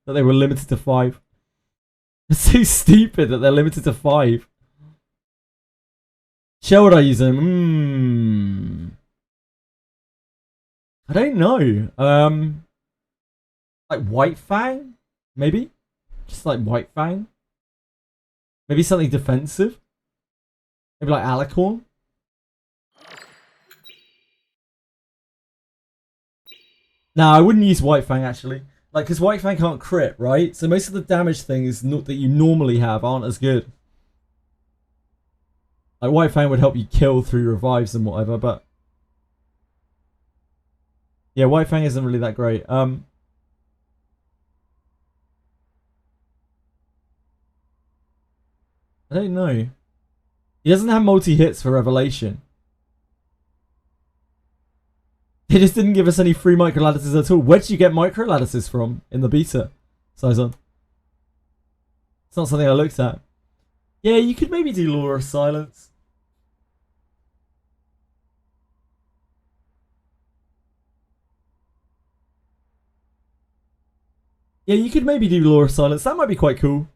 that they were limited to 5. It's so stupid that they're limited to 5. Shell would I use them? I don't know. Like White Fang? Maybe? Just like White Fang? Maybe something defensive? Maybe like Alicorn? No, I wouldn't use White Fang actually. Like, because White Fang can't crit, right? So most of the damage things that you normally have aren't as good. Like, White Fang would help you kill through revives and whatever, but... yeah, White Fang isn't really that great. I don't know. He doesn't have multi-hits for Revelation. They just didn't give us any free micro lattices at all. Where did you get micro lattices from in the beta, Saison? It's not something I looked at. Yeah, you could maybe do Law of Silence. Yeah, you could maybe do Law of Silence. That might be quite cool.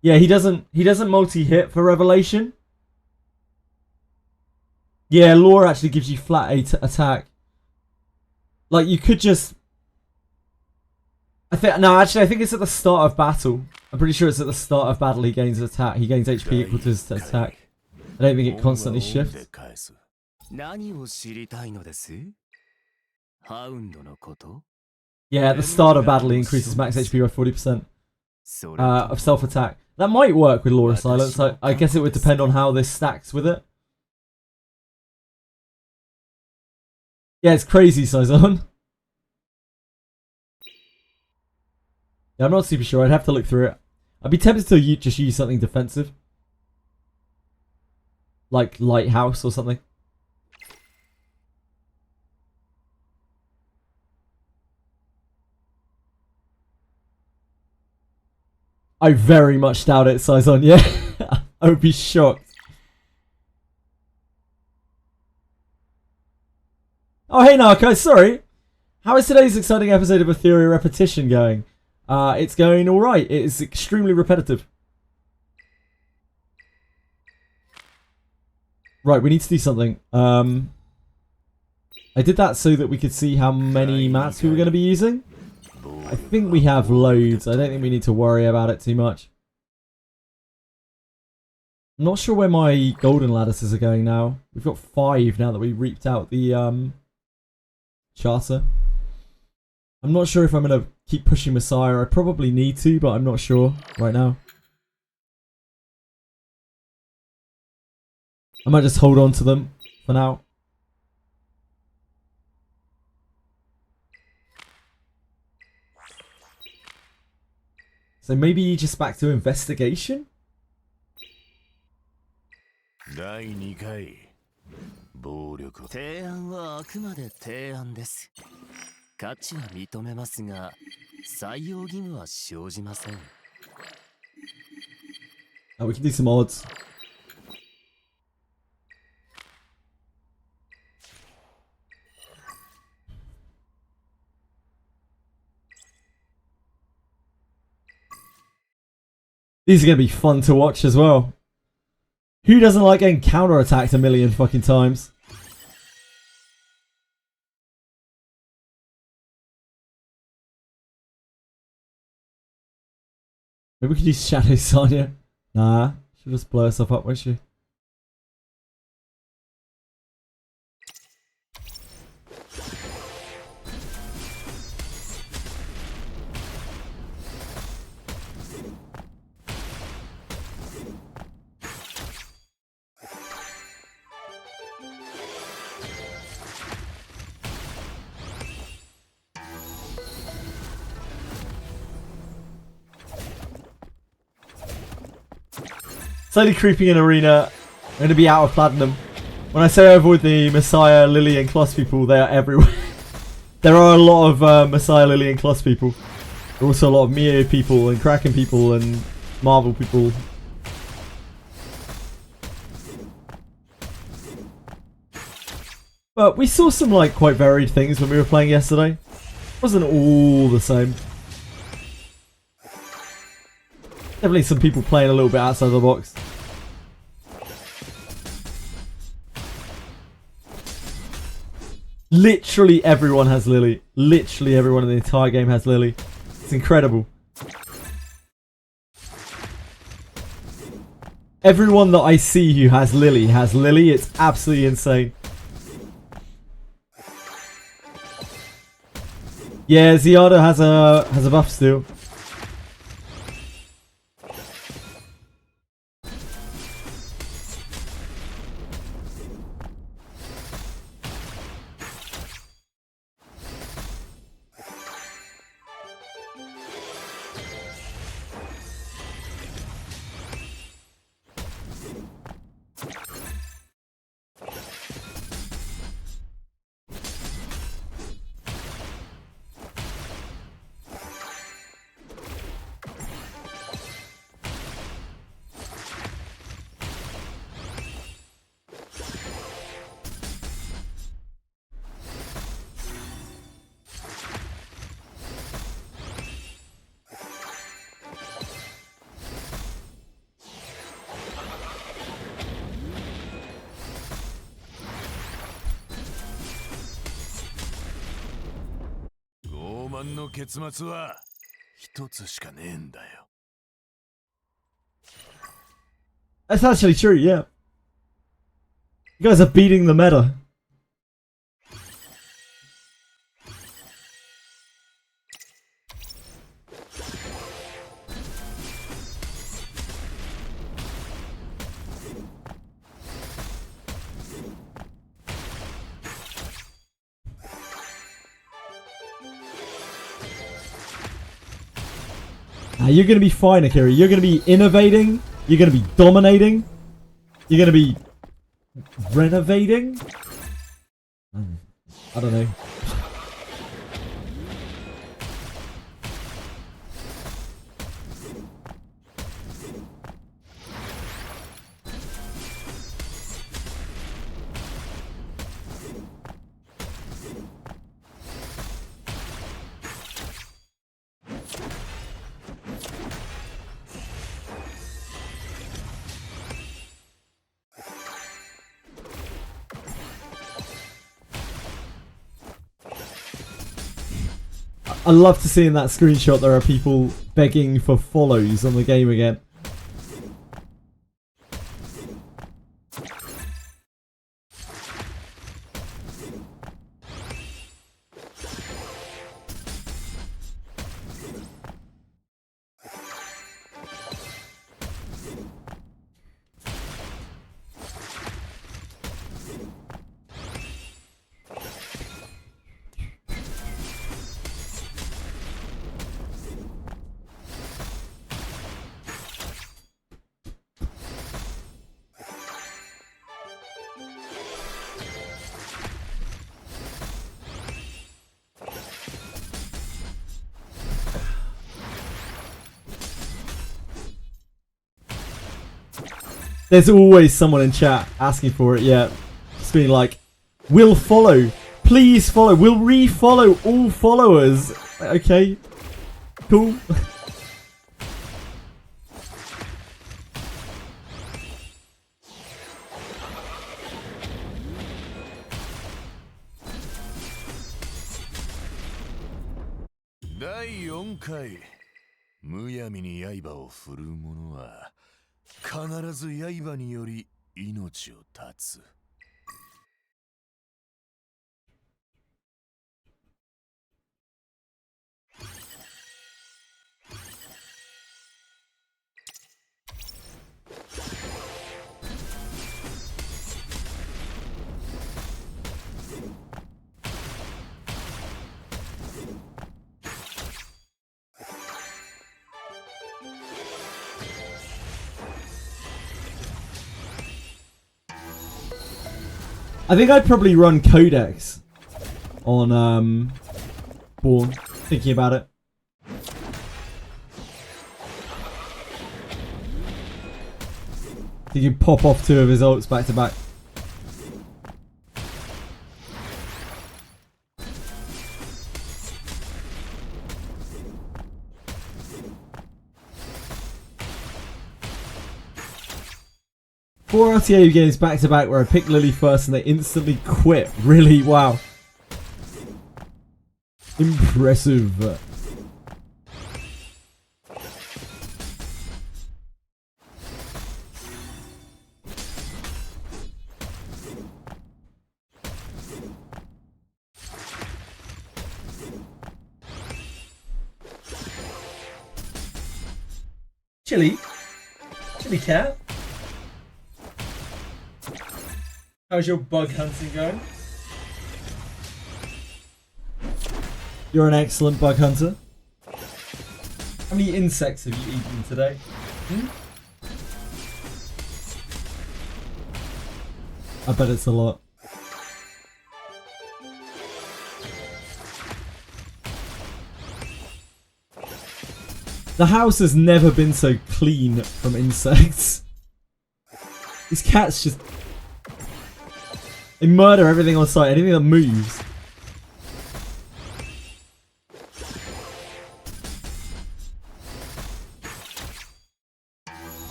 Yeah, he doesn't multi-hit for Revelation. Yeah, Law actually gives you flat attack. Like, you could just... I think it's at the start of battle. I'm pretty sure it's at the start of battle he gains attack. He gains HP equal to his attack. I don't think it constantly shifts. Yeah, at the start of battle he increases max HP by 40% of self-attack. That might work with Law of Silence. I guess it would depend on how this stacks with it. Yeah, it's crazy, Saison. Yeah, I'm not super sure. I'd have to look through it. I'd be tempted to just use something defensive. Like Lighthouse or something. I very much doubt it, Saison. Yeah, I would be shocked. Oh, hey, Narco. Sorry. How is today's exciting episode of Etheria Repetition going? It's going alright. It is extremely repetitive. Right, we need to do something. I did that so that we could see how many mats we were going to be using. I think we have loads. I don't think we need to worry about it too much. I'm not sure where my golden lattices are going now. We've got 5 now that we reaped out the charter. I'm not sure if I'm going to keep pushing Messiah. I probably need to, but I'm not sure right now. I might just hold on to them for now. So maybe just back to investigation? 第2回暴力提案はあくまで提案です。価値は認めますが、採用義務は生じません。Oh, we can do some odds. These are going to be fun to watch as well. Who doesn't like getting counter-attacked a million fucking times? Maybe we could use Shadow Sonya. Nah, she'll just blow herself up, won't she? Slowly creeping in arena. I'm going to be out of platinum. When I say I avoid the Messiah, Lily and Kloss people, they are everywhere. There are a lot of Messiah, Lily and Kloss people. There are also a lot of Mio people and Kraken people and Marvel people. But we saw some like quite varied things when we were playing yesterday. Wasn't all the same. Definitely some people playing a little bit outside the box. Literally everyone has Lily. Literally everyone in the entire game has Lily. It's incredible. Everyone that I see who has Lily has Lily. It's absolutely insane. Yeah, Ziada has a buff still. That's actually true, yeah. You guys are beating the meta. You're going to be fine, Akira. You're going to be innovating. You're going to be dominating. You're going to be renovating. I don't know. I love to see in that screenshot there are people begging for follows on the game again. There's always someone in chat asking for it, yeah. Just being like, we'll follow. Please follow. We'll re-follow all followers. Okay. Cool. I think I'd probably run Codex on Born, thinking about it. You can pop off 2 of his ults back to back. 4 RTA games back to back where I pick Lily first and they instantly quit. Really? Wow. Impressive. Chilly cat. How's your bug hunting going? You're an excellent bug hunter. How many insects have you eaten today? I bet it's a lot. The house has never been so clean from insects. These cats just... They murder everything on sight, anything that moves.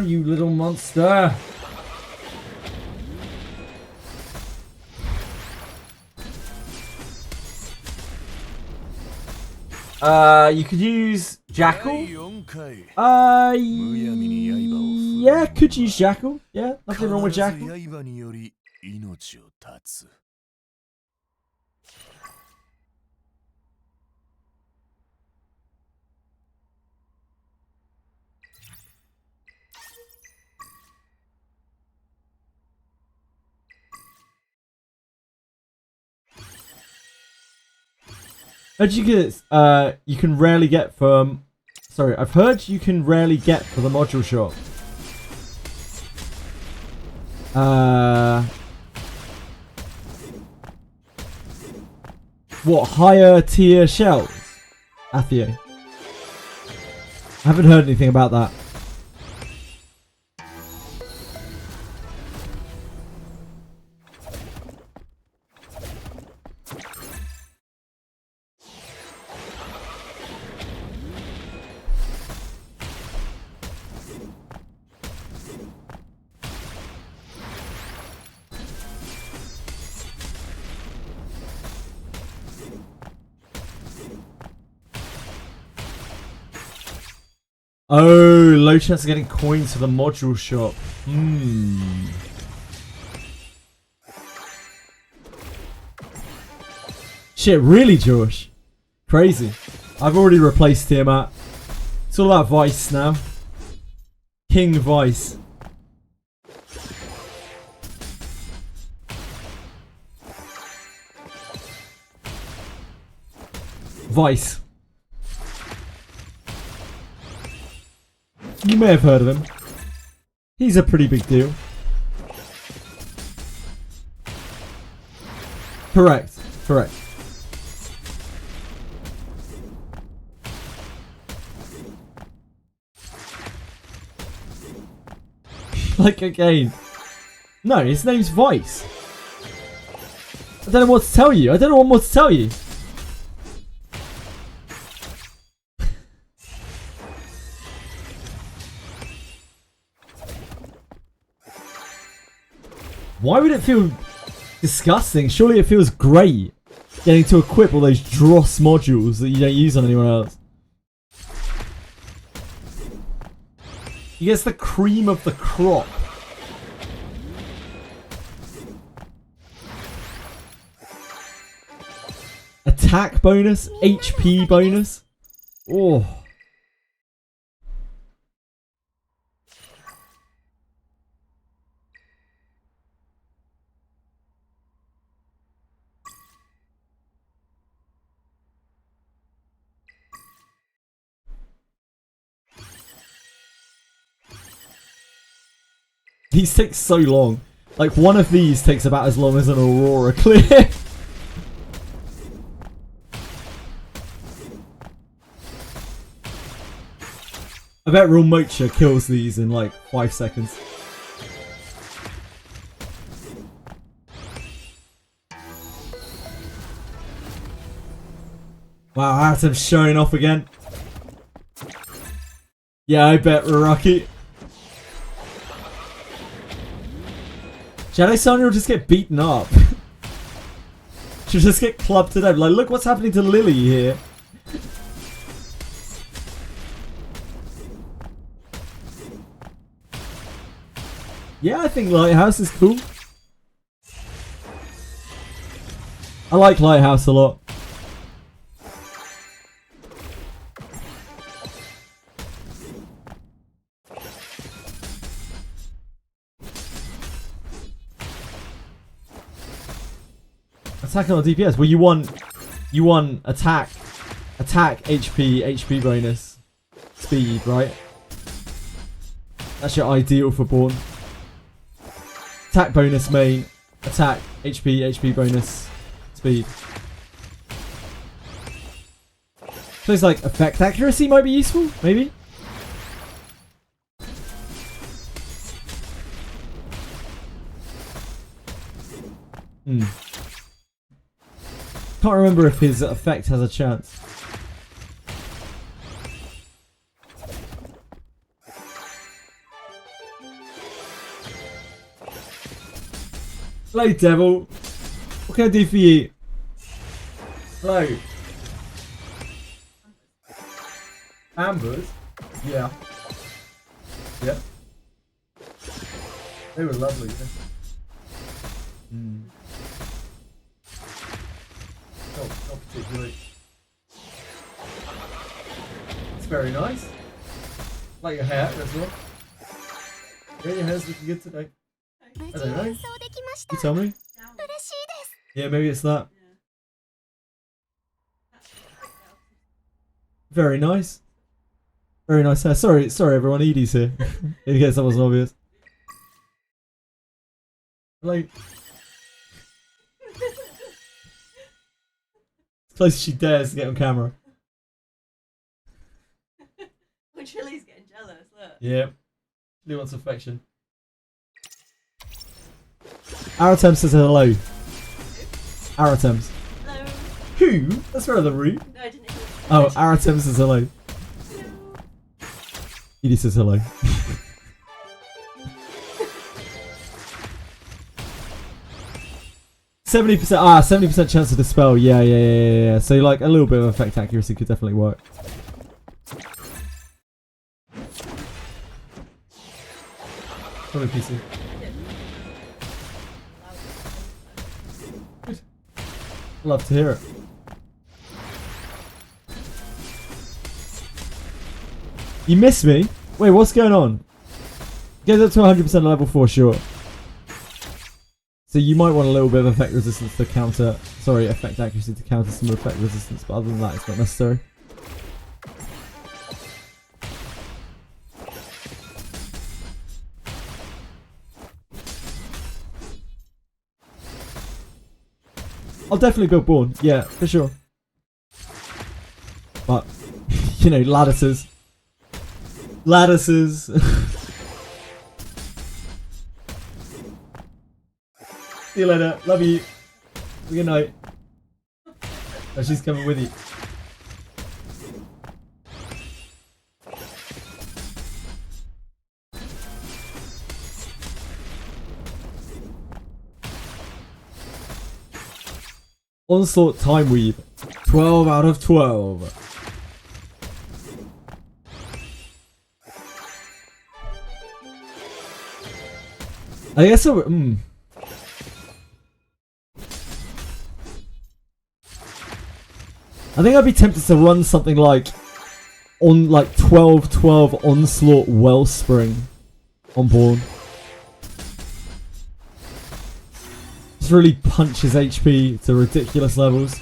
You little monster. You could use Jackal. Yeah, could use Jackal. Yeah, nothing wrong with Jackal. Heard you get, you can rarely get from... Sorry, I've heard you can rarely get for the module shop. What, higher tier shells? Etheria. I haven't heard anything about that. Oh, low chance of getting coins to the module shop. Shit, really, Josh? Crazy. I've already replaced Tiamat. It's all about Vice now. King Vice. Vice. You may have heard of him. He's a pretty big deal. Correct. Correct. Like again. No, his name's Vice. I don't know what to tell you. I don't know what more to tell you. Why would it feel disgusting? Surely it feels great getting to equip all those dross modules that you don't use on anyone else. He gets the cream of the crop. Attack bonus, HP bonus. Oh. These take so long. Like, one of these takes about as long as an Aurora clear. I bet Real Mocha kills these in like 5 seconds. Wow, Artem's showing off again. Yeah, I bet Rocky. Shadow Sonya will just get beaten up. She'll just get clubbed to death. Like, look what's happening to Lily here. Yeah, I think Lighthouse is cool. I like Lighthouse a lot. Attack on DPS. Well, you want attack, HP bonus, speed, right? That's your ideal for Born. Attack bonus main, attack, HP bonus, speed. So it's like effect accuracy might be useful, maybe? Can't remember if his effect has a chance. Hello, devil. What can I do for you? Hello. Ambers? Yeah. Yeah. They were lovely. Hmm. Not particularly. It's very nice. Like your hair as well. Yeah, your hair's looking good today. I don't know. You tell me. Yeah, maybe it's that. Very nice. Very nice hair. Sorry everyone, Edie's here. In case that wasn't obvious. Like, as close as she dares to get on camera. Well, Chili's getting jealous, look. Yeah. He wants affection. Aratem says hello. Aratem. Hello. Who? That's rather rude. No, I didn't hear. Oh, Aratem says hello. Hello. Edie says hello. 70% chance to dispel. Yeah. So like a little bit of effect accuracy could definitely work. Probably PC. Good. Love to hear it. You miss me? Wait, what's going on? Get up to 100% level 4, sure. So you might want a little bit of effect resistance to counter... Sorry, effect accuracy to counter some effect resistance, but other than that, it's not necessary. I'll definitely build Born, yeah, for sure. But, you know, lattices. Lattices. See you later. Love you. Good night. Oh, she's coming with you. Onslaught Time Weave. 12 out of 12. I guess I would, I think I'd be tempted to run something like on like 12-12 Onslaught Wellspring on Born. Just really punches HP to ridiculous levels.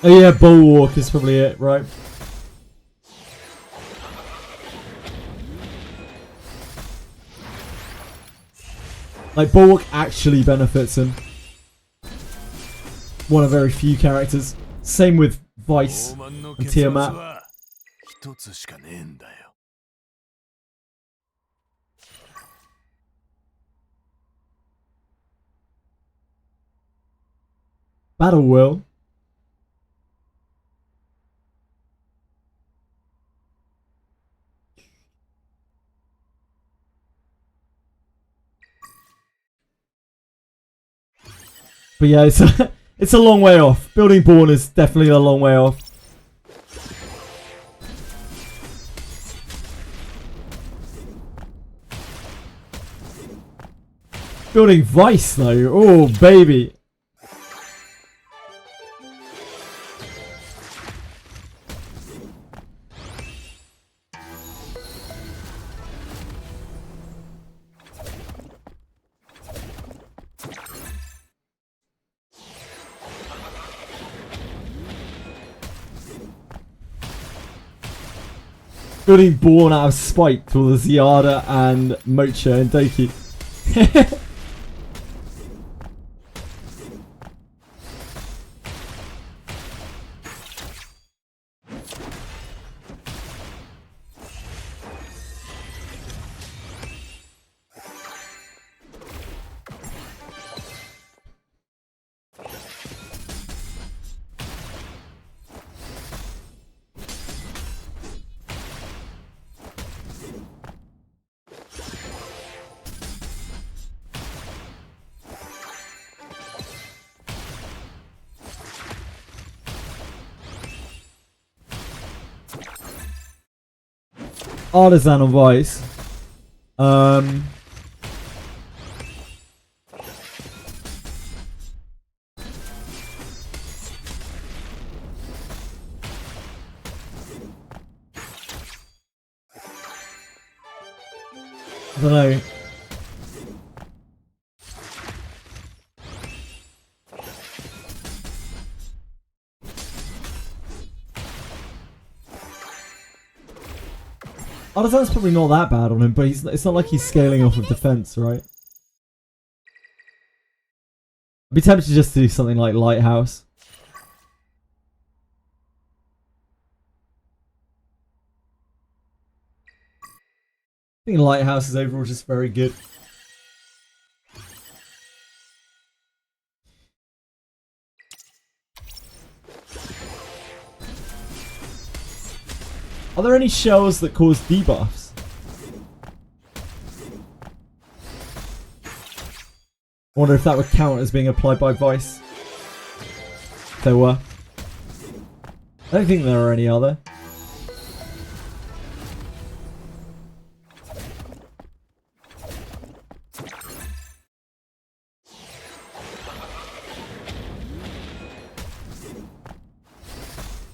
Oh yeah, Bulwark is probably it, right? Like, Bulwark actually benefits him. One of very few characters. Same with Vice and Tiamat. Battle Will. But yeah, it's a long way off. Building Born is definitely a long way off. Building Vice though, oh baby. Building Born out of spite to all the Ziada and Mocha and Doki. Artisan on Vice. I don't know. Artisan's probably not that bad on him, but it's not like he's scaling off of defense, right? I'd be tempted just to do something like Lighthouse. I think Lighthouse is overall just very good. Are there any shells that cause debuffs? I wonder if that would count as being applied by Vice. If there were. I don't think there are any, are there?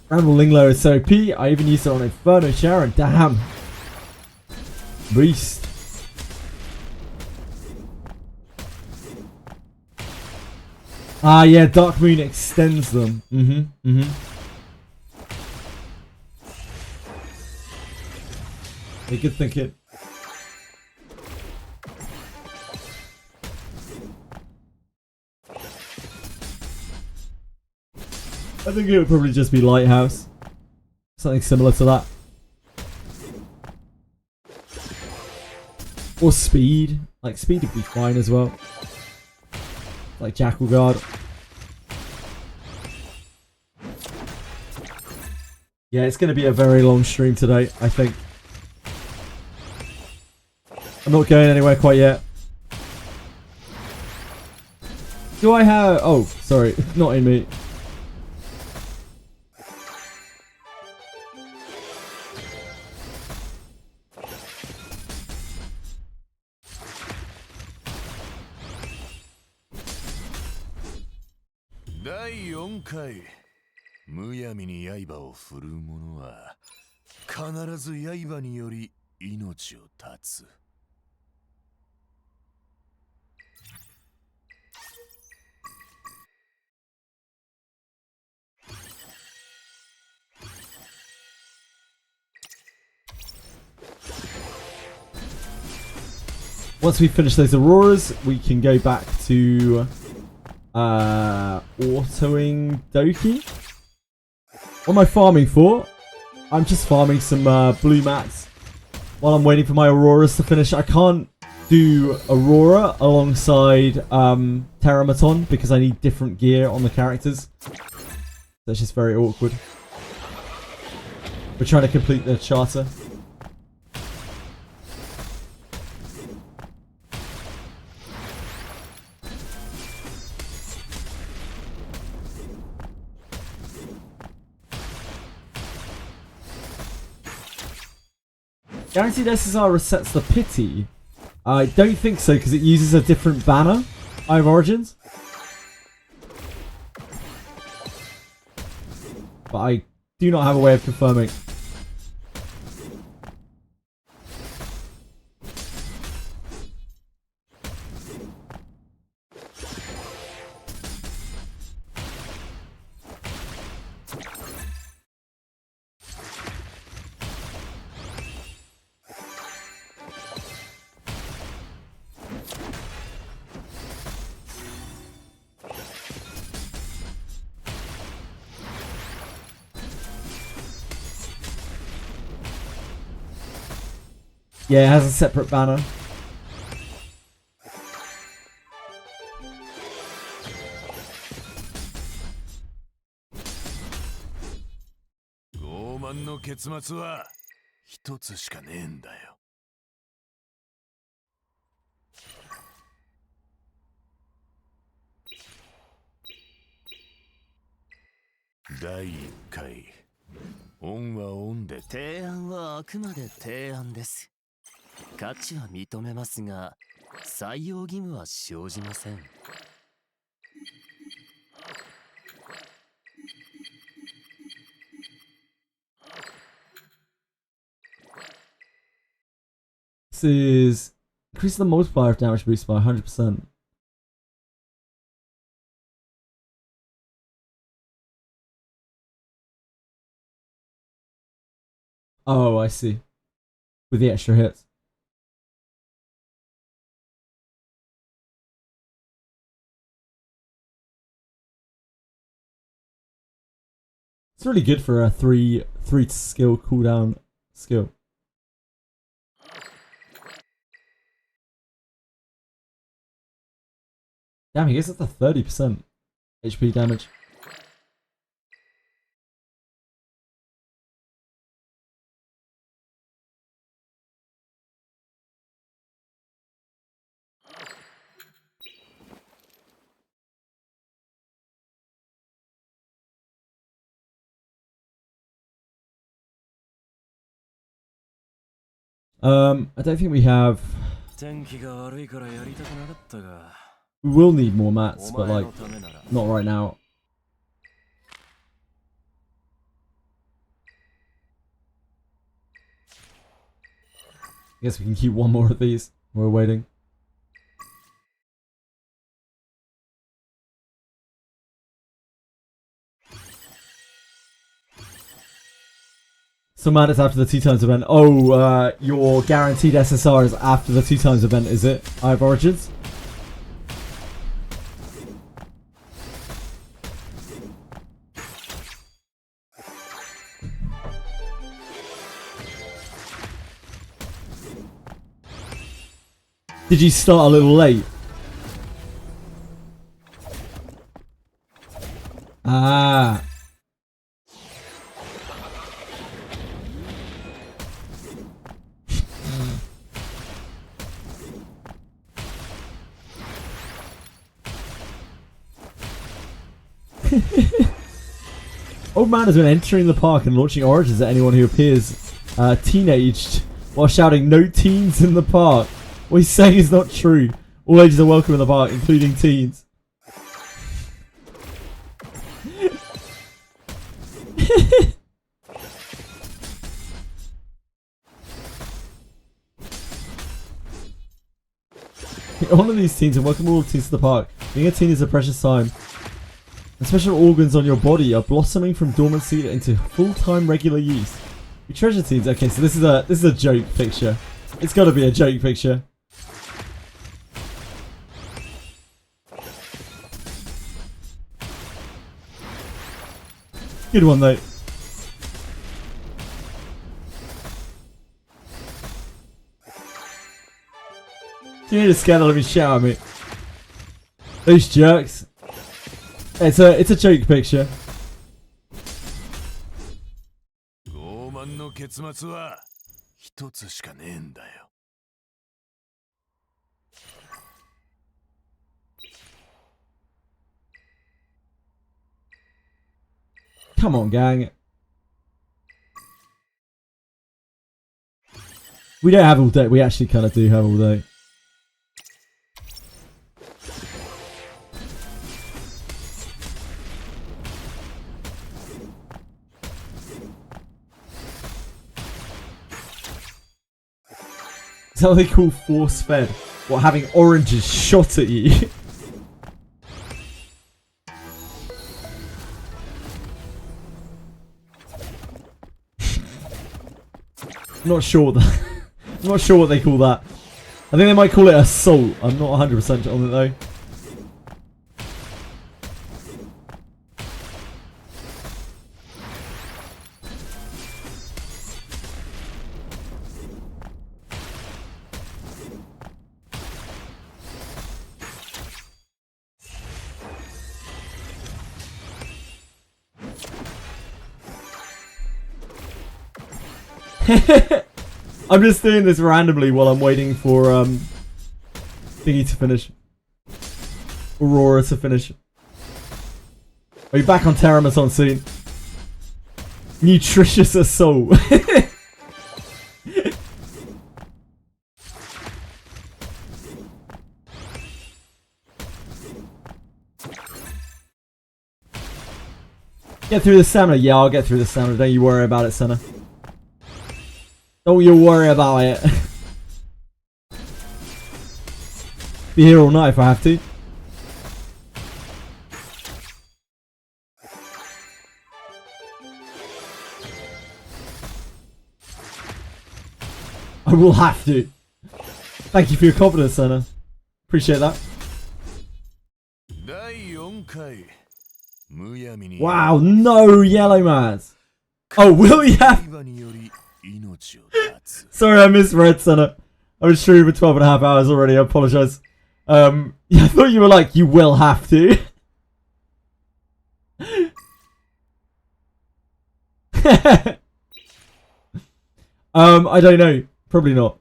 Ramble Linglo is so OP. I even used it on Inferno Sharon. Damn. Beast. Ah, yeah. Dark Moon extends them. Yeah, good thinking. I think it would probably just be Lighthouse. Something similar to that. Or Speed. Like, Speed would be fine as well. Like Jackal Guard. Yeah, it's going to be a very long stream today, I think. I'm not going anywhere quite yet. Do I have... Oh, sorry. Not in me.第4回むやみに刃を振るう者は必ず刃により命を絶つ。Once we finish those Auroras, we can go back to autoing Doki. What am I farming for? I'm just farming some blue mats while I'm waiting for my Auroras to finish. I can't do Aurora alongside Terramaton because I need different gear on the characters. That's just very awkward. We're trying to complete the charter. Guaranteed SSR resets the pity. I don't think so because it uses a different banner. I have Origins. But I do not have a way of confirming. Yeah, it has a separate banner.第1回オンはオンで提案はあくまで提案です。価値は認めますが採用義務は生じません。This is increase the multiplier of damage boost by 100%. Oh, I see. With the extra hits. It's really good for a three skill cooldown skill. Damn, he gets up to 30% HP damage. I don't think we have. We will need more mats, but like, not right now. I guess we can keep one more of these. We're waiting. So man, it's after the 2 times event. Oh, your guaranteed SSR is after the 2 times event, is it? I have Origins. Did you start a little late? Ah. Old man has been entering the park and launching Origins at anyone who appears teenaged while shouting "No teens in the park." What he's saying is not true. All ages are welcome in the park, including teens. All of these teens and welcome all teens to the park. Being a teen is a precious time. The special organs on your body are blossoming from dormancy into full-time regular use. We treasure teens. Okay, so this is a joke picture. It's got to be a joke picture. Good one though. You need to scare the living shit out of me. Those jerks. It's a joke picture. 傲慢の結末は一つしかねえんだよ。Come on, gang. We don't have all day. We actually kind of do have all day. Is that what they call force fed? What, having oranges shot at you? I'm not sure that. I'm not sure what they call that. I think they might call it assault. I'm not 100% on it though. I'm just doing this randomly while I'm waiting for Thingy to finish. Aurora to finish. Are you back on Terramaton soon? Nutritious assault. Get through the stamina. Yeah, I'll get through the stamina. Don't you worry about it, Senna. Don't you worry about it. Be here all night if I have to. I will have to. Thank you for your confidence, Senna. Appreciate that. Wow, no yellow mats. Oh, will we have... Sorry, I misread, Senna. I was streaming for 12 and a half hours already. I apologise. Yeah, I thought you were like, you will have to. I don't know. Probably not.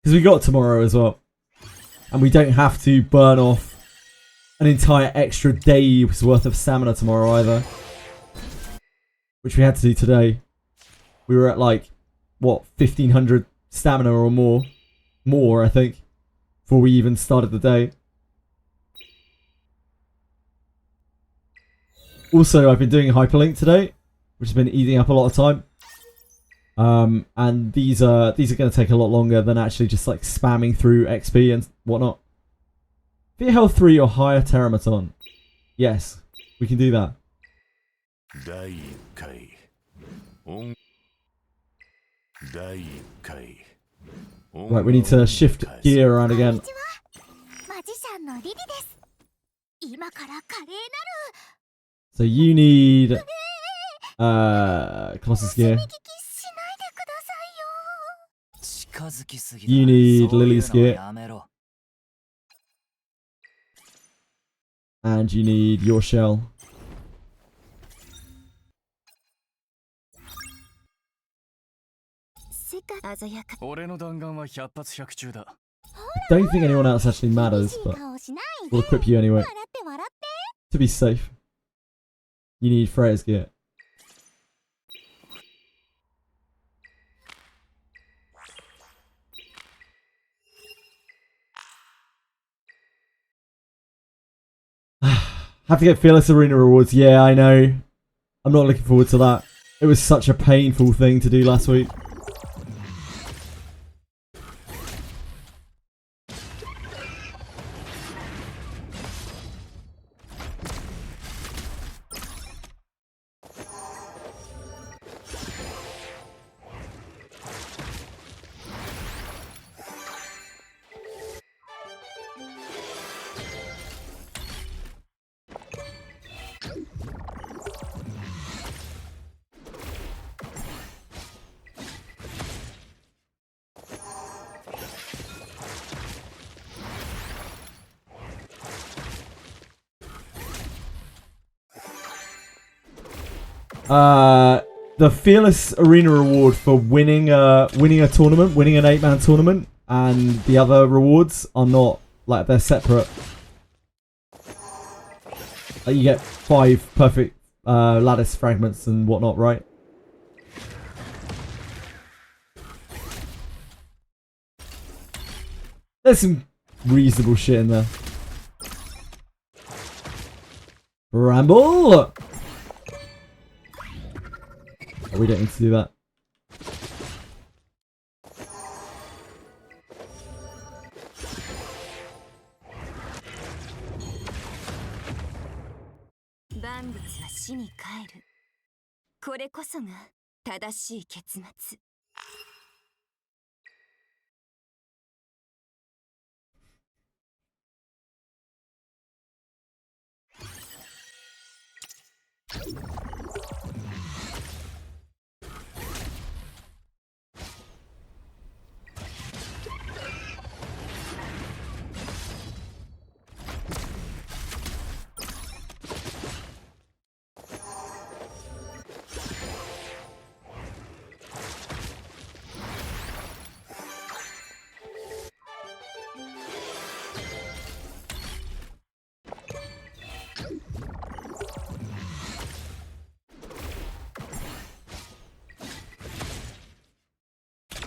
Because we got tomorrow as well. And we don't have to burn off an entire extra day's worth of stamina tomorrow either. Which we had to do today. We were at like, what, 1500 stamina or more. More, I think. Before we even started the day. Also, I've been doing Hyperlink today. Which has been eating up a lot of time. And these are going to take a lot longer than actually just like spamming through XP and whatnot. Fear Health 3 or higher Terramaton. Yes, we can do that. Right, we need to shift gear around again. So you need Colossus gear. You need Lily's gear. And you need your shell. I don't think anyone else actually matters, but we'll equip you anyway. To be safe. You need Freya's gear. Have to get Fearless Arena rewards. Yeah, I know. I'm not looking forward to that. It was such a painful thing to do last week. The Fearless Arena reward for winning a tournament, winning an 8-man tournament, and the other rewards are not, like, they're separate. Like, you get 5 perfect lattice fragments and whatnot, right? There's some reasonable shit in there. Ramble! Oh, we don't need to do that.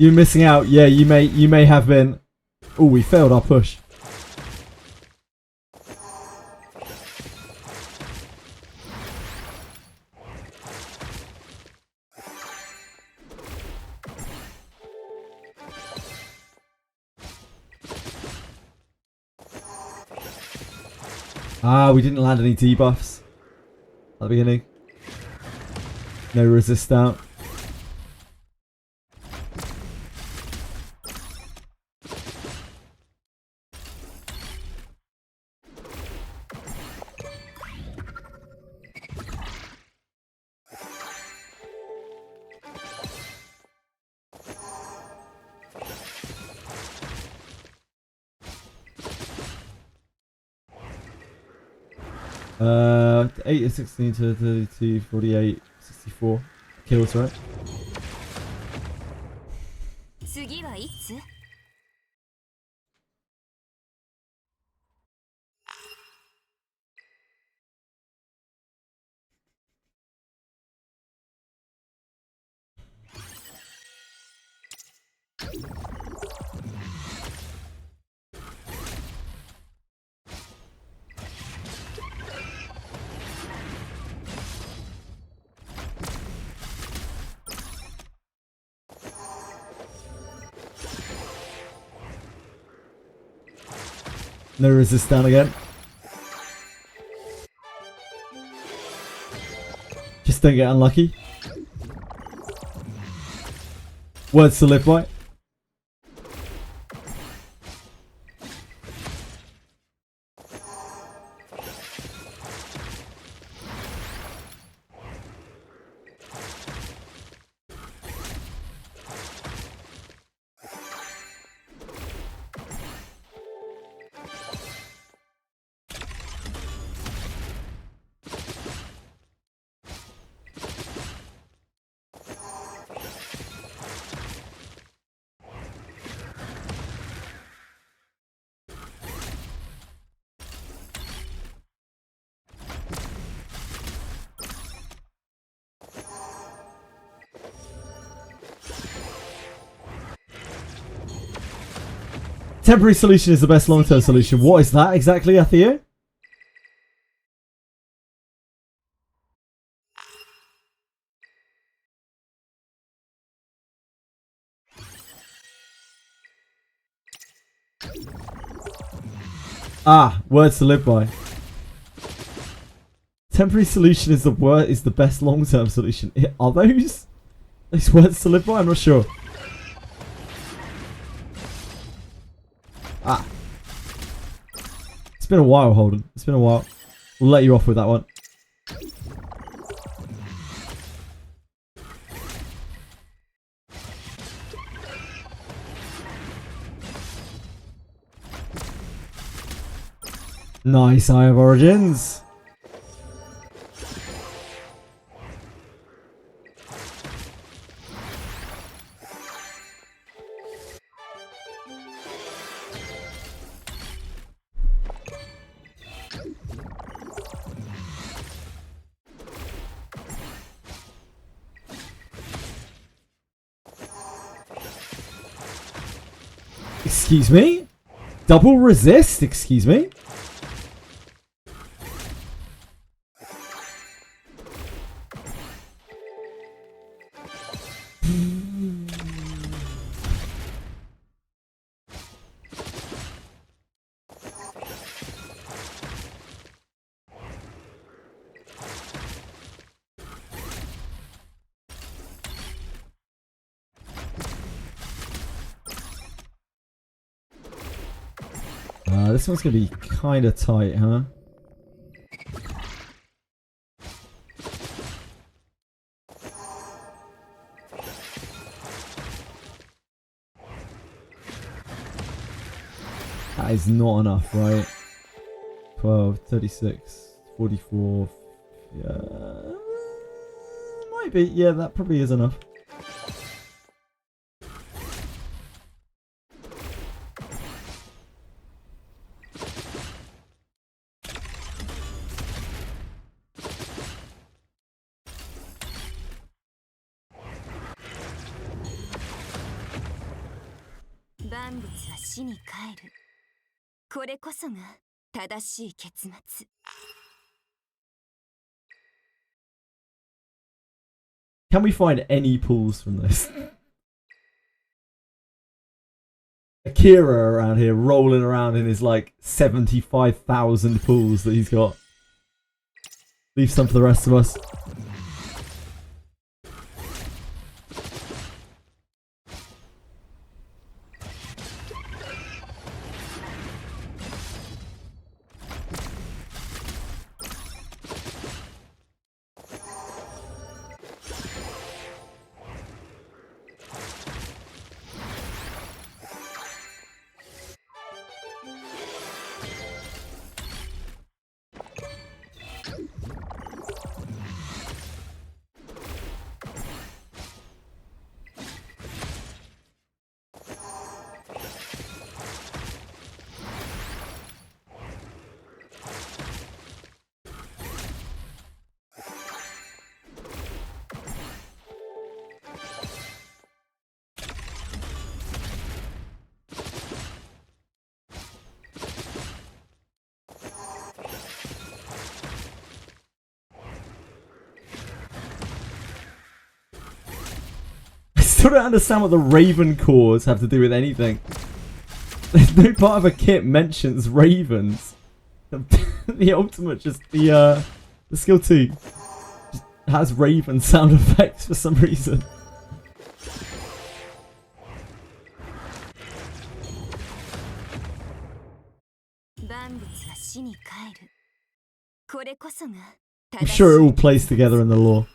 You're missing out. Yeah, you may have been. Oh, we failed our push. Ah, we didn't land any debuffs at the beginning. No resist out. Uh, 8 to 16 to 32, 48, 64 kills, right? No resist down again. Just don't get unlucky. Words to live by. Temporary solution is the best long-term solution. What is that exactly, Etheria? Ah, words to live by. Temporary solution is the best long-term solution. Are those words to live by? I'm not sure. Ah. It's been a while, Holden. It's been a while. We'll let you off with that one. Nice Eye of Origins. Excuse me? Double resist? Excuse me? This one's gonna be kind of tight, huh? That is not enough, right? 12, 36, 44. Yeah. Might be. Yeah, that probably is enough. Can we find any pulls from this? Akira around here rolling around in his like 75,000 pulls that he's got. Leave some for the rest of us. I still don't understand what the Raven cores have to do with anything. There's no part of a kit mentions ravens. The ultimate, just the skill 2 just has raven sound effects for some reason. I'm sure it all plays together in the lore.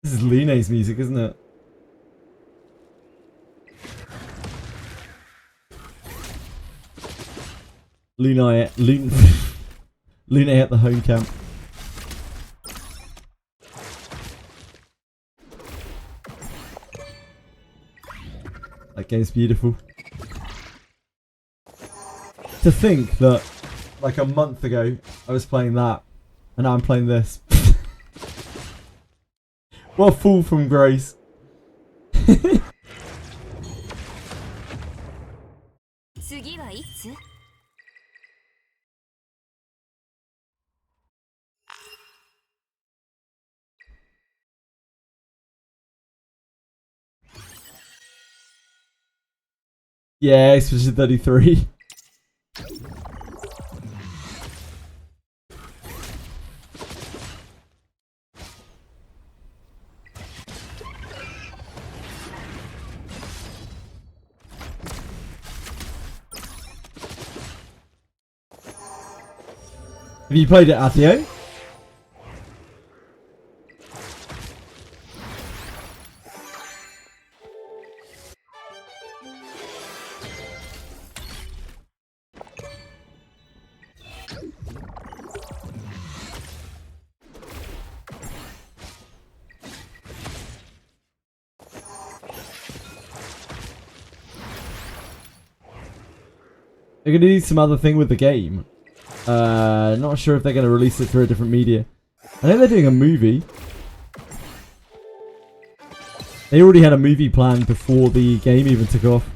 This is Lune's music, isn't it? Lune at the home camp. That game's beautiful. To think that, like a month ago, I was playing that, and now I'm playing this. What a fall from grace. Yeah, Expedition 33. Have you played it, Athio? They're going to do some other thing with the game. Not sure if they're going to release it through a different media. I know they're doing a movie. They already had a movie planned before the game even took off.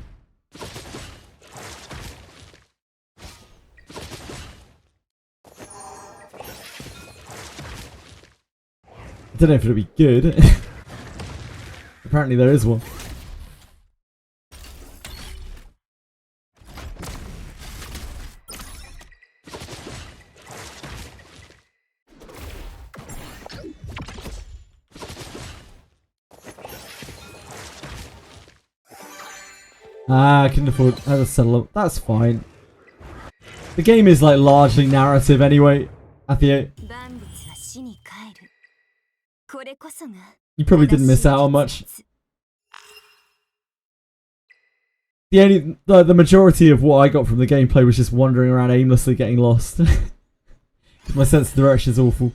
I don't know if it'll be good. Apparently there is one. I couldn't afford how to settle up. That's fine. The game is like largely narrative anyway. Athio, you probably didn't miss out on much. The majority of what I got from the gameplay was just wandering around aimlessly getting lost. My sense of direction is awful.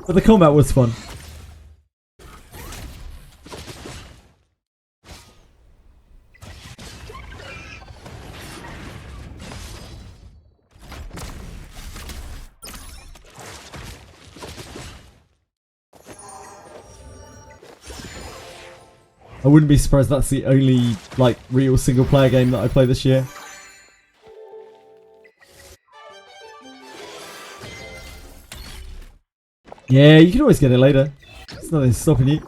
But the combat was fun. I wouldn't be surprised that's the only, like, real single-player game that I play this year. Yeah, you can always get it later. There's nothing stopping you.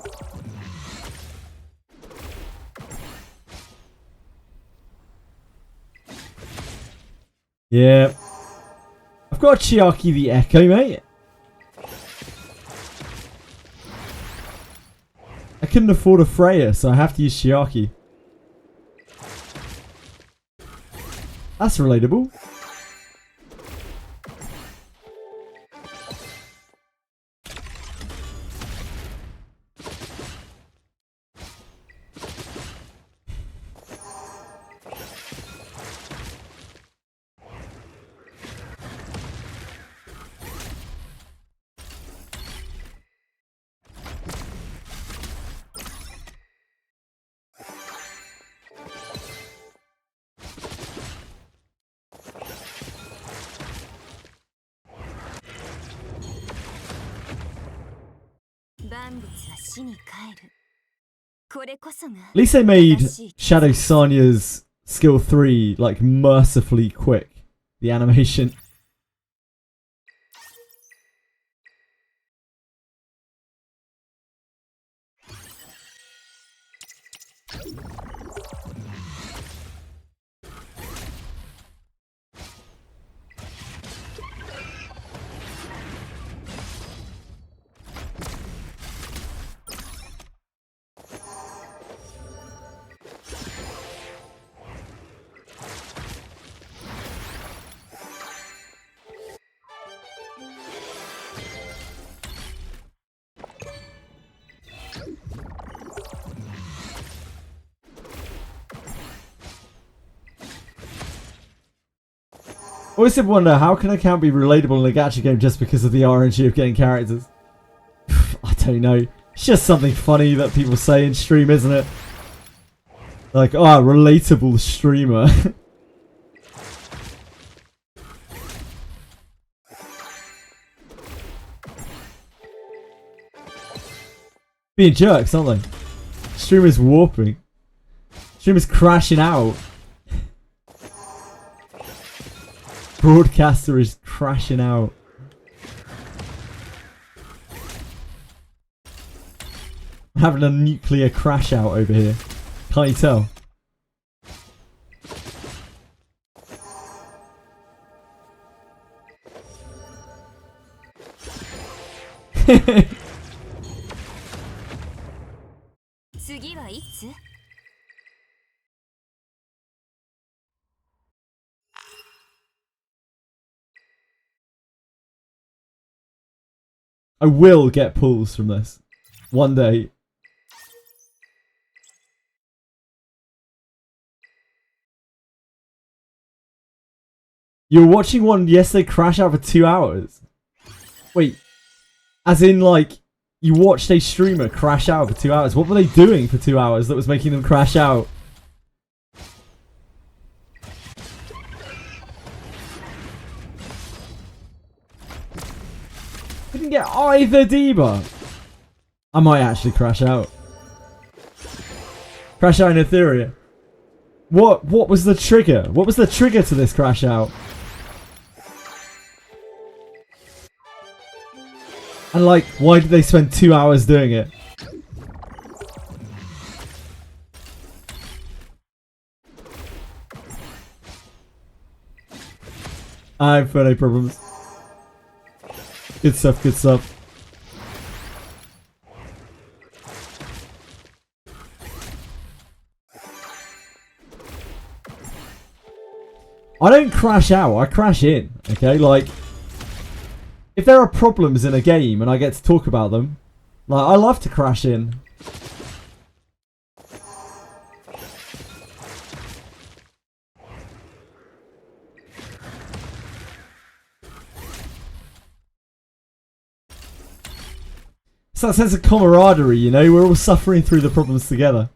Yeah. I've got Chiaki the Echo, mate. I couldn't afford a Freya, so I have to use Chiaki. That's relatable. At least they made Shadow Sanya's skill 3 like mercifully quick. The animation. I always did wonder, how can an account be relatable in a gacha game just because of the RNG of getting characters? I don't know. It's just something funny that people say in stream, isn't it? Like, oh, relatable streamer. Being jerks, aren't they? Streamers warping. Streamers crashing out. Broadcaster is crashing out. I'm having a nuclear crash out over here. Can't you tell? 次はいつ？ I will get pulls from this. One day. You were watching one yesterday crash out for 2 hours? Wait. As in, like, you watched a streamer crash out for 2 hours. What were they doing for 2 hours that was making them crash out? Didn't get either debuff. I might actually crash out. Crash out in Etheria. What was the trigger? What was the trigger to this crash out? And like, why did they spend 2 hours doing it? I've got no problems. Good stuff, good stuff. I don't crash out, I crash in, okay? Like, if there are problems in a game and I get to talk about them, like, I love to crash in. It's that sense of camaraderie, you know? We're all suffering through the problems together.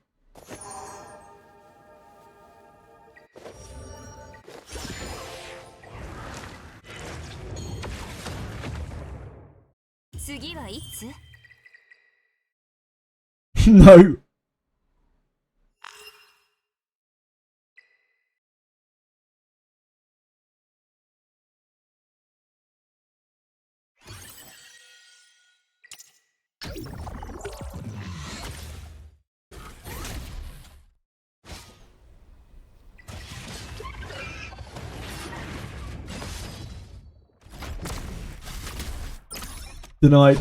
No. Denied.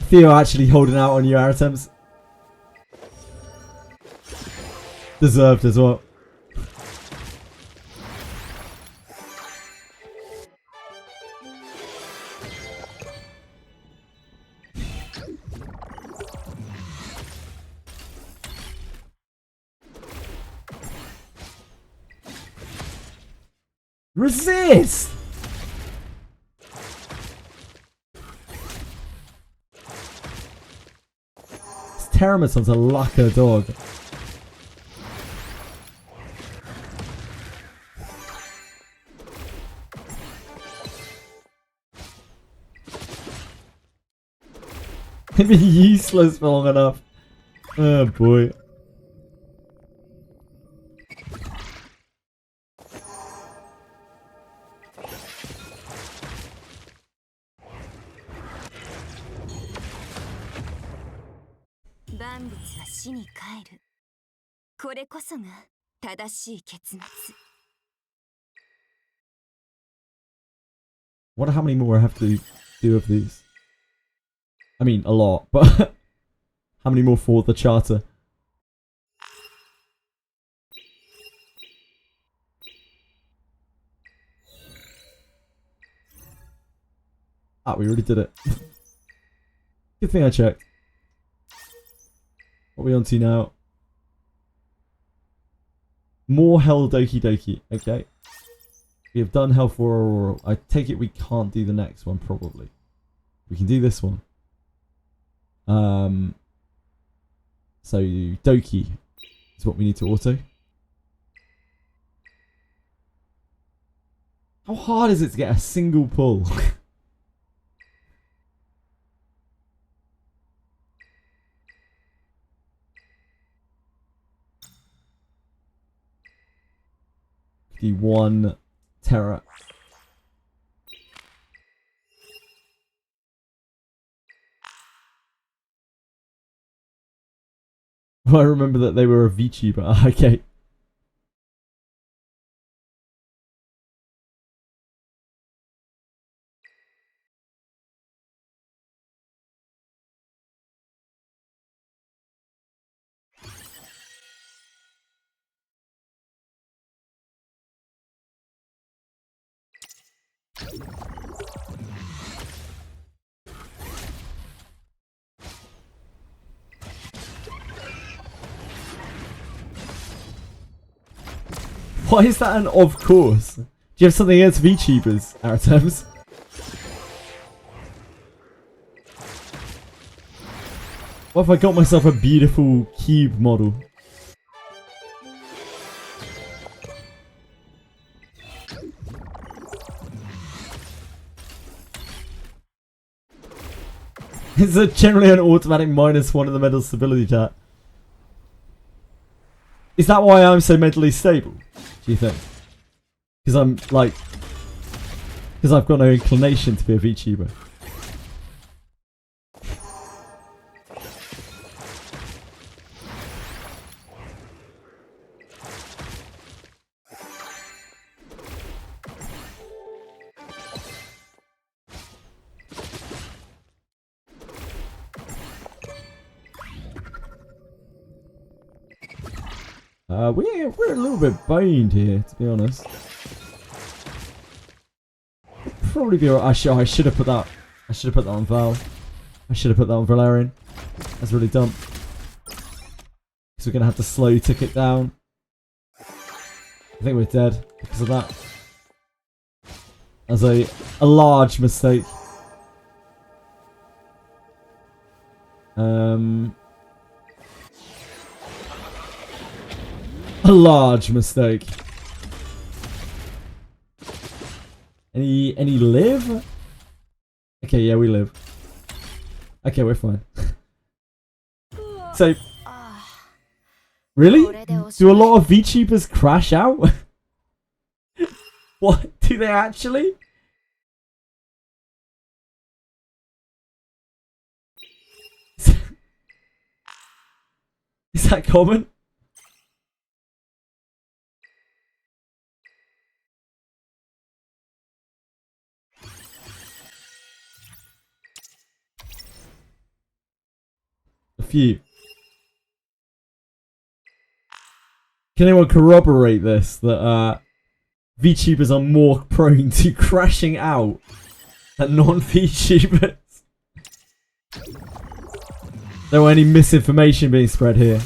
Theo actually holding out on you, Aratems. Deserved as well. Resist! This Terramason's a lucker dog. They've been useless for long enough. Oh boy. Wonder how many more I have to do of these. I mean, a lot, but how many more for the charter? Ah, we already did it. Good thing I checked. What are we on to now? More Hell Doki Doki. Okay. We have done Hell 4 Auroral. I take it we can't do the next one, probably. We can do this one. So Doki is what we need to auto. How hard is it to get a single pull? The one Terra. I remember that they were a VTuber. Okay. Why is that an of course? Do you have something against VTubers, Aratems? What if I got myself a beautiful cube model? It's generally an automatic -1 in the mental stability chat. Is that why I'm so mentally stable, do you think? Because I'm like... Because I've got no inclination to be a VTuber. We're a little bit boned here, to be honest. Probably be alright. I should have put that. I should have put that on Val. I should have put that on Valerian. That's really dumb. So we're gonna have to slow tick down. I think we're dead because of that. That's a large mistake. A large mistake. Any live? Okay, yeah, we live. Okay, we're fine. So, really? Do a lot of VTubers crash out? What? Do they actually? Is that common? A few. Can anyone corroborate this? That VTubers are more prone to crashing out than non-VTubers? There were any misinformation being spread here.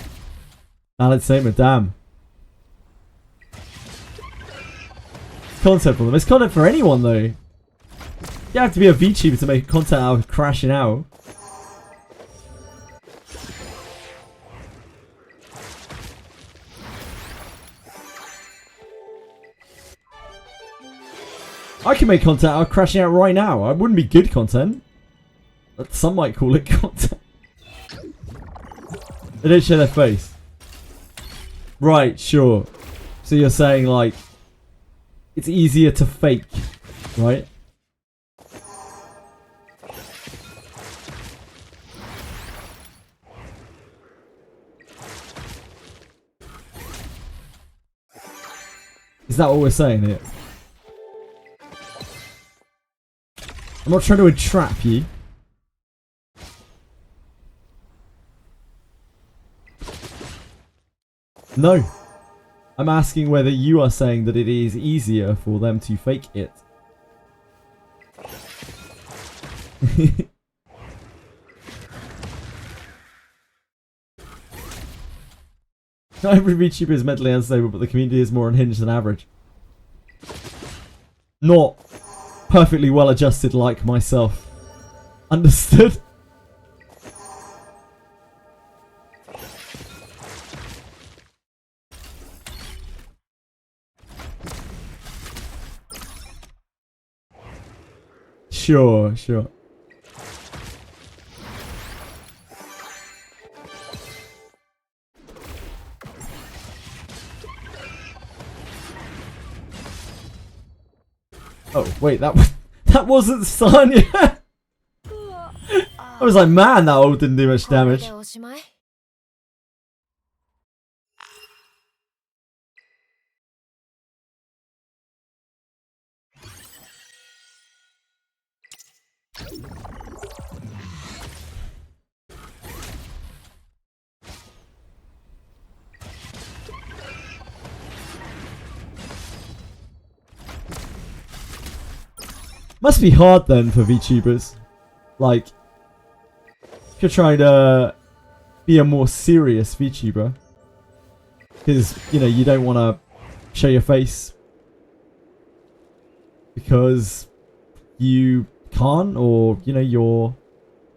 Valid statement, damn. Content for them. It's content for anyone though. You have to be a VTuber to make content out of crashing out. I can make content out of crashing out right now. It wouldn't be good content. But some might call it content. They don't show their face. Right, sure. So you're saying like it's easier to fake, right? Is that what we're saying here? I'm not trying to entrap you. No. I'm asking whether you are saying that it is easier for them to fake it. Not every VTuber is mentally unstable, but the community is more unhinged than average. Not perfectly well adjusted like myself. Understood? Sure, sure. Oh, wait, that wasn't Sanya. I was like, man, that ult didn't do much damage. Must be hard then for VTubers. Like, if you're trying to be a more serious VTuber. Because, you know, you don't want to show your face. Because you can't, or, you know, you're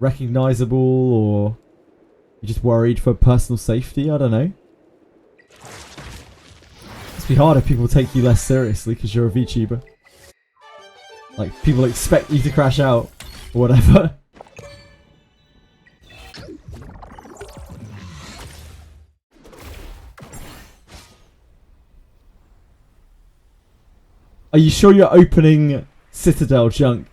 recognizable, or you're just worried for personal safety. I don't know. Must be hard if people take you less seriously because you're a VTuber. Like, people expect you to crash out, or whatever. Are you sure you're opening Citadel junk?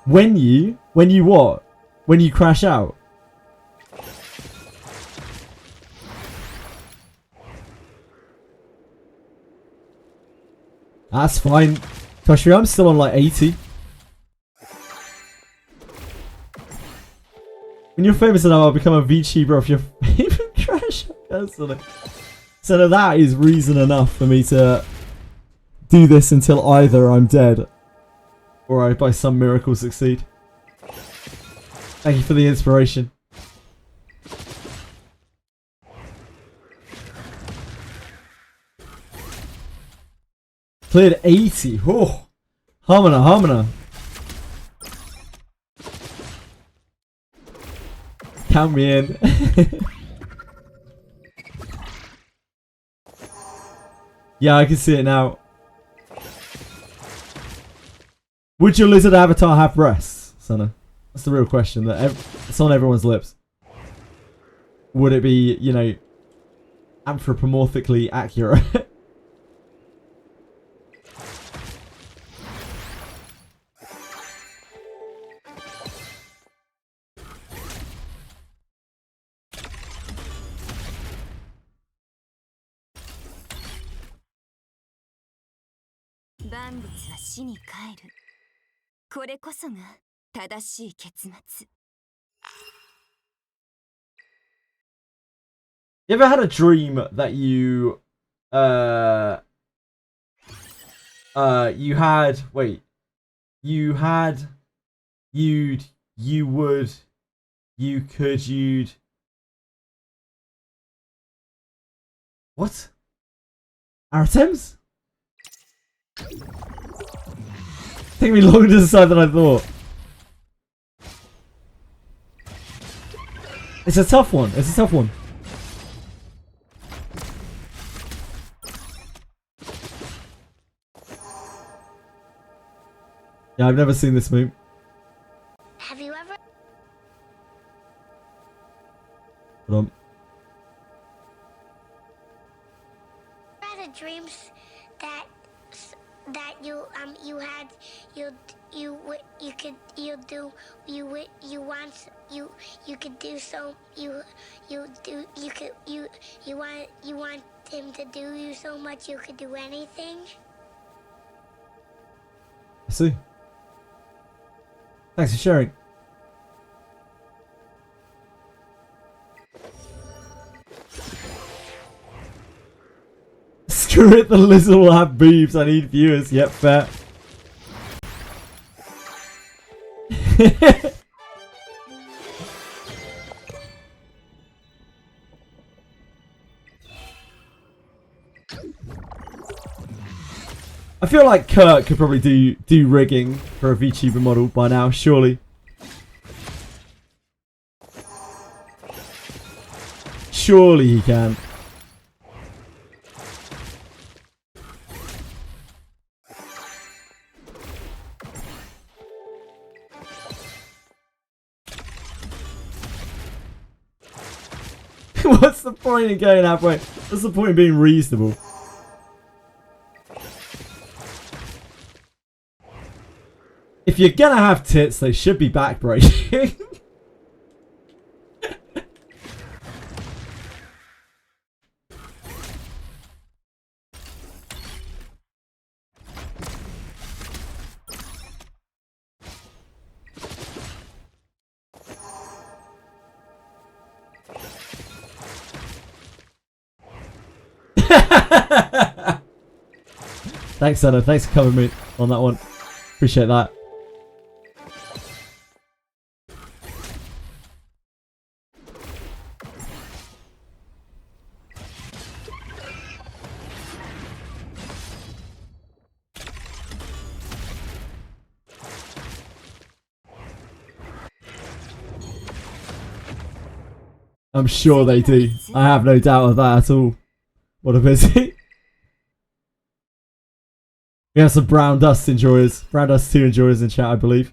When you what? When you crash out? That's fine. Trust me, I'm still on like 80. When you're famous enough, I'll become a VTuber if your favorite crash out. So that is reason enough for me to do this until either I'm dead or I by some miracle succeed. Thank you for the inspiration. Cleared 80. Oh, Hamana. Count me in. Yeah, I can see it now. Would your lizard avatar have breasts, Sana? That's the real question. It's on everyone's lips. Would it be, you know, anthropomorphically accurate? You ever had a dream that you what? Artems? Take me longer to decide than I thought. It's a tough one. Yeah, I've never seen this move. Have you ever Hold on. had a dreams that you had you could do so you want him to do you so much you could do anything? I see. Thanks for sharing. Screw it, the lizard will have boobs. I need viewers. Yep, fair. I feel like Kurt could probably do rigging for a VTuber model by now, surely. Surely he can. What's the point in going halfway? What's the point in being reasonable? If you're gonna have tits, they should be backbreaking. Thanks, Senna. Thanks for covering me on that one. Appreciate that. I'm sure they do. I have no doubt of that at all. What a busy. We have some Brown Dust enjoyers. Brown Dust 2 enjoyers in chat, I believe.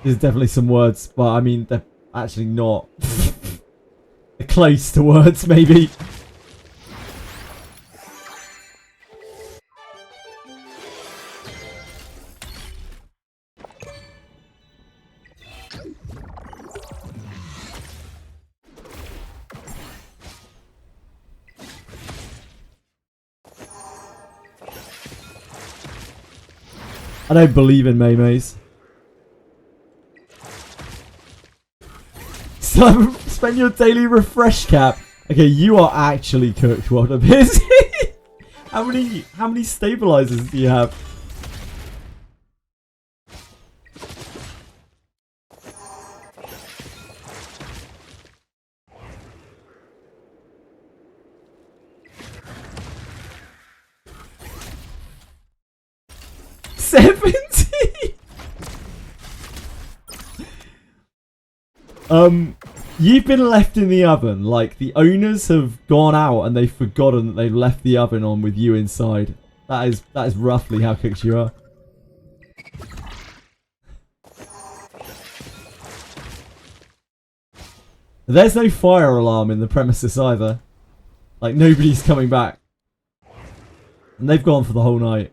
There's definitely some words, but I mean, they're actually not. They're close to words, maybe. I don't believe in Maymays. So spend your daily refresh cap. Okay, you are actually cooked. What a busy. How many stabilizers do you have? You've been left in the oven. Like, the owners have gone out and they've forgotten that they've left the oven on with you inside. That is roughly how cooked you are. There's no fire alarm in the premises either. Like, nobody's coming back. And they've gone for the whole night.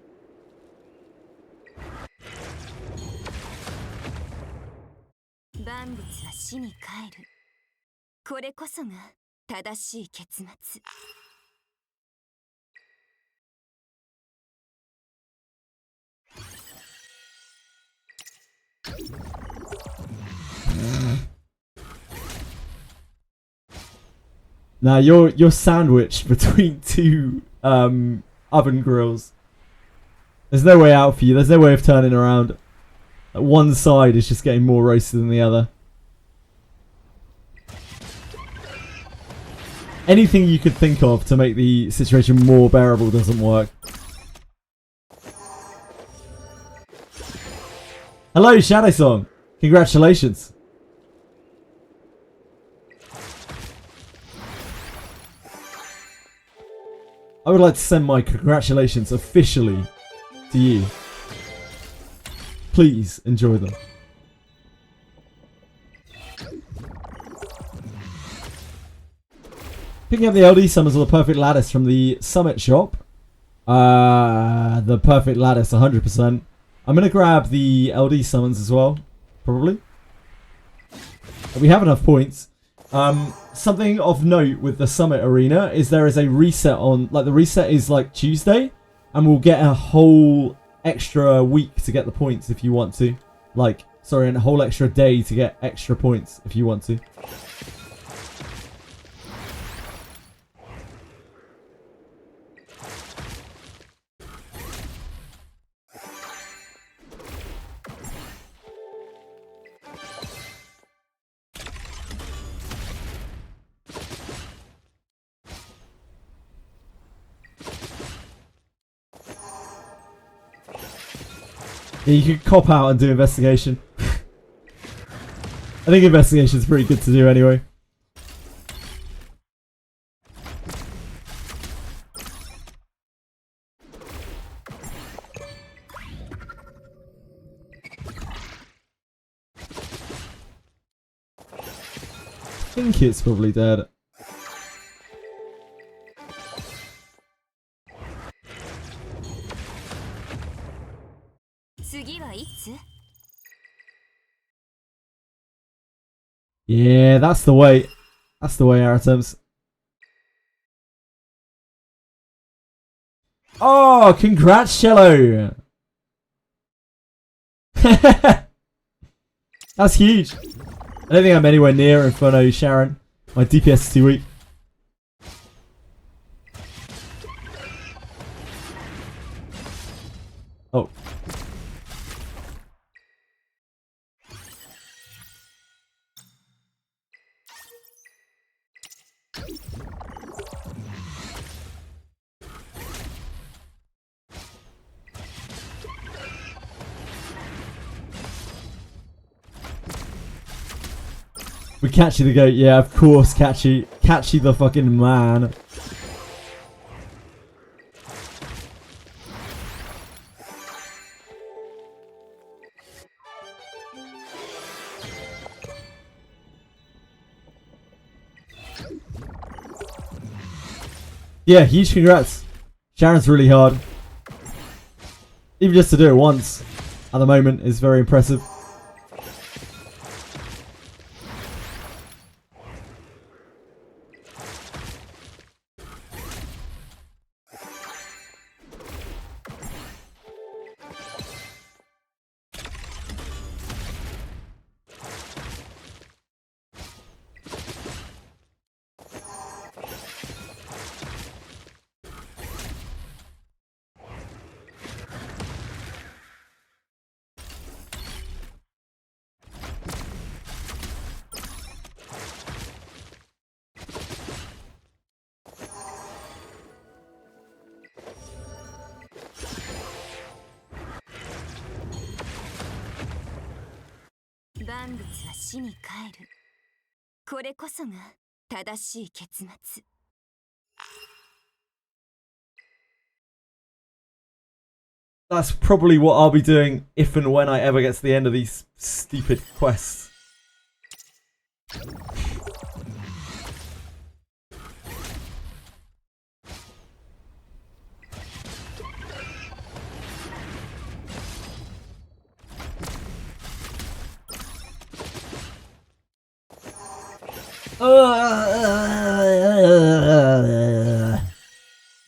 Now you're sandwiched between two oven grills. There's no way out for you. There's no way of turning around. One side is just getting more roasted than the other. Anything you could think of to make the situation more bearable doesn't work. Hello, Shadow Song. Congratulations. I would like to send my congratulations officially to you. Please enjoy them. Picking up the LD summons of the Perfect Lattice from the Summit shop. The Perfect Lattice, 100%. I'm going to grab the LD summons as well, probably. We have enough points. Something of note with the Summit Arena is there is a reset on... Like, the reset is, like, Tuesday. And we'll get a whole extra week to get the points if you want to. Like, sorry, and a whole extra day to get extra points if you want to. Yeah, you could cop out and do investigation. I think investigation's pretty good to do anyway. I think it's probably dead. 次はいつ？ Yeah, that's the way. That's the way, Aritems. Oh, congrats, Shello! That's huge. I don't think I'm anywhere near Inferno Sharon. My DPS is too weak. Oh. We Catchy the goat, yeah, of course, Catchy. Catchy the fucking man. Yeah, huge congrats. Sharon's really hard. Even just to do it once at the moment is very impressive. That's probably what I'll be doing if and when I ever get to the end of these stupid quests.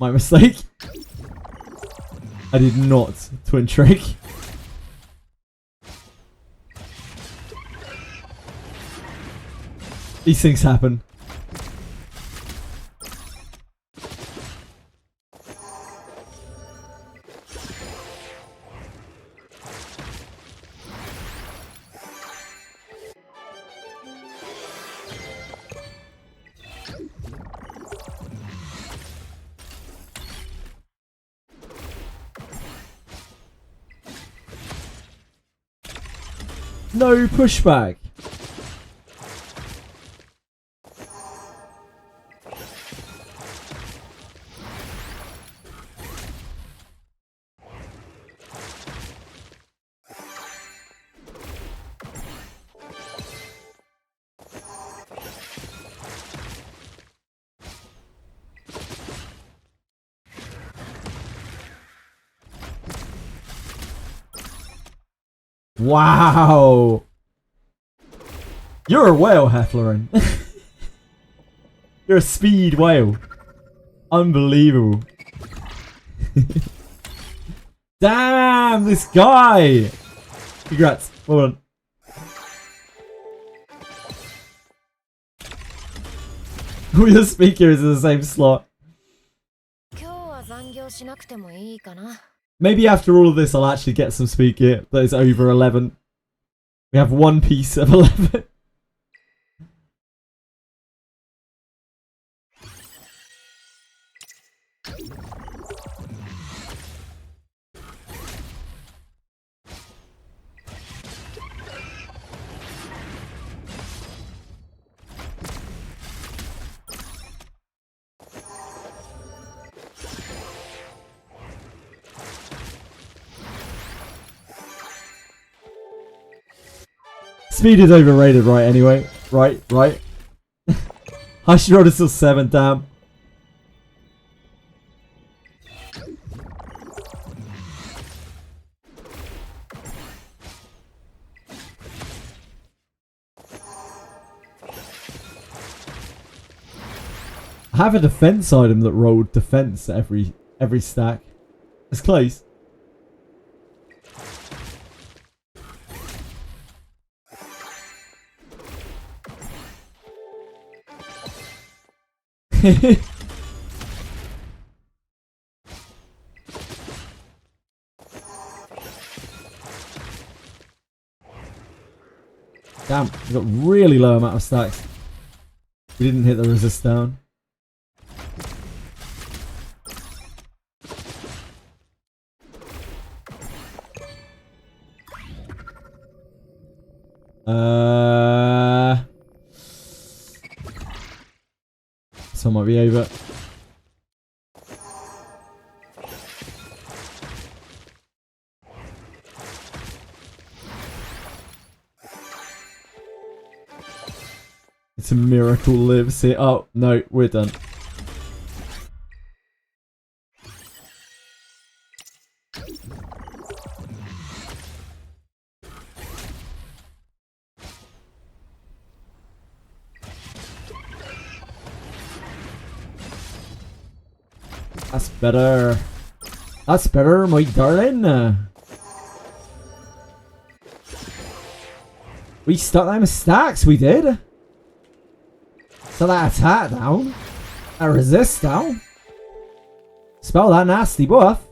My mistake. I did not twin trick. These things happen. No pushback. Wow. You're a whale, Heflerin. You're a speed whale. Unbelievable. Damn, this guy. Congrats. Well done. All your speakers in the same slot. Maybe after all of this, I'll actually get some speed gear that is over 11. We have one piece of 11. Speed is overrated, right, anyway. Right. I should roll still 7, damn. have a defense item that rolled defense every stack. It's close. Damn, we got really low amount of stacks. We didn't hit the resist down. Some might be over. It's a miracle lives here. Oh, no, we're done. That's better. That's better, my darling. We stuck them stacks, we did. So that attack down. That resist down. Spell that nasty buff.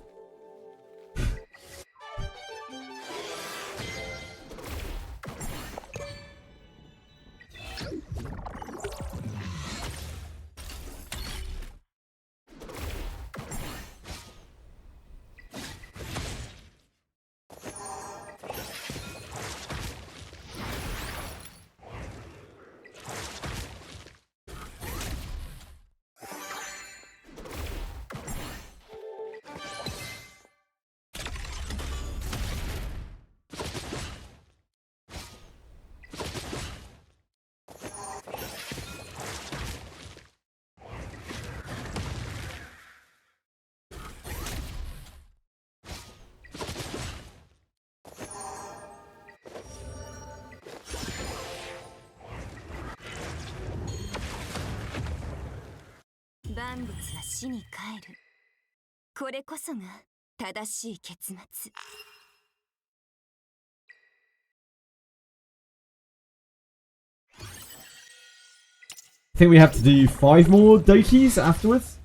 I think we have to do 5 more Dokis afterwards.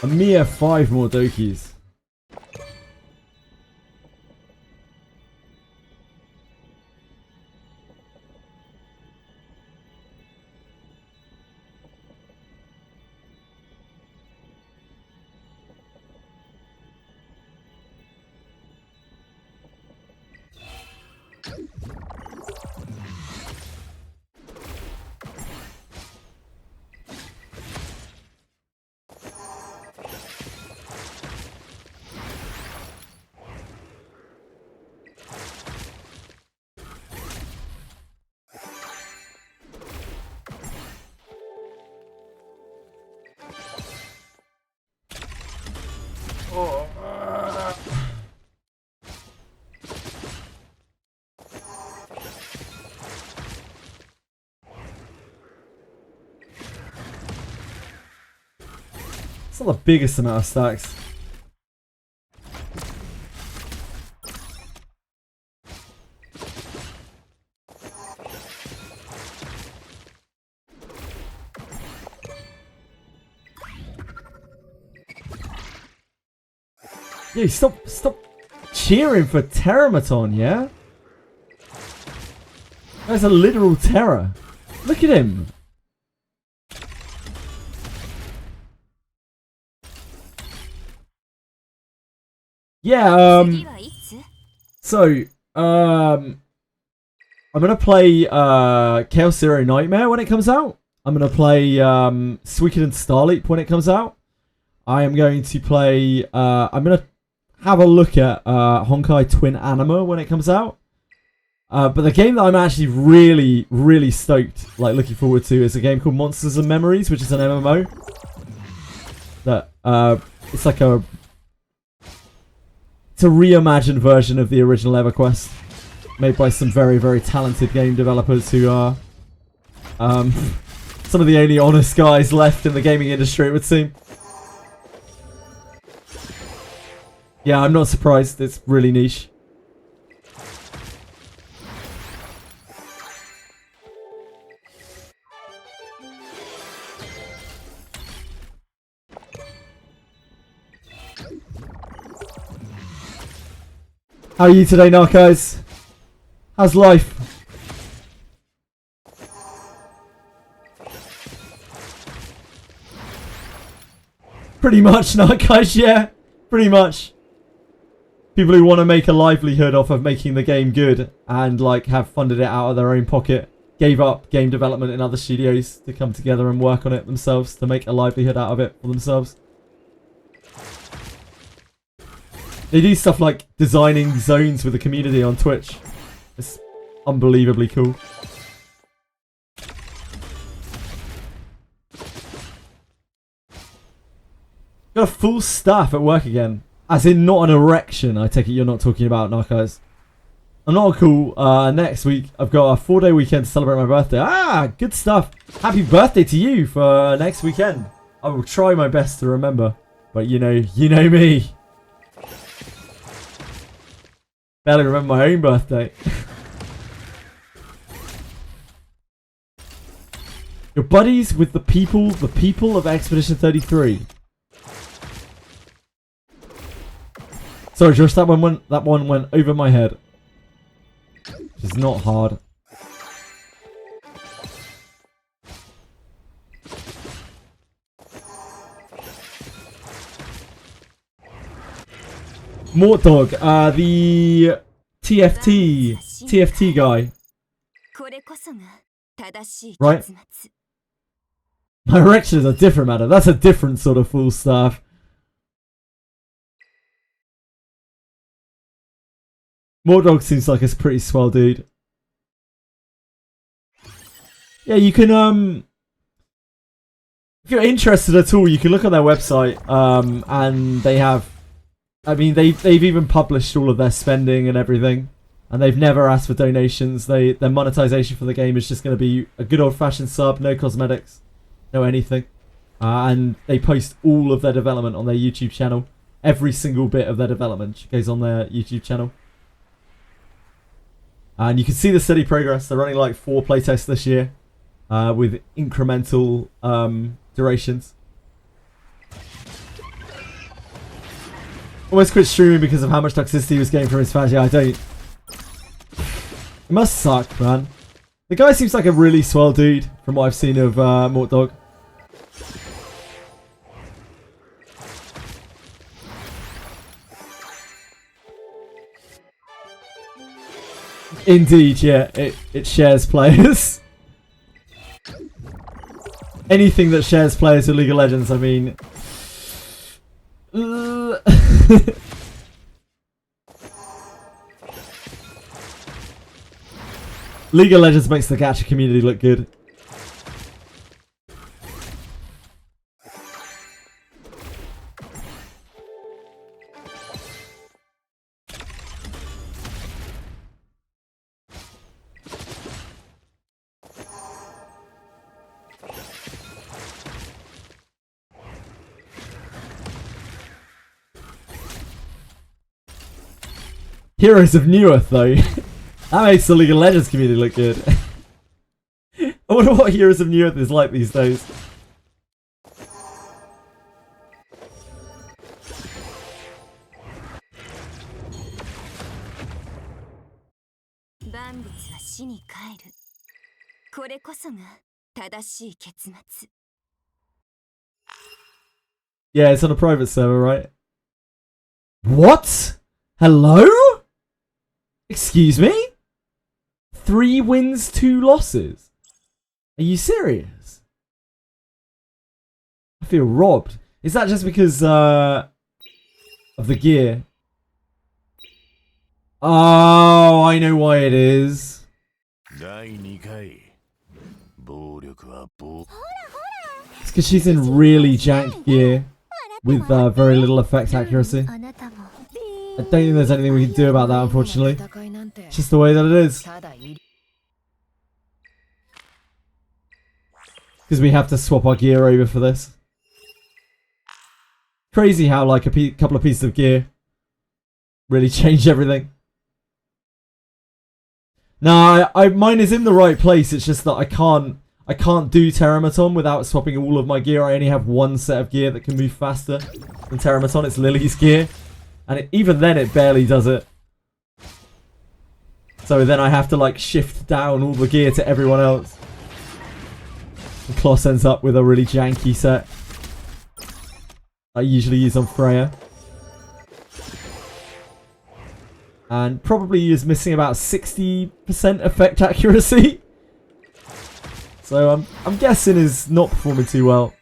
A mere 5 more Dokis. It's not the biggest amount of stacks. Yo, stop cheering for Terramaton, yeah? That's a literal terror. Look at him. Yeah, so, I'm gonna play, Chaos Zero Nightmare when it comes out. I'm gonna play, Suikoden Starleap when it comes out. I am going to play, I'm gonna have a look at, Honkai Twin Anima when it comes out. But the game that I'm actually really, really stoked, like looking forward to, is a game called Monsters and Memories, which is an MMO. That it's like a reimagined version of the original EverQuest, made by some very, very talented game developers who are some of the only honest guys left in the gaming industry, it would seem. Yeah, I'm not surprised. It's really niche. How are you today, Narcos? How's life? Pretty much, Narcos, yeah. Pretty much. People who want to make a livelihood off of making the game good and like have funded it out of their own pocket, gave up game development in other studios to come together and work on it themselves to make a livelihood out of it for themselves. They do stuff like designing zones with the community on Twitch. It's unbelievably cool. Got a full staff at work again. As in not an erection, I take it you're not talking about, Narcos. I'm not cool. Next week, I've got a 4-day weekend to celebrate my birthday. Ah, good stuff. Happy birthday to you for next weekend. I will try my best to remember. But you know me. Barely remember my own birthday. You're buddies with the people of Expedition 33. Sorry, Josh, that one went over my head. Which is not hard. Mortdog, the TFT guy. Right? My erection is a different matter. That's a different sort of full staff. Mortdog seems like a pretty swell dude. Yeah, you can if you're interested at all, you can look on their website, and they have, I mean, they've even published all of their spending and everything, and they've never asked for donations. Their monetization for the game is just going to be a good old-fashioned sub, no cosmetics, no anything, and they post all of their development on their YouTube channel. Every single bit of their development goes on their YouTube channel. And you can see the steady progress. They're running like 4 playtests this year, with incremental durations. Almost quit streaming because of how much toxicity he was getting from his fans. Yeah, I don't. It must suck, man. The guy seems like a really swell dude from what I've seen of Mortdog. Indeed, yeah, it shares players. Anything that shares players with League of Legends, I mean... League of Legends makes the gacha community look good. Heroes of New Earth, though. That makes the League of Legends community look good. I wonder what Heroes of New Earth is like these days. Yeah, it's on a private server, right? What? Hello? Excuse me? 3 wins, 2 losses. Are you serious? I feel robbed. Is that just because of the gear? Oh, I know why it is. 第2回暴力は暴 It's because she's in really jank gear with very little effect accuracy. あなたも I don't think there's anything we can do about that, unfortunately. It's just the way that it is. Because we have to swap our gear over for this. Crazy how like a couple of pieces of gear really change everything. No, mine is in the right place. It's just that I can't do Terramaton without swapping all of my gear. I only have one set of gear that can move faster than Terramaton. It's Lily's gear. And even then it barely does it. So then I have to like shift down all the gear to everyone else. And Kloss ends up with a really janky set I usually use on Freya. And probably is missing about 60% effect accuracy. So I'm guessing is not performing too well.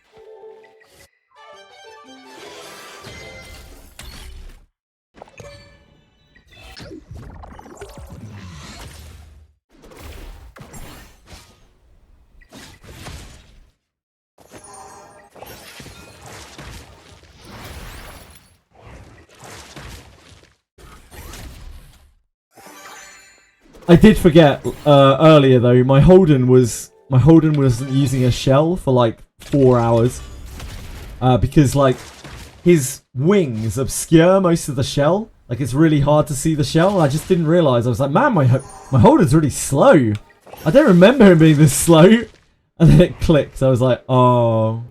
I did forget earlier though. My Holden wasn't using a shell for like 4 hours because like his wings obscure most of the shell. Like it's really hard to see the shell. I just didn't realize. I was like, man, my Holden's really slow. I don't remember him being this slow. And then it clicked. I was like, oh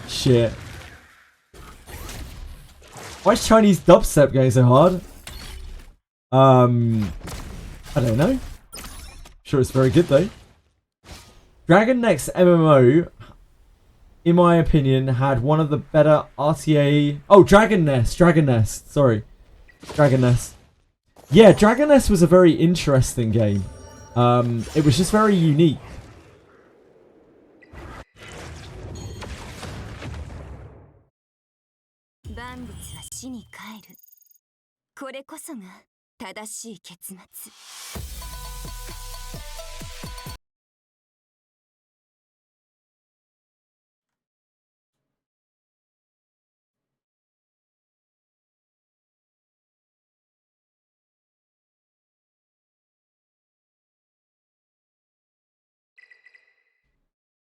shit. Why is Chinese dubstep going so hard? I don't know. Sure, it's very good though. Dragon Next MMO, in my opinion, had one of the better RTA. Oh, Dragon Nest. Sorry, Dragon Nest. Yeah, Dragon Nest was a very interesting game. It was just very unique.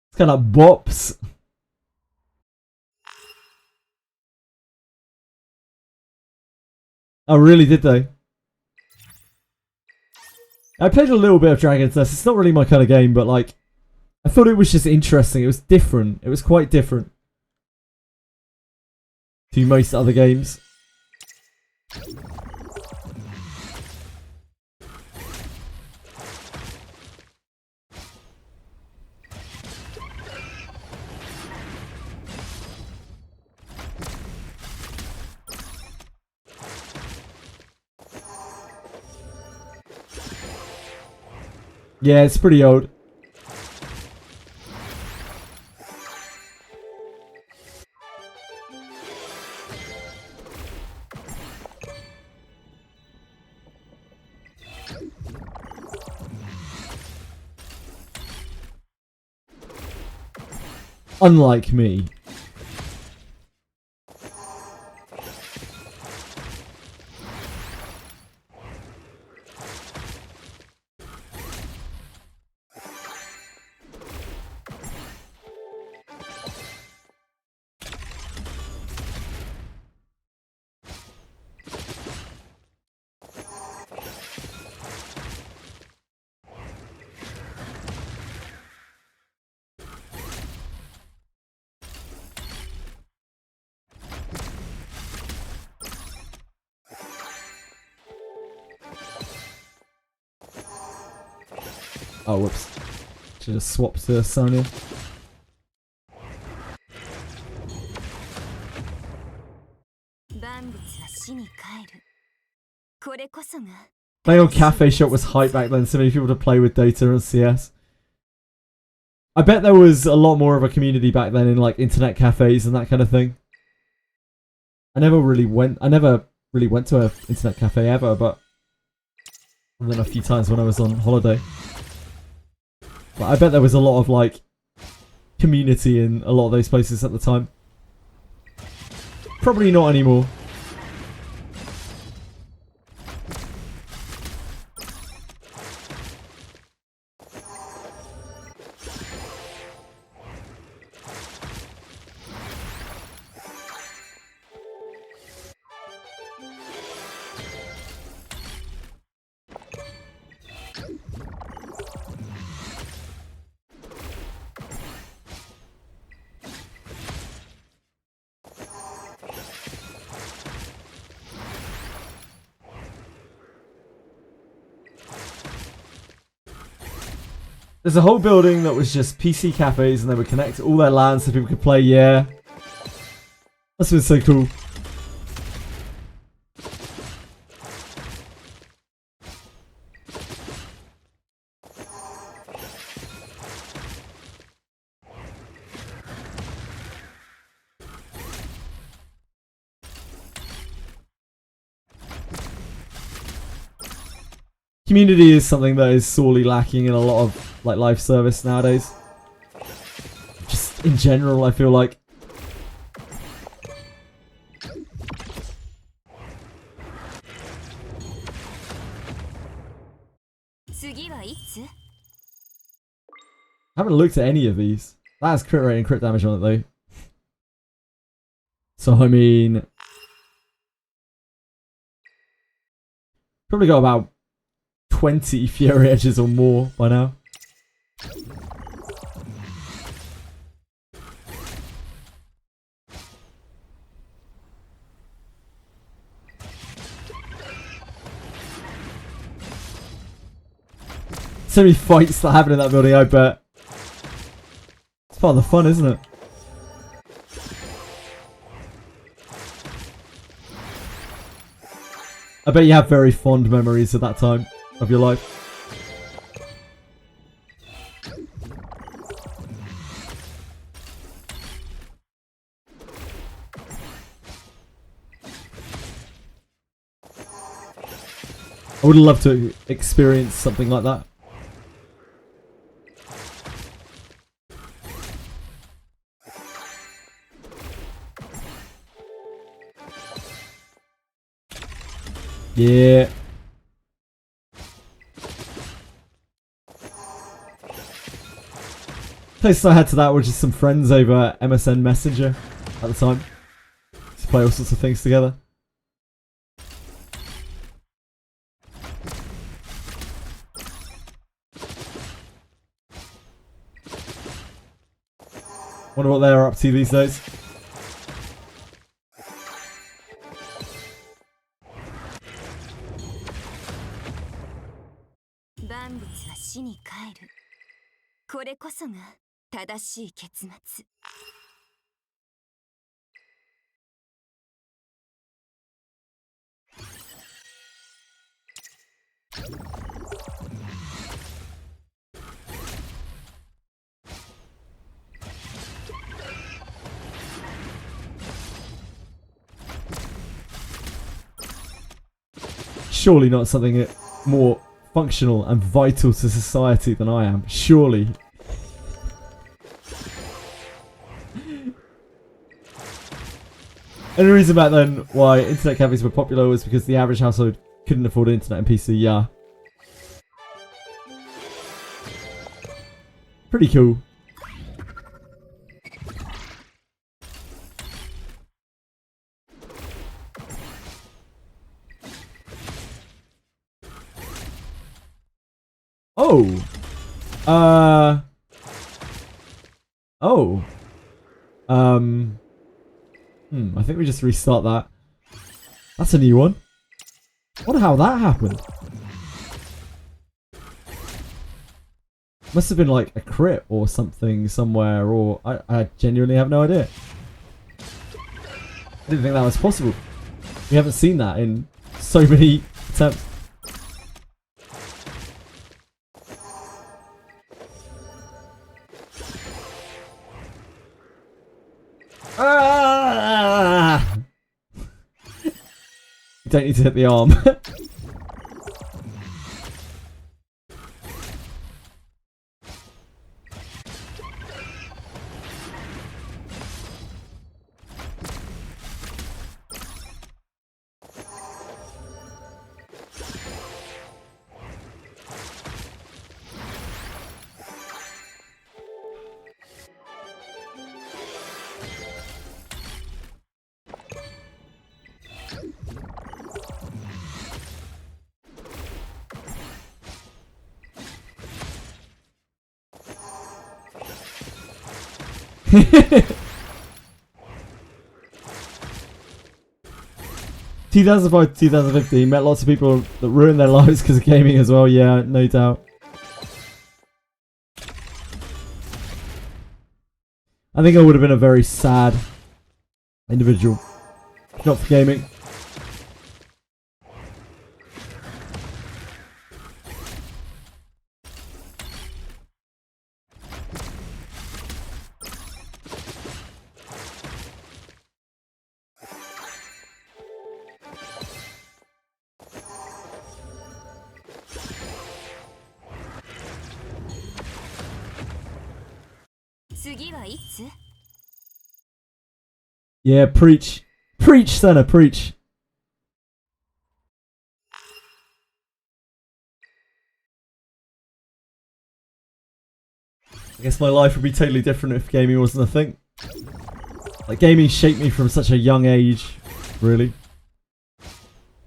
It's kind of bops. Oh, really? Did they? I played a little bit of Dragon's Nest. It's not really my kind of game, but like, I thought it was just interesting. It was different. It was quite different to most other games. Yeah, it's pretty old. Unlike me. Oh, whoops. Should have swapped to Sonya. Playing on Cafe Shop was hype back then. So many people to play with Dota and CS. I bet there was a lot more of a community back then in like internet cafes and that kind of thing. I never really went to an internet cafe ever, but than a few times when I was on holiday. But I bet there was a lot of like community in a lot of those places at the time. Probably not anymore. There's a whole building that was just PC cafes and they would connect all their LAN so people could play, yeah. That's been so cool. Community is something that is sorely lacking in a lot of like live service nowadays. Just in general, I feel like. I haven't looked at any of these. That has crit rate and crit damage on it though. So I mean, probably got about 20 Fury Edges or more by now. So many fights that happen in that building, I bet. It's part of the fun, isn't it? I bet you have very fond memories of that time of your life. I would love to experience something like that. Yeah. Closest I had to that were just some friends over MSN Messenger at the time. To play all sorts of things together. Wonder what they're up to these days. Surely not something more functional and vital to society than I am. Surely. And the reason back then why internet cafes were popular was because the average household couldn't afford internet and PC, yeah. Pretty cool. Oh. Oh. I think we just restart that. That's a new one. I wonder how that happened. Must have been like a crit or something somewhere, or I genuinely have no idea. I didn't think that was possible. We haven't seen that in so many attempts. Ah! You don't need to hit the arm. ...2005 to 2015, met lots of people that ruined their lives because of gaming as well, yeah, no doubt. I think I would have been a very sad individual, if not for gaming. Yeah, preach. Preach, Senna, preach. I guess my life would be totally different if gaming wasn't a thing. Like, gaming shaped me from such a young age, really.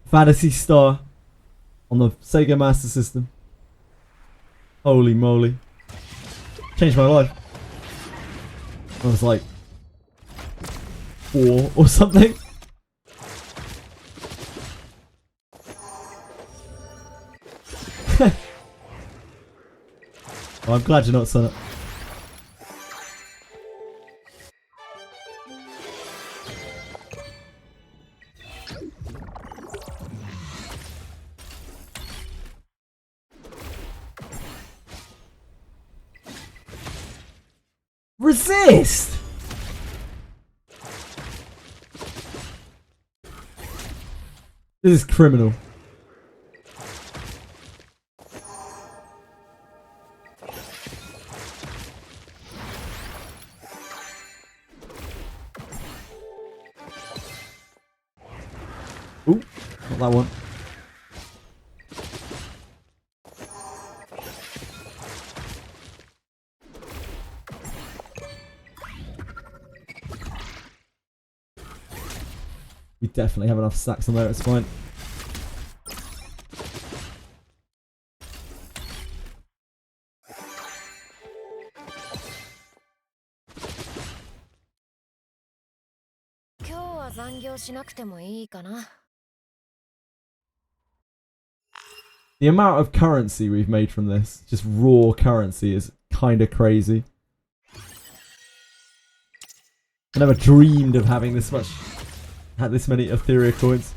Fantasy Star on the Sega Master System. Holy moly. Changed my life. I was like 4 or something. Oh, I'm glad you're not, son. Resist! This is criminal. Ooh, not that one. We definitely have enough stacks on there, it's fine. The amount of currency we've made from this, just raw currency, is kind of crazy. I never dreamed of having this much, had this many Etheria coins.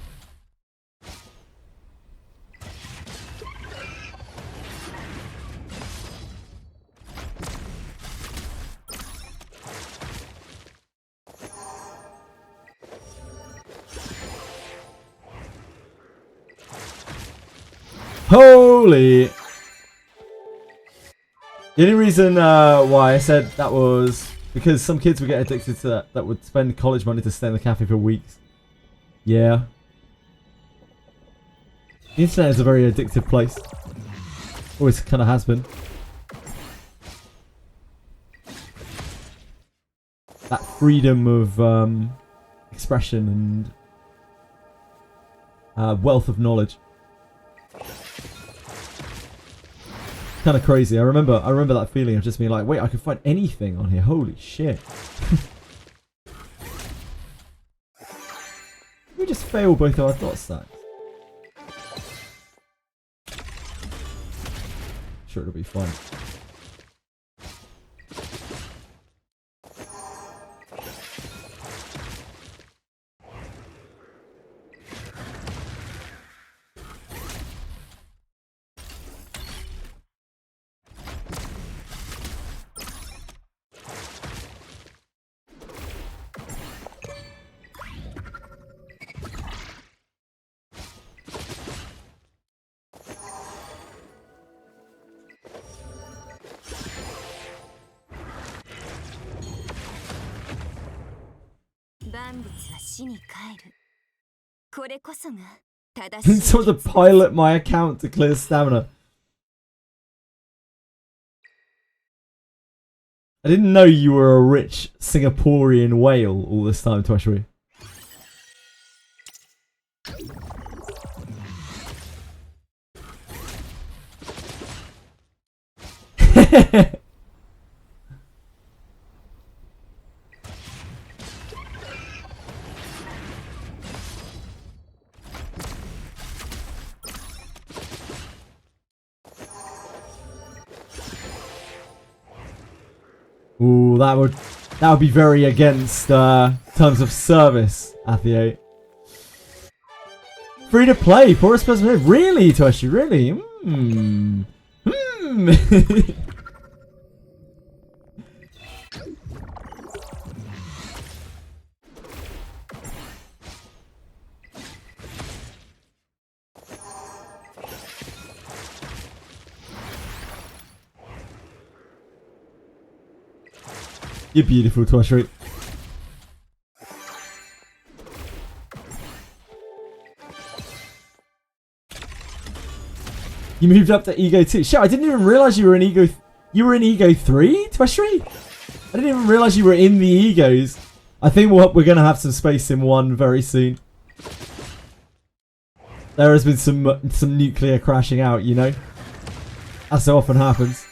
Holy! The only reason why I said that was because some kids would get addicted to that, that would spend college money to stay in the cafe for weeks. Yeah. The internet is a very addictive place. Always kind of has been. That freedom of expression and wealth of knowledge. Kind of crazy. I remember that feeling of just being like, wait, I can find anything on here. Holy shit. We just fail both our dot stacks. Sure, it'll be fun. So to pilot my account to clear stamina. I didn't know you were a rich Singaporean whale all this time, Twashry. Ooh, that would be very against terms of service, Etheria. Free to play, poorest person. Really, Toshi? Really? Hmm. You're beautiful, Toshi. You moved up to Ego 2. Shit, I didn't even realize you were in Ego... You were in Ego 3, Tweshri? I didn't even realize you were in the Egos. I think we're going to have some space in 1 very soon. There has been some nuclear crashing out, you know? As so often happens.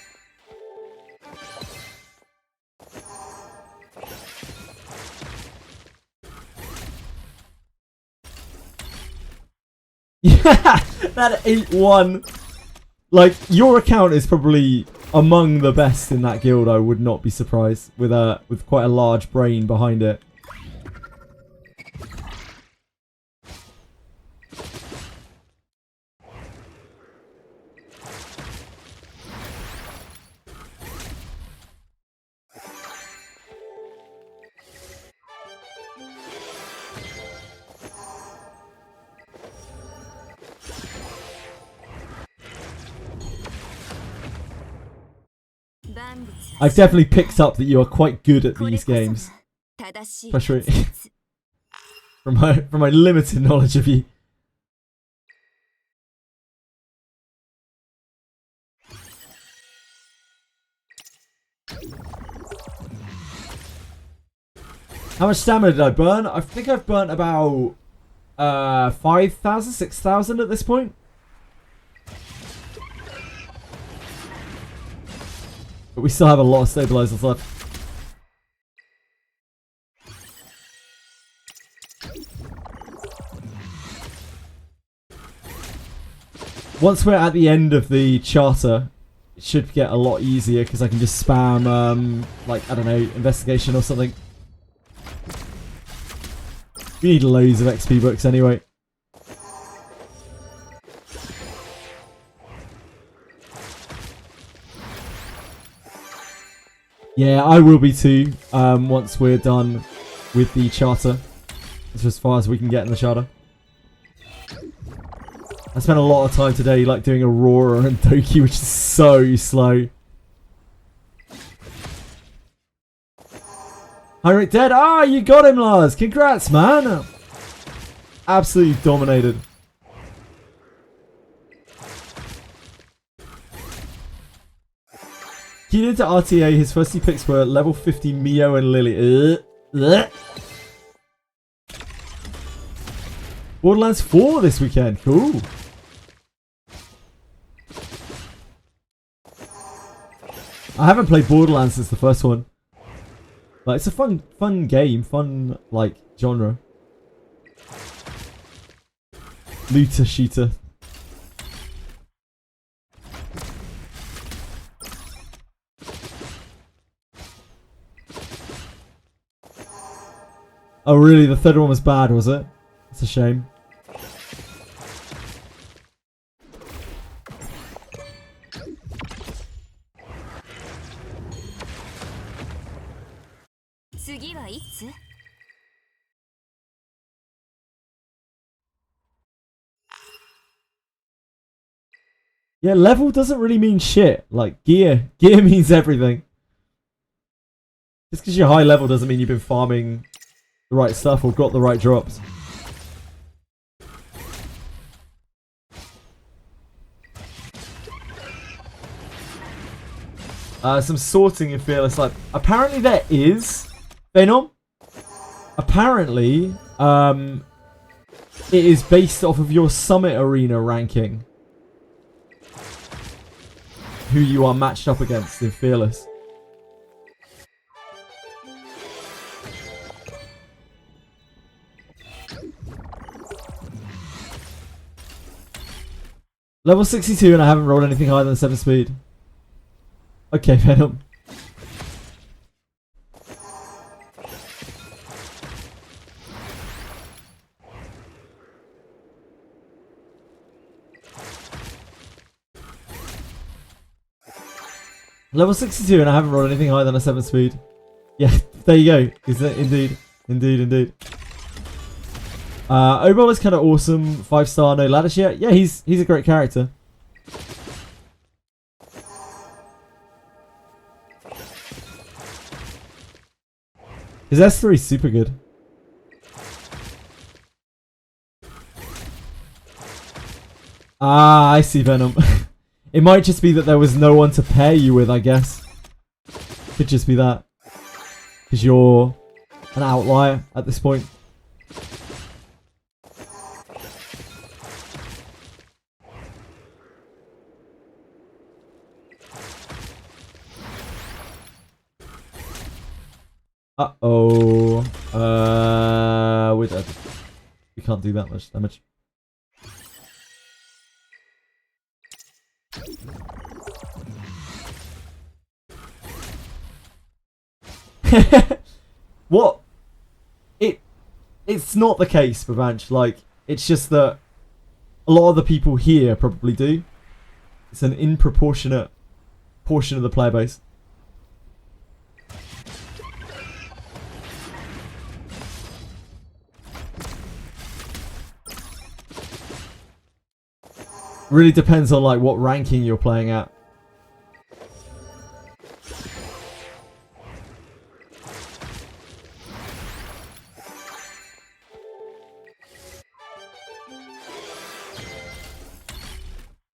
Yeah, that 8-1. Like, your account is probably among the best in that guild, I would not be surprised, with quite a large brain behind it. I've definitely picked up that you are quite good at these games. Especially from my limited knowledge of you. How much stamina did I burn? I think I've burnt about 5,000, 6,000 at this point. But we still have a lot of stabilizers left. Once we're at the end of the charter, it should get a lot easier because I can just spam, like, I don't know, investigation or something. We need loads of XP books anyway. Yeah, I will be too, once we're done with the charter. That's as far as we can get in the charter. I spent a lot of time today, like, doing Aurora and Doki, which is so slow. Heinrich dead? Ah, you got him, Lars! Congrats, man! Absolutely dominated. Keyed into RTA, his first 2 picks were level 50 Mio and Lily. Borderlands 4 this weekend. Cool. I haven't played Borderlands since the first one. But it's a fun game, fun, like, genre. Looter shooter. Oh really, the third one was bad, was it? It's a shame. Yeah, level doesn't really mean shit. Like, gear means everything. Just because you're high level doesn't mean you've been farming the right stuff or got the right drops. Some sorting in Fearless. Like, apparently there is, Venom. Apparently, it is based off of your Summit Arena ranking. Who you are matched up against in Fearless. Level 62 and I haven't rolled anything higher than 7 speed. Okay, Venom. Level 62 and I haven't rolled anything higher than a 7 speed. Yeah, there you go. Is it indeed? Indeed. Obo is kind of awesome. 5-star, no ladder yet. Yeah, he's a great character. His S3 is super good. Ah, I see, Venom. It might just be that there was no one to pair you with, I guess. Could just be that. Because you're an outlier at this point. Uh-oh. We can't do that much damage. What? It's not the case, Bavanch. Like, it's just that a lot of the people here probably do. It's an disproportionate portion of the player base. Really depends on like what ranking you're playing at.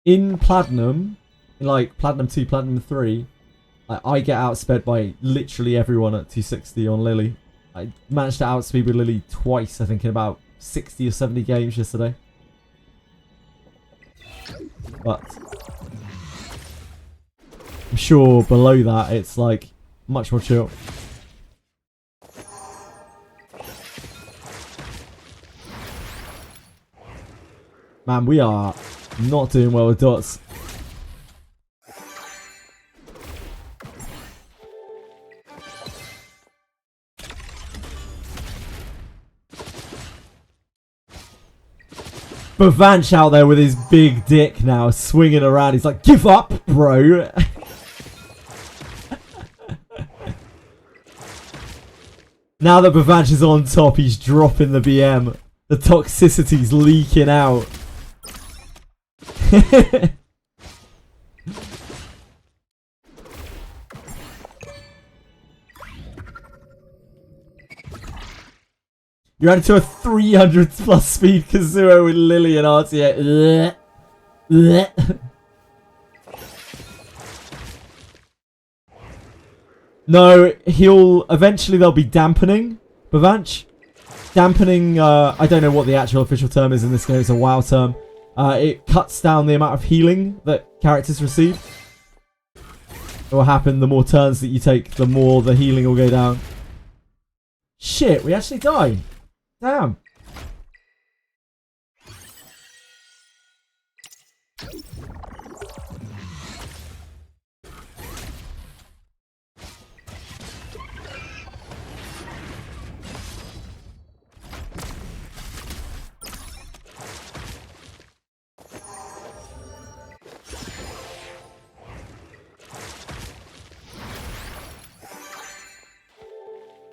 In Platinum, in like Platinum 2, Platinum 3, I get outsped by literally everyone at 260 on Lily. I managed to outspeed with Lily twice, I think, in about 60 or 70 games yesterday. But I'm sure below that it's like much more chill. Man, we are not doing well with dots. Bavanch out there with his big dick now, swinging around. He's like, give up, bro. Now that Bavanch is on top, he's dropping the BM. The toxicity's leaking out. You're added to a 300 plus speed Kazuo with Lily and RTA. No, eventually there'll be dampening, Bavanch. Dampening, I don't know what the actual official term is in this game, it's a WoW term. It cuts down the amount of healing that characters receive. It will happen, the more turns that you take, the more the healing will go down. Shit, we actually die. Damn.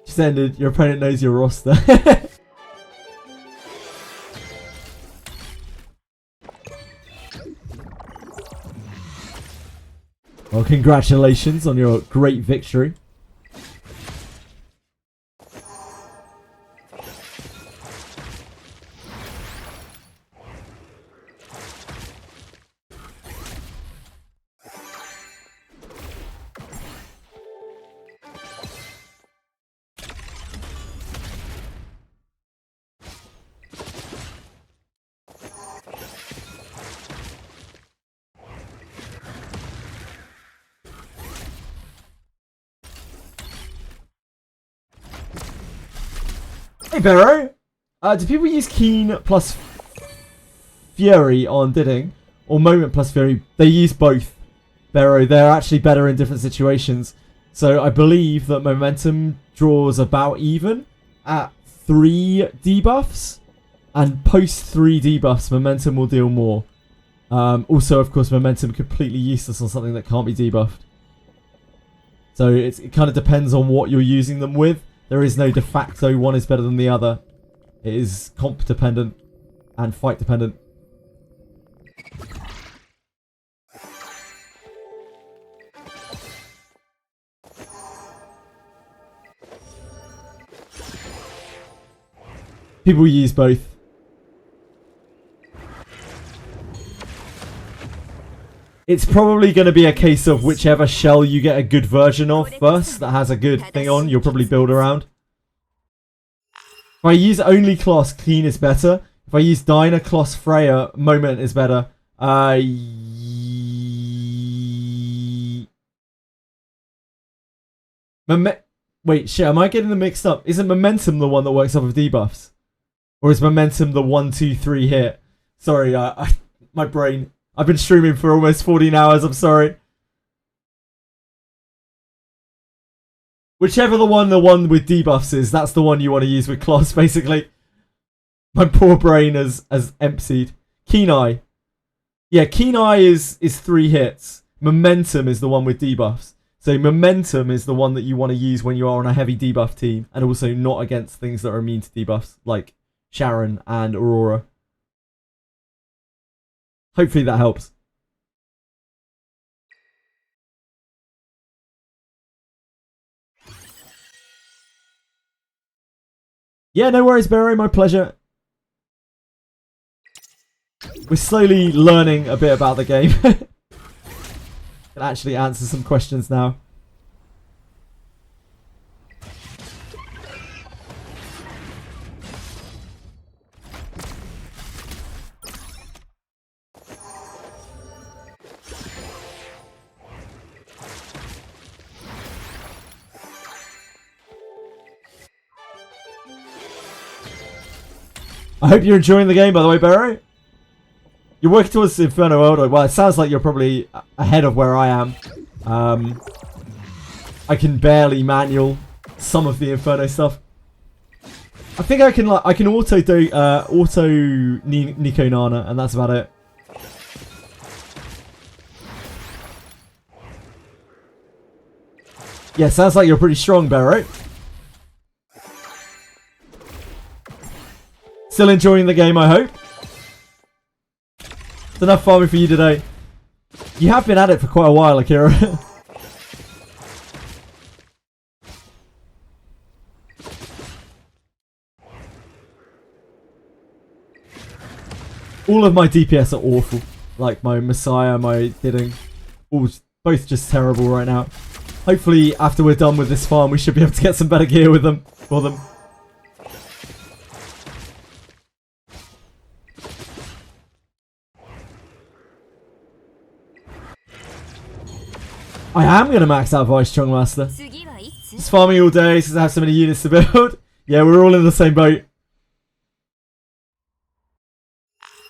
Just ended. Your opponent knows your roster. Well, congratulations on your great victory. Hey Barrow, do people use Keen plus Fury on Didding? Or Moment plus Fury? They use both, Barrow. They're actually better in different situations. So I believe that Momentum draws about even at 3 debuffs. And post 3 debuffs, Momentum will deal more. Also, of course, Momentum completely useless on something that can't be debuffed. So it kind of depends on what you're using them with. There is no de facto one is better than the other. It is comp dependent and fight dependent. People use both. It's probably going to be a case of whichever shell you get a good version of first that has a good thing on, you'll probably build around. If I use only Kloss, Clean is better. If I use Dyna, Kloss, Freya, Moment is better. Wait, shit, am I getting them mixed up? Isn't Momentum the one that works off of debuffs? Or is Momentum the 1, 2, 3 hit? Sorry, my brain. I've been streaming for almost 14 hours, I'm sorry. Whichever the one with debuffs is, that's the one you want to use with Kloss, basically. My poor brain has emptied. Keen Eye. Yeah, Keen Eye is 3 hits. Momentum is the one with debuffs. So Momentum is the one that you want to use when you are on a heavy debuff team, and also not against things that are immune to debuffs, like Sharon and Aurora. Hopefully that helps. Yeah, no worries, Barry. My pleasure. We're slowly learning a bit about the game. Can actually answer some questions now. I hope you're enjoying the game, by the way, Barrow. You're working towards the Inferno World. Well, it sounds like you're probably ahead of where I am. I can barely manual some of the Inferno stuff. I think I can auto Nico Nana, and that's about it. Yeah, sounds like you're pretty strong, Barrow. Still enjoying the game, I hope. It's enough farming for you today. You have been at it for quite a while, Akira. All of my DPS are awful. Like my Messiah, my Bidding. Both just terrible right now. Hopefully, after we're done with this farm, we should be able to get some better gear with them. For them. I am going to max out Vice Strong Master. Just farming all day since I have so many units to build. Yeah, we're all in the same boat.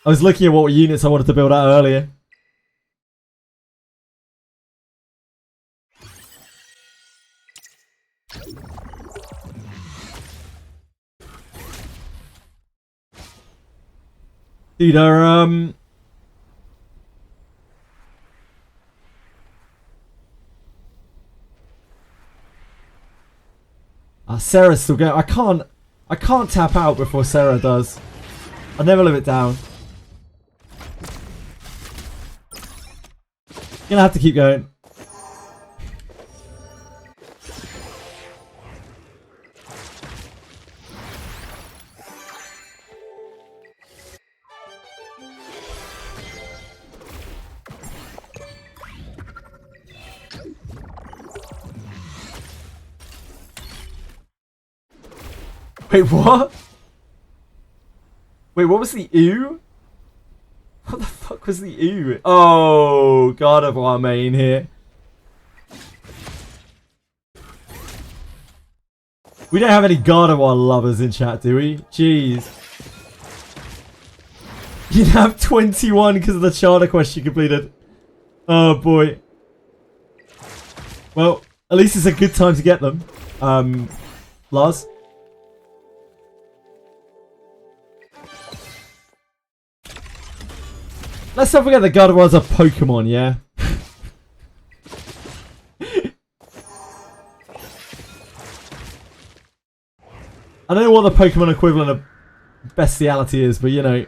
I was looking at what units I wanted to build out earlier. Dude, Sarah's still going. I can't tap out before Sarah does. I'll never live it down. Gonna have to keep going. Wait, what? Wait, what was the ooh? What the fuck was the ooh? Oh, God of War main here. We don't have any God of War lovers in chat, do we? Jeez. You'd have 21 because of the charter quest you completed. Oh, boy. Well, at least it's a good time to get them. Lars? Let's not forget that God of War's a Pokemon, yeah? I don't know what the Pokemon equivalent of bestiality is, but you know.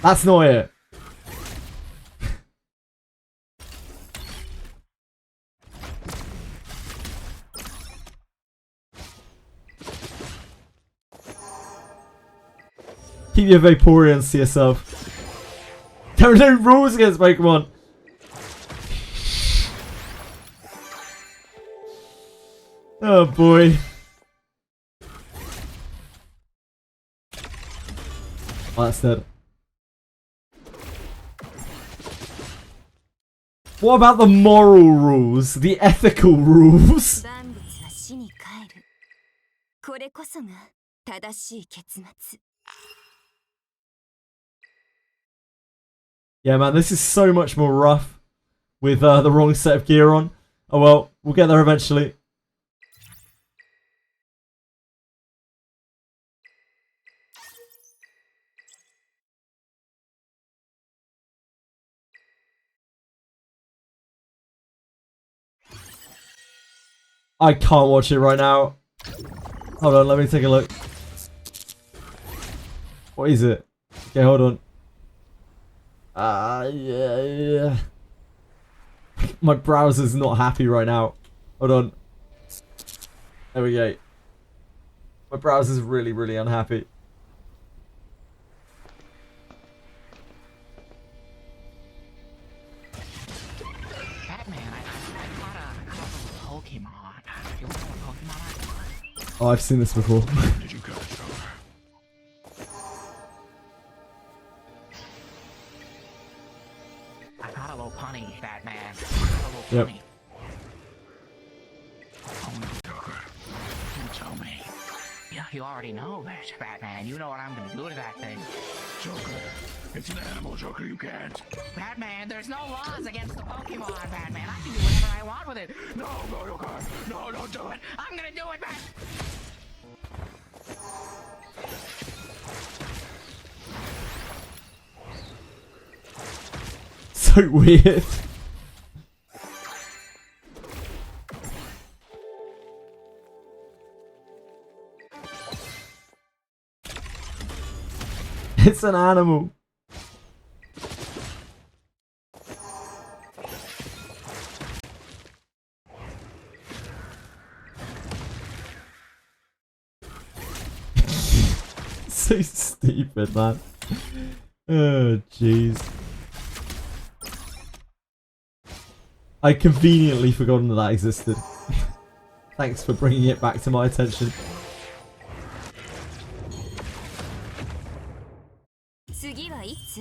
That's not it. Keep your Vaporeons to yourself. There are no rules against Pokemon. Oh boy. Oh, that's dead. What about the moral rules? The ethical rules? 万物は死に帰る。これこそが正しい結末。Yeah, man, this is so much more rough with the wrong set of gear on. Oh well, we'll get there eventually. I can't watch it right now. Hold on, let me take a look. What is it? Okay, hold on. Yeah. My browser's not happy right now. Hold on. There we go. My browser's really, really unhappy. Oh, I've seen this before. Did you catch her? I got a little punny, Batman. I got a little Yep. punny. Oh no, Joker. You tell me. Yeah, you already know, Batman. You know what I'm gonna do to that thing. Joker. It's an animal, Joker. You can't. Batman, there's no laws against the Pokemon, Batman. I can do whatever I want with it. No, no, Joker. No, don't do it. I'm gonna do it, Batman. So weird. It's an animal. So stupid, man. Oh, jeez. I conveniently forgotten that that existed. Thanks for bringing it back to my attention. 次はいつ？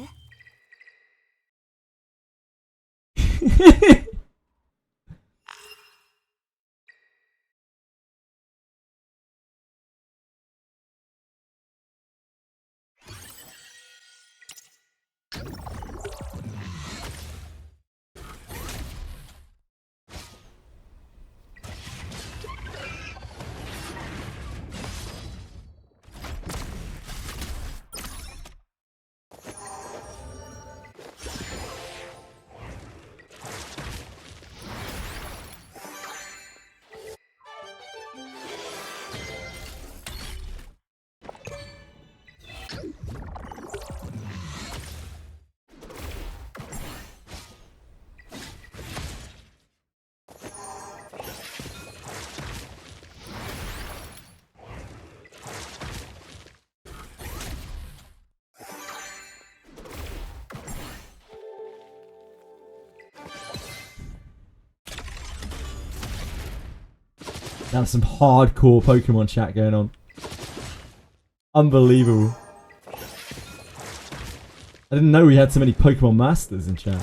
Now some hardcore Pokemon chat going on. Unbelievable. I didn't know we had so many Pokemon Masters in chat.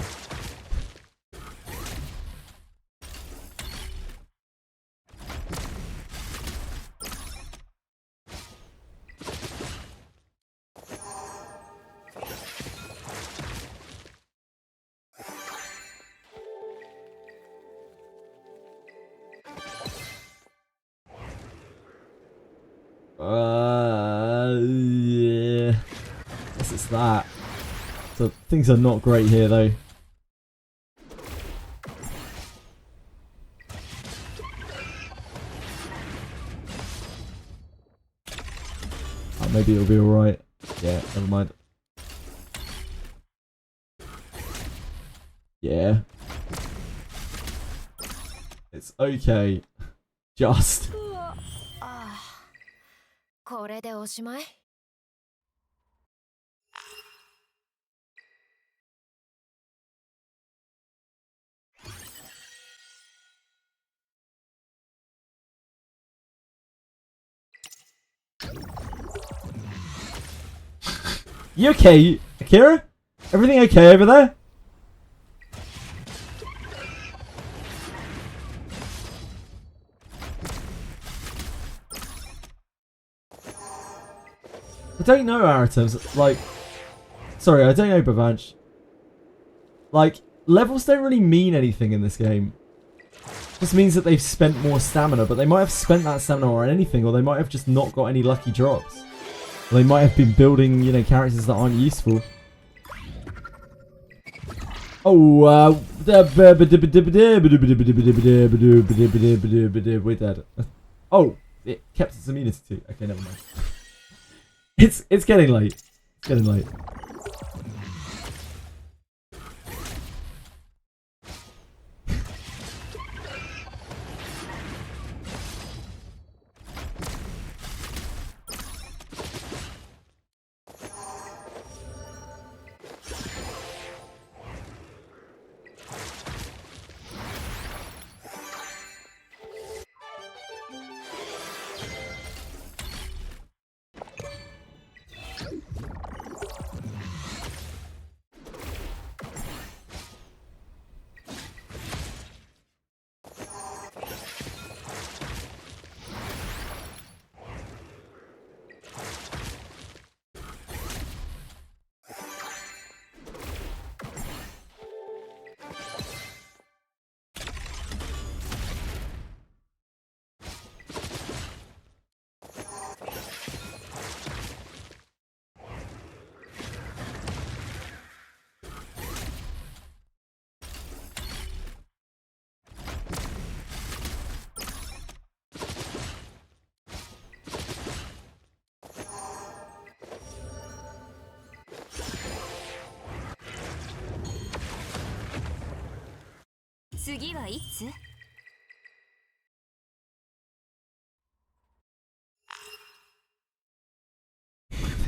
Yeah. Guess it's that. So things are not great here though. maybe it'll be alright. Yeah, never mind. Yeah. It's okay. Just. ああ、これでおしまい? You okay, Akira? Everything okay over there? I don't know, Aratems. Like, sorry, I don't know, Bavanch. Like, levels don't really mean anything in this game. Just means that they've spent more stamina, but they might have spent that stamina on anything, or they might have just not got any lucky drops. Or they might have been building, you know, characters that aren't useful. Oh, we're dead. Oh, it kept its immunity too. Okay, never mind. It's getting late. It's getting late.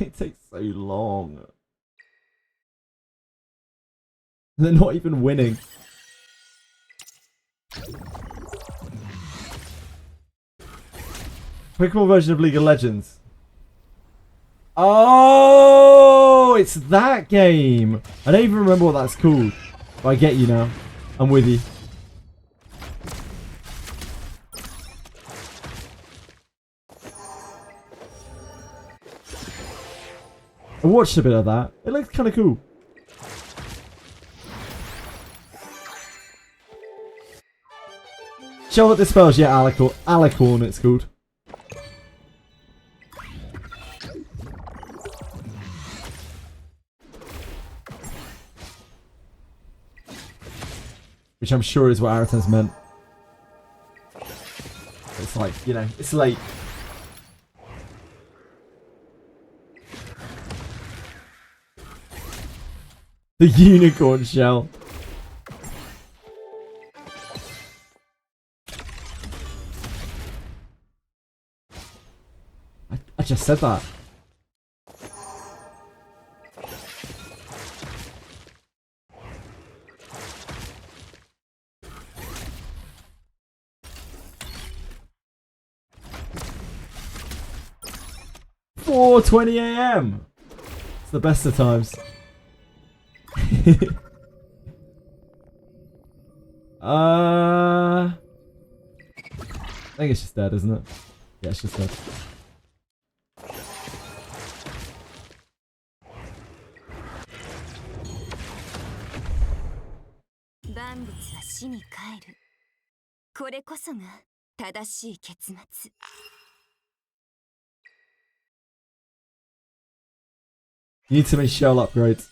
It takes so long. They're not even winning. Pokemon version of League of Legends. Oh, it's that game. I don't even remember what that's called. But I get you now. I'm with you. I watched a bit of that. It looks kind of cool. Show what this spells. Yeah, Alicorn. Alicorn it's called. Which I'm sure is what Araten's meant. It's like, you know, it's late. The unicorn shell. I just said that. "4:20 AM. It's the best of times. I think it's just dead, isn't it? Yeah, it's just dead. You need so many shell upgrades.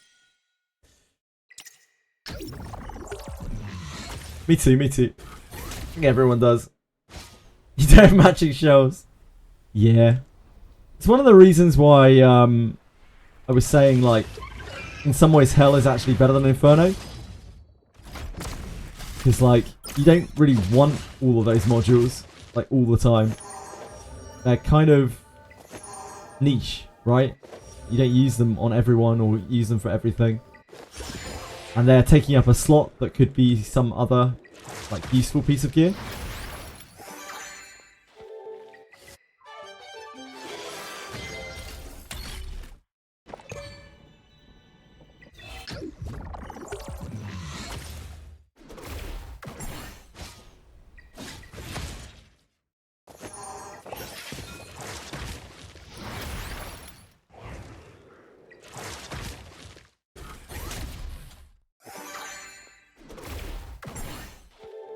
Me too, me too. I think everyone does. You don't have matching shells. Yeah. It's one of the reasons why I was saying, like, in some ways Hell is actually better than Inferno. Because, like, you don't really want all of those modules, like, all the time. They're kind of niche, right? You don't use them on everyone or use them for everything. And they're taking up a slot that could be some other, like, useful piece of gear.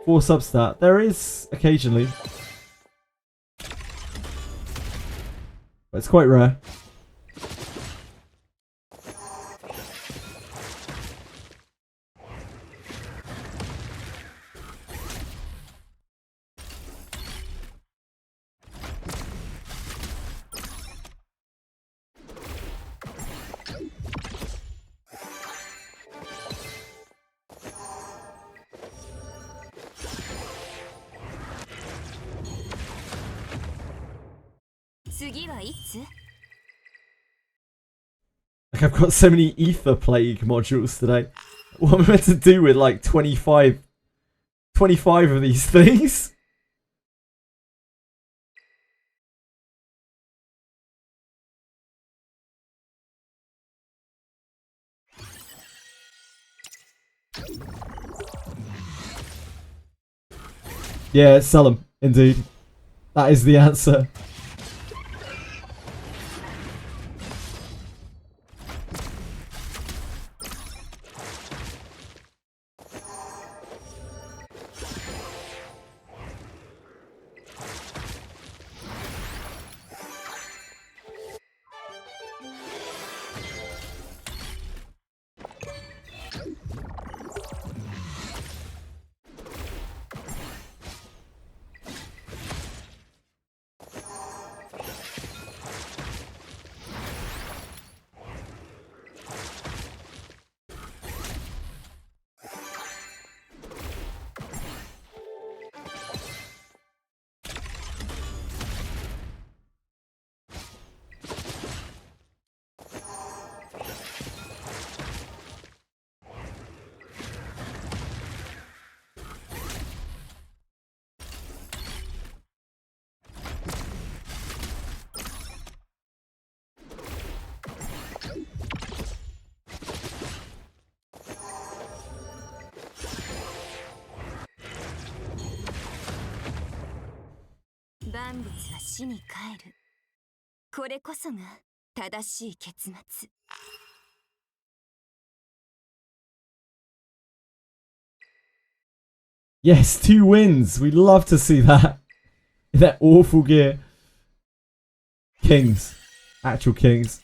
For substat, there is occasionally, but it's quite rare. Like, I've got so many Ether Plague modules today. What am I meant to do with like 25 of these things? Yeah, sell them, indeed. That is the answer. Yes, 2 wins. We love to see that. That awful gear. Kings. Actual kings.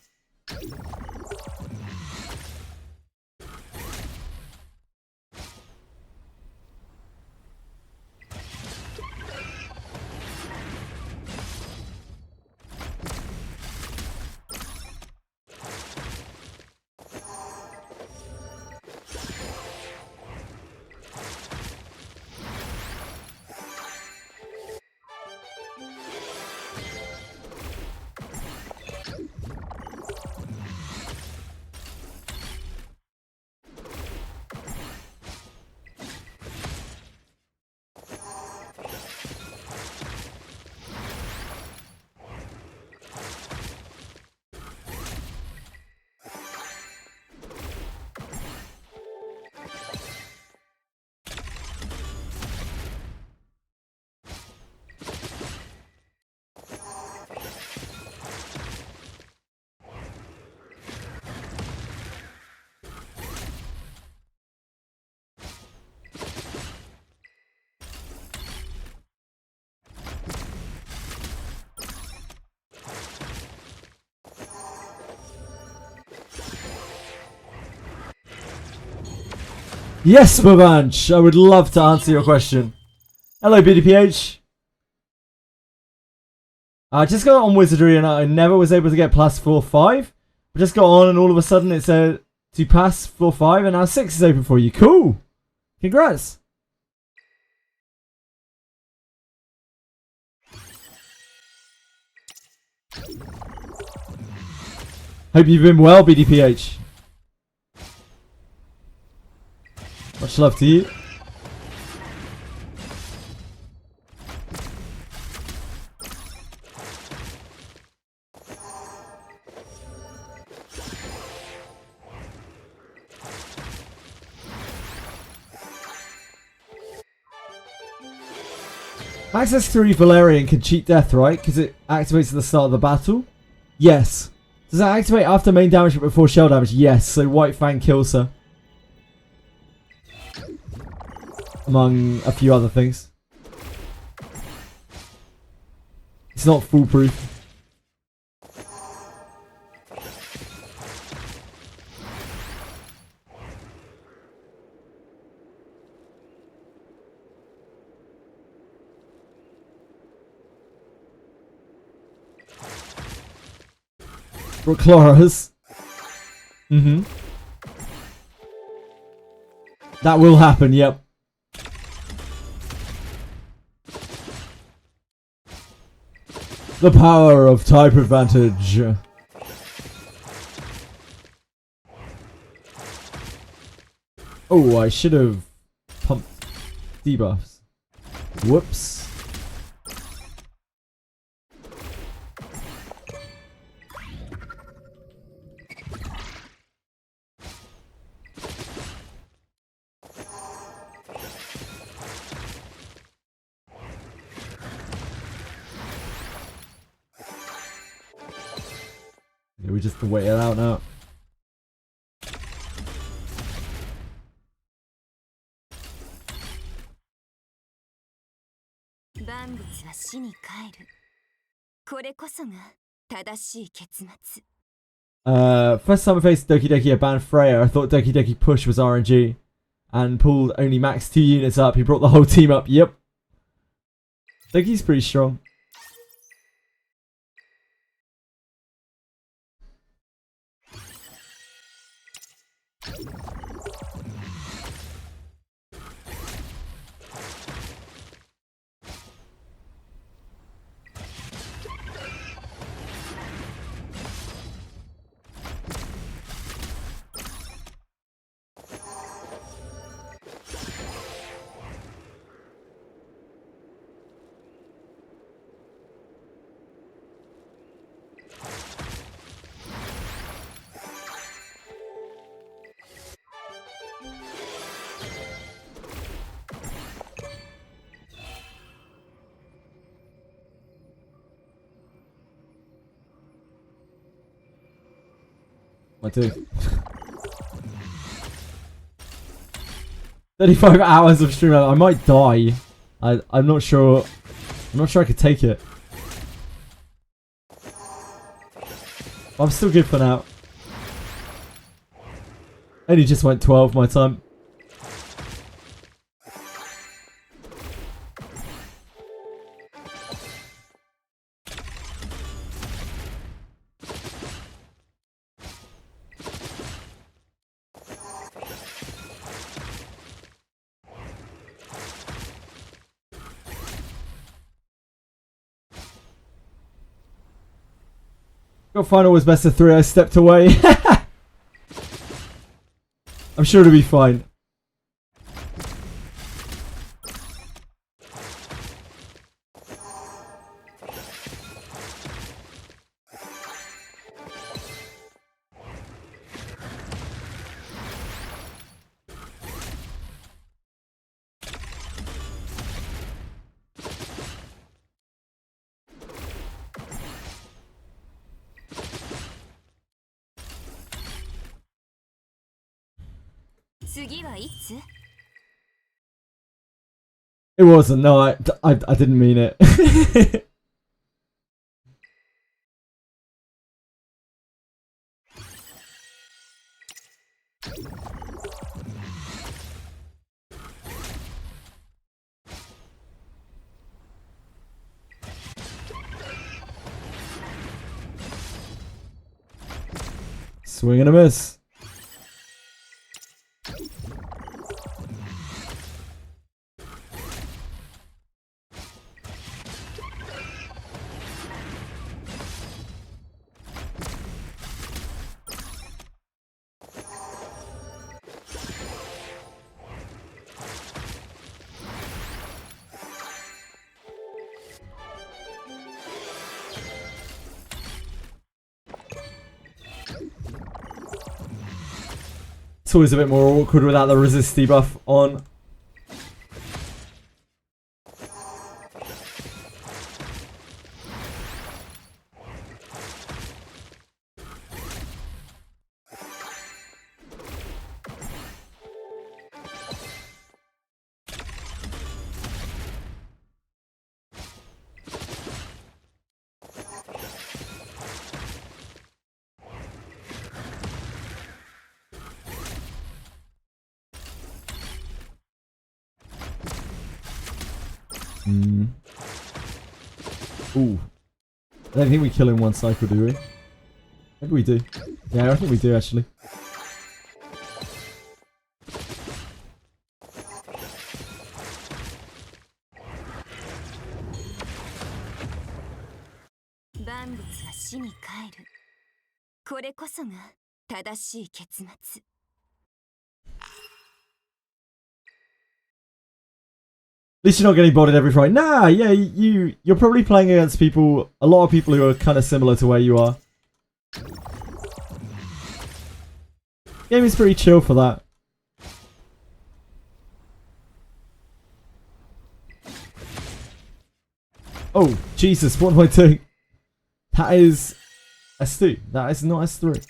Yes, Babanch, I would love to answer your question. Hello, BDPH. I just got on Wizardry and I never was able to get past floor 5. I just got on and all of a sudden it said to pass floor 5 and now 6 is open for you. Cool. Congrats. Hope you've been well, BDPH. Much love to you. Access 3 Valerian can cheat death, right? Because it activates at the start of the battle? Yes. Does it activate after main damage but before shell damage? Yes. So White Fang kills her. Among a few other things. It's not foolproof. Chloras. That will happen, yep. The power of type advantage. Oh, I should have pumped debuffs. Whoops. Yeah, we just have to wait it out now. First time I faced Doki Doki a banned Freya, I thought Doki Doki push was RNG and pulled only max 2 units up. He brought the whole team up. Yep. Doki's pretty strong. I do. 35 hours of stream. I might die. I'm not sure. I'm not sure I could take it. I'm still good for now. Only just went 12 my time. Got final was best of 3. I stepped away. I'm sure it'll be fine. It wasn't. No, I didn't mean it. Swing and a miss. It's always a bit more awkward without the resist debuff on. Ooh. I don't think we kill in one cycle, do we? Maybe we do. Yeah, I think we do actually. At least you're not getting bodied every fight. Nah, yeah, you're probably playing against people, a lot of people who are kind of similar to where you are. Game is pretty chill for that. Oh, Jesus, what am I doing? That is S2. That is not S3.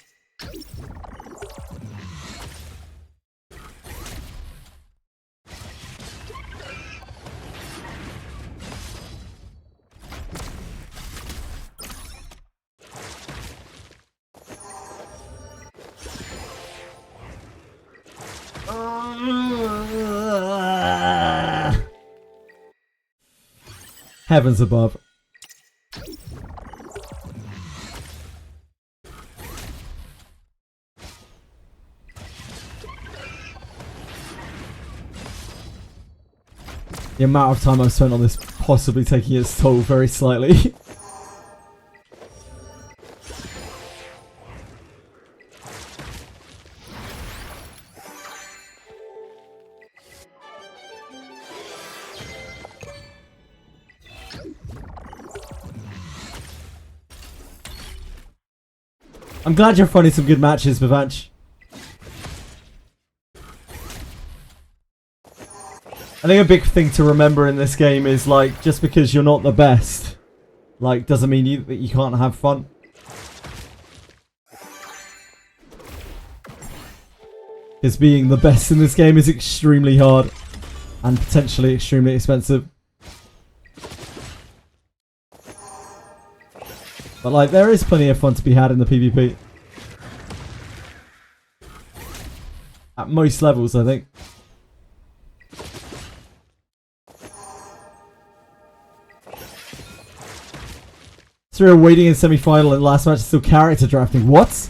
Heavens above. The amount of time I've spent on this possibly taking its toll very slightly. I'm glad you're finding some good matches, Bavanch. I think a big thing to remember in this game is, like, just because you're not the best, like, doesn't mean that you can't have fun. Because being the best in this game is extremely hard and potentially extremely expensive. But, like, there is plenty of fun to be had in the PvP. At most levels, I think. So we're waiting in semi-final and last match is still character drafting. What?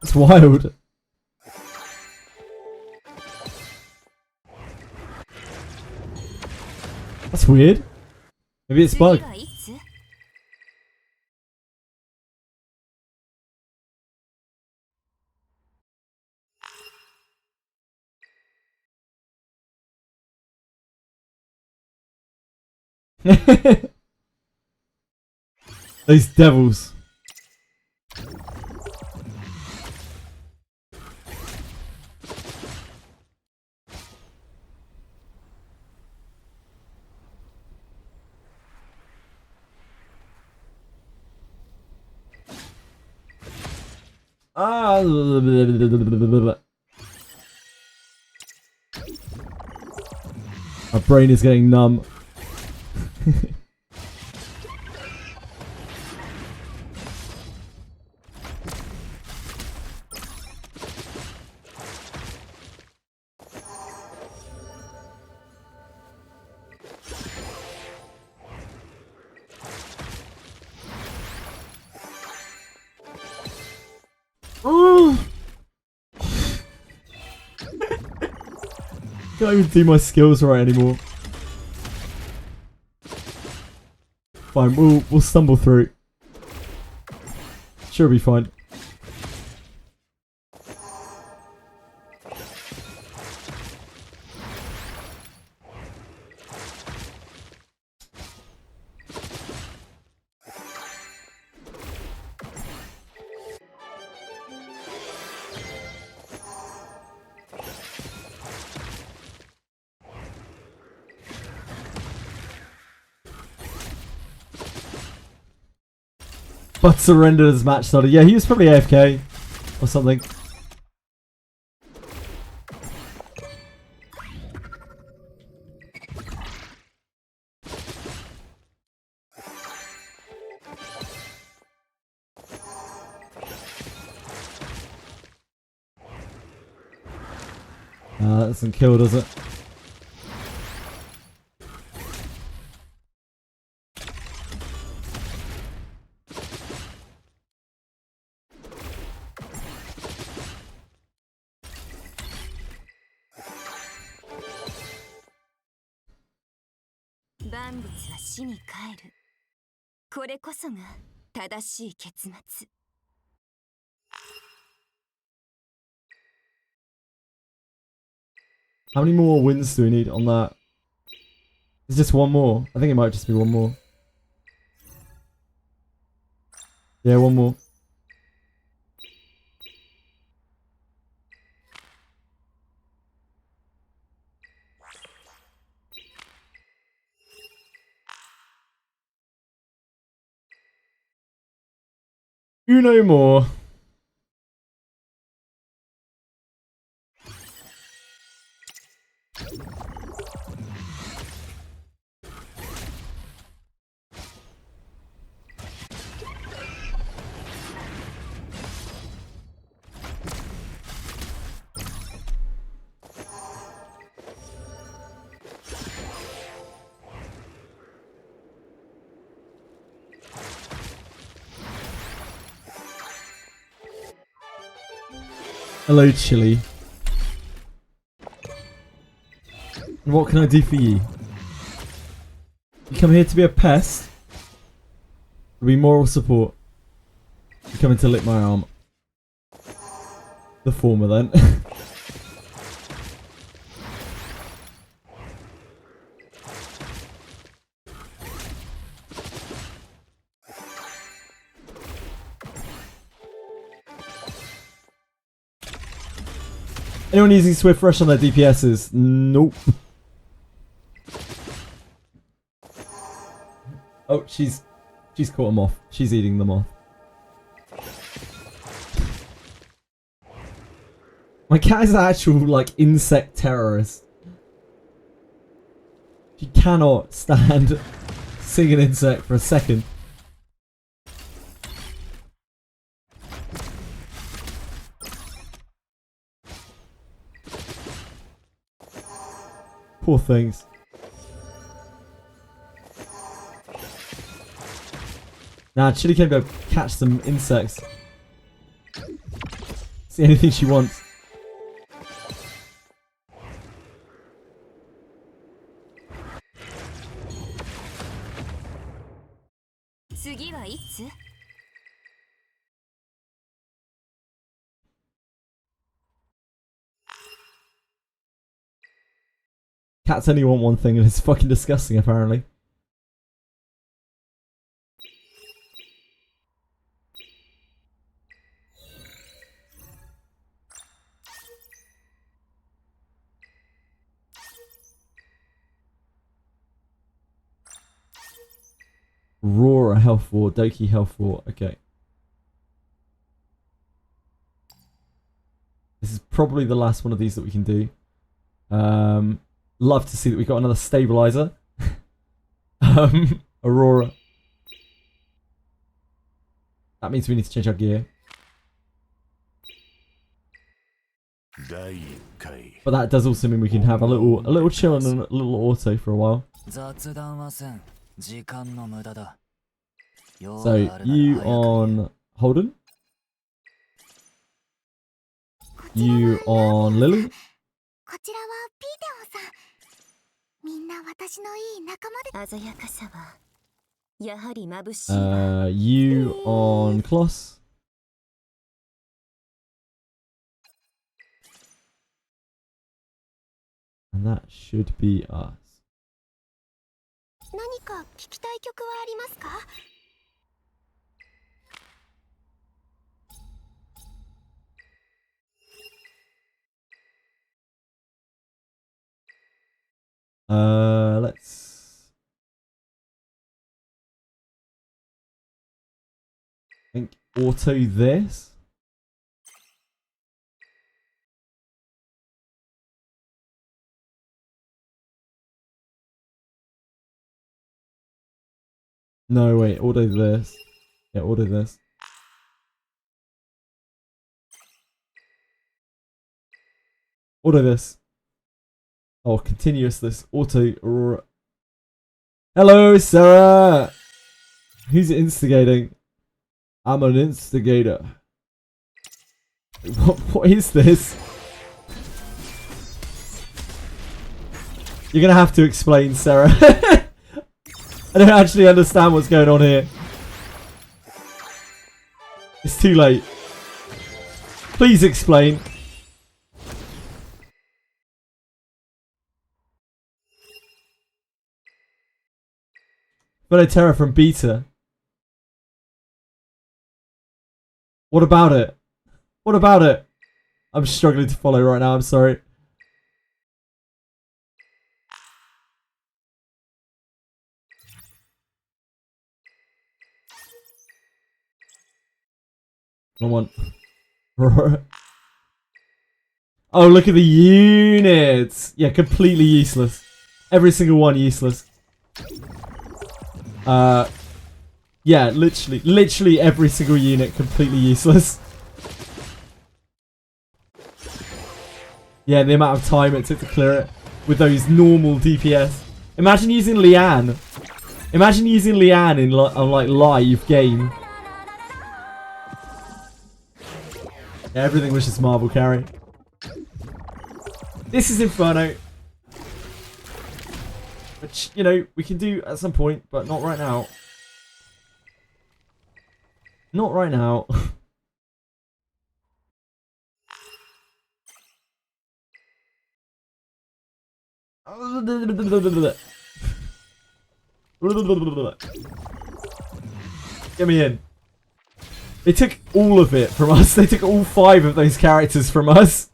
That's wild. That's weird. Maybe it's bug. Those devils. Ah. My brain is getting numb. Can't even do my skills right anymore. Fine, we'll stumble through. Sure, be fine. But surrendered as match started. Yeah, he was probably AFK or something. That doesn't kill, does it? How many more wins do we need on that? It's just one more. I think it might just be one more. Yeah, one more. Uno more. Hello, Chili. And what can I do for you? You come here to be a pest? Or be moral support? You come in to lick my arm. The former, then. Anyone using Swift Rush on their DPSs? Nope. Oh, she's caught a moth. She's eating the moth. My cat is an actual, like, insect terrorist. She cannot stand seeing an insect for a second. Poor things. Nah, Chili can go catch some insects. See anything she wants. Cats only want one thing and it's fucking disgusting apparently. Aurora health 4, Doki health 4, okay. This is probably the last one of these that we can do. Love to see that we got another stabilizer. Aurora. That means we need to change our gear. But that does also mean we can have a little chill and a little auto for a while. So you on Holden? You on Lily? こちらはピーテオンさん。みんな私のいい仲間で。鮮やかさはやはり眩しいわ。You on Kloss. And that should be us. 何か聞きたい曲はありますか？Let's think auto this. No, wait, auto this. Yeah, auto this. Auto this. Oh, continuous this. Auto. Hello, Sarah! Who's instigating? I'm an instigator. What is this? You're gonna have to explain, Sarah. I don't actually understand what's going on here. It's too late. Please explain. Fellow Terra from Beta. What about it? What about it? I'm struggling to follow right now, I'm sorry. Come on. Oh, look at the units. Yeah, completely useless. Every single one useless. Yeah, literally every single unit completely useless. Yeah, the amount of time it took to clear it with those normal DPS. Imagine using Leanne. Imagine using Leanne in on like live game. Yeah, everything was just Marvel carry. This is Inferno. Which, you know, we can do at some point, but not right now. Not right now. Get me in. They took all of it from us. They took all 5 of those characters from us.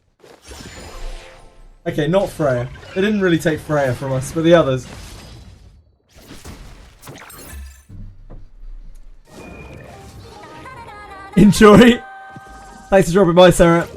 Okay, not Freya. They didn't really take Freya from us, but the others. Enjoy. Thanks for dropping by, Sarah.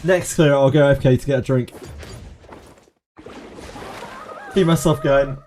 Next clear, I'll go AFK to get a drink. Keep myself going.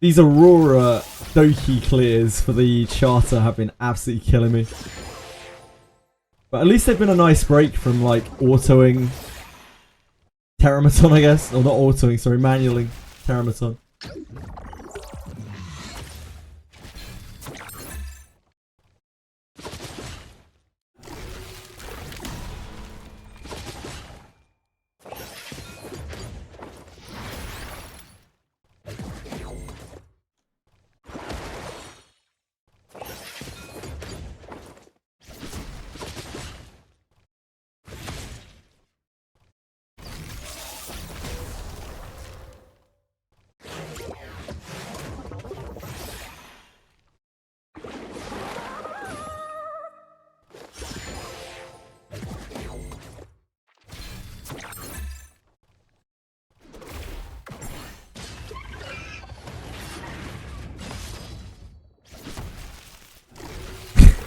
These Aurora Doki clears for the charter have been absolutely killing me. But at least they've been a nice break from like autoing Terramaton, I guess. Or not autoing, sorry, manualing Terramaton.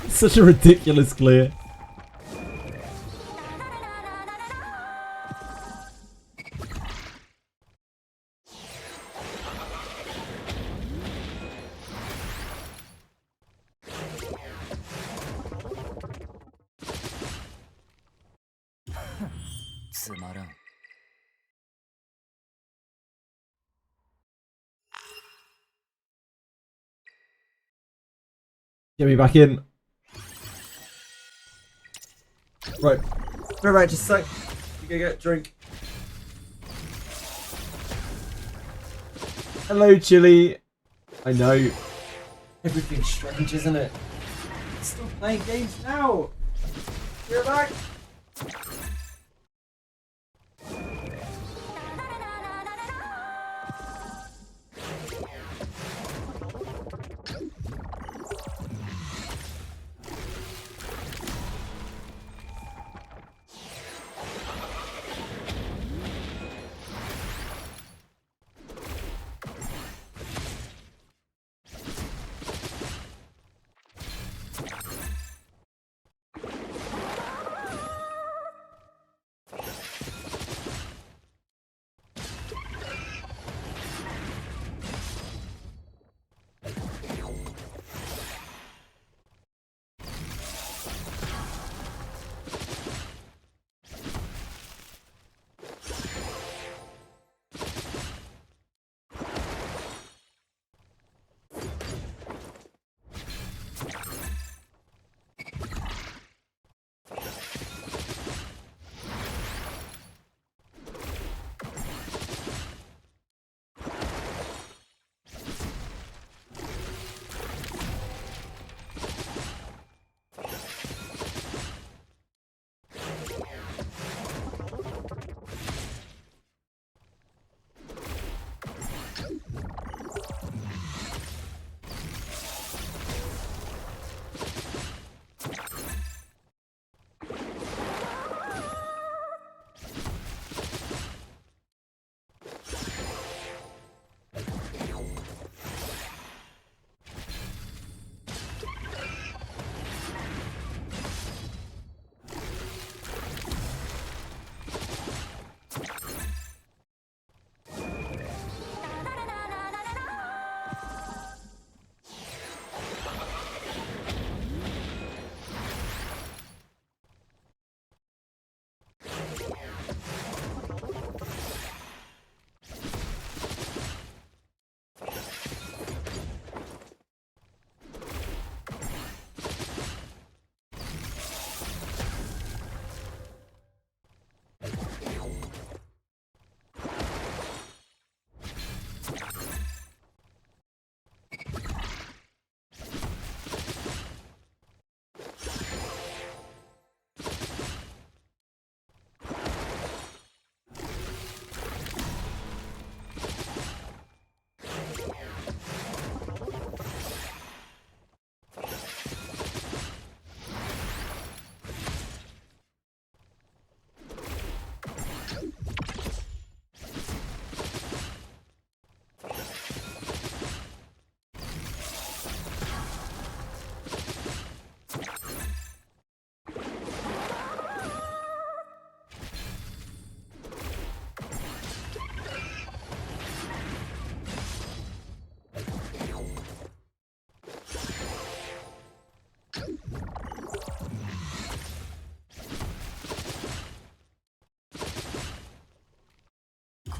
Such a ridiculous clear. Get me back in. Right. Right, just a sec. You go get a drink. Hello, Chili. I know. Everything's strange, isn't it? Stop playing games now. You're back.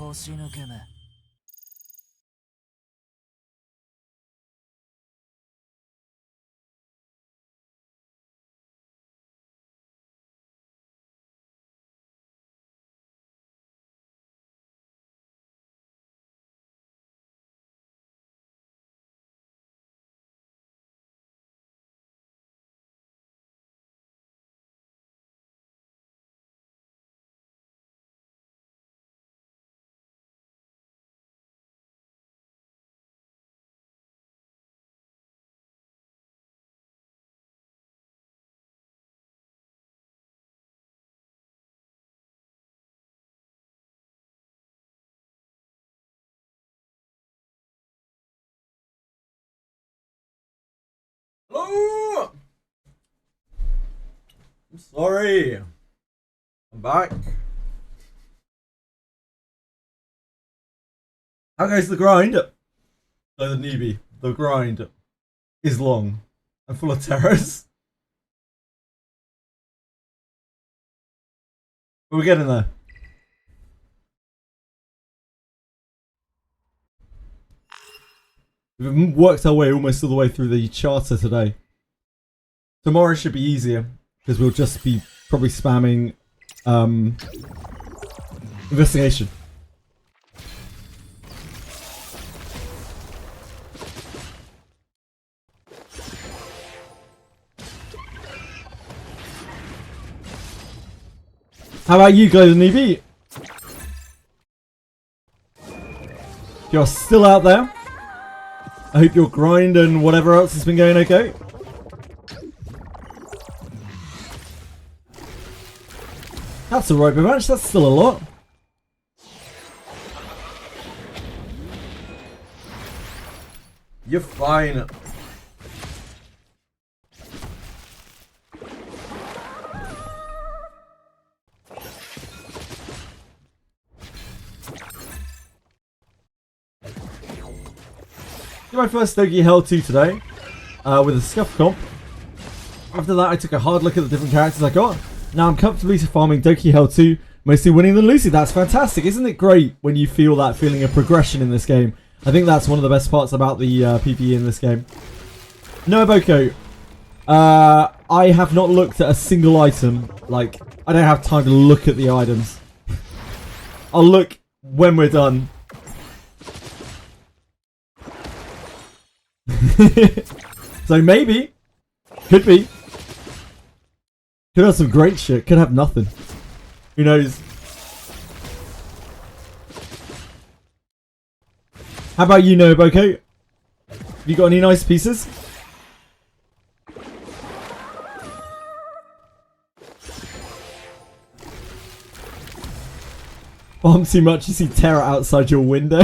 腰抜けめ。Hello! I'm sorry. I'm back. How goes the grind? So the newbie. The grind is long and full of terrors. But we're getting there. We've worked our way almost all the way through the charter today. Tomorrow should be easier because we'll just be probably spamming investigation. How about you, Golden EV? If you're still out there, I hope your grind and whatever else has been going okay. That's alright, Bivanch, that's still a lot. You're fine. Did my first Doki Hell 2 today with a Scuff comp. After that I took a hard look at the different characters I got. Now I'm comfortably farming Doki Hell 2, mostly winning than losing. That's fantastic. Isn't it great when you feel that feeling of progression in this game? I think that's one of the best parts about the PvE in this game. No Boko. I have not looked at a single item. Like, I don't have time to look at the items. I'll look when we're done. So maybe, could be, could have some great shit, could have nothing. Who knows? How about you, Noboko? Have you got any nice pieces? Bomb too much, you see terror outside your window.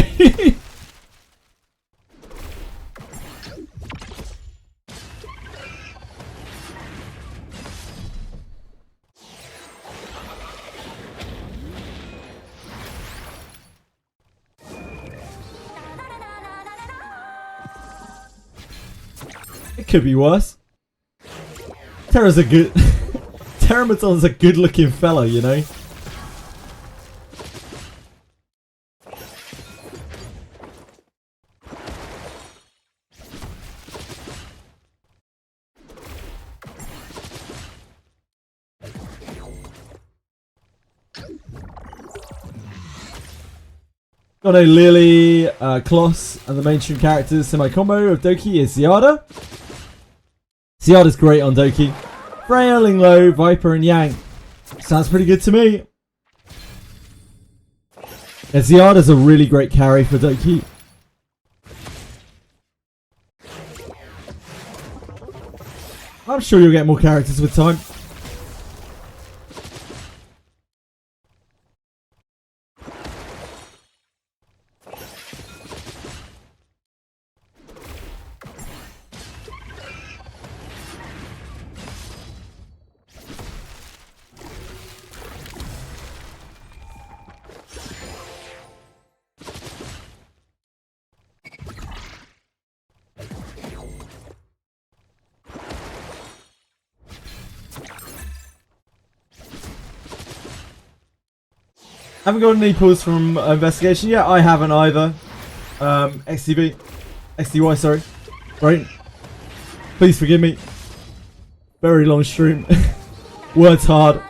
It could be worse. Terra's a good... Terramaton's a good looking fella, you know? Got a Lily, Kloss, and the mainstream characters. So my combo of Doki is Ziada. Ziada's great on Doki. Freya, Linglo, Viper, and Yang. Sounds pretty good to me. Yeah, Ziada's a really great carry for Doki. I'm sure you'll get more characters with time. Haven't got any pulls from investigation yet. I haven't either. XTB. XTY, sorry. Right. Please forgive me. Very long stream. Words hard.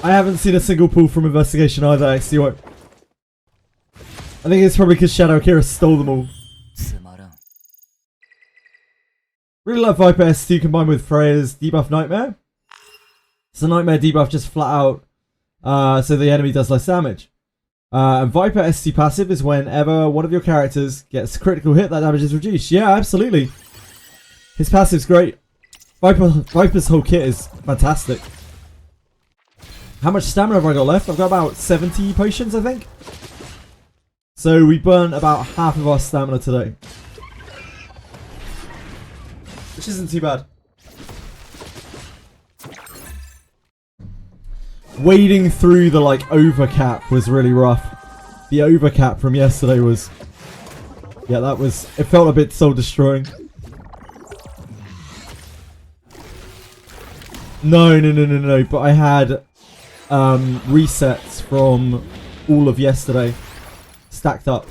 I haven't seen a single pull from investigation either, XTY. I think it's probably because Shadow Akira stole them all. つまらん Really love Viper S2 combined with Freya's debuff Nightmare. So Nightmare debuff just flat out, so the enemy does less damage. And Viper S2 passive is whenever one of your characters gets a critical hit, that damage is reduced. Yeah, absolutely. His passive's great. Viper's whole kit is fantastic. How much stamina have I got left? I've got about 70 potions, I think. So we burnt about half of our stamina today. Which isn't too bad. Wading through the like overcap was really rough. The overcap from yesterday was... Yeah, that was... It felt a bit soul destroying. No. But I had resets from all of yesterday stacked up.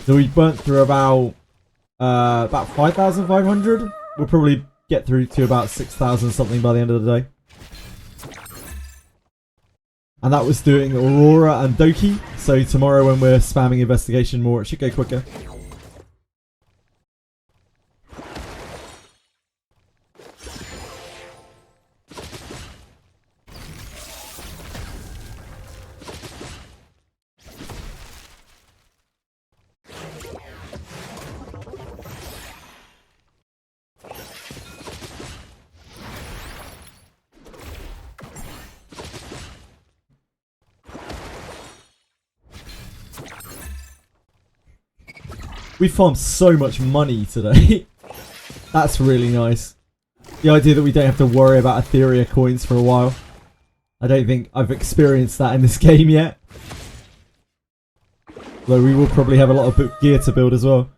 So we burnt through about 5,500. We'll probably get through to about 6,000 something by the end of the day. And that was doing Aurora and Doki. So tomorrow when we're spamming investigation more, it should go quicker. We farmed so much money today. That's really nice. The idea that we don't have to worry about Etheria coins for a while. I don't think I've experienced that in this game yet. Though we will probably have a lot of gear to build as well.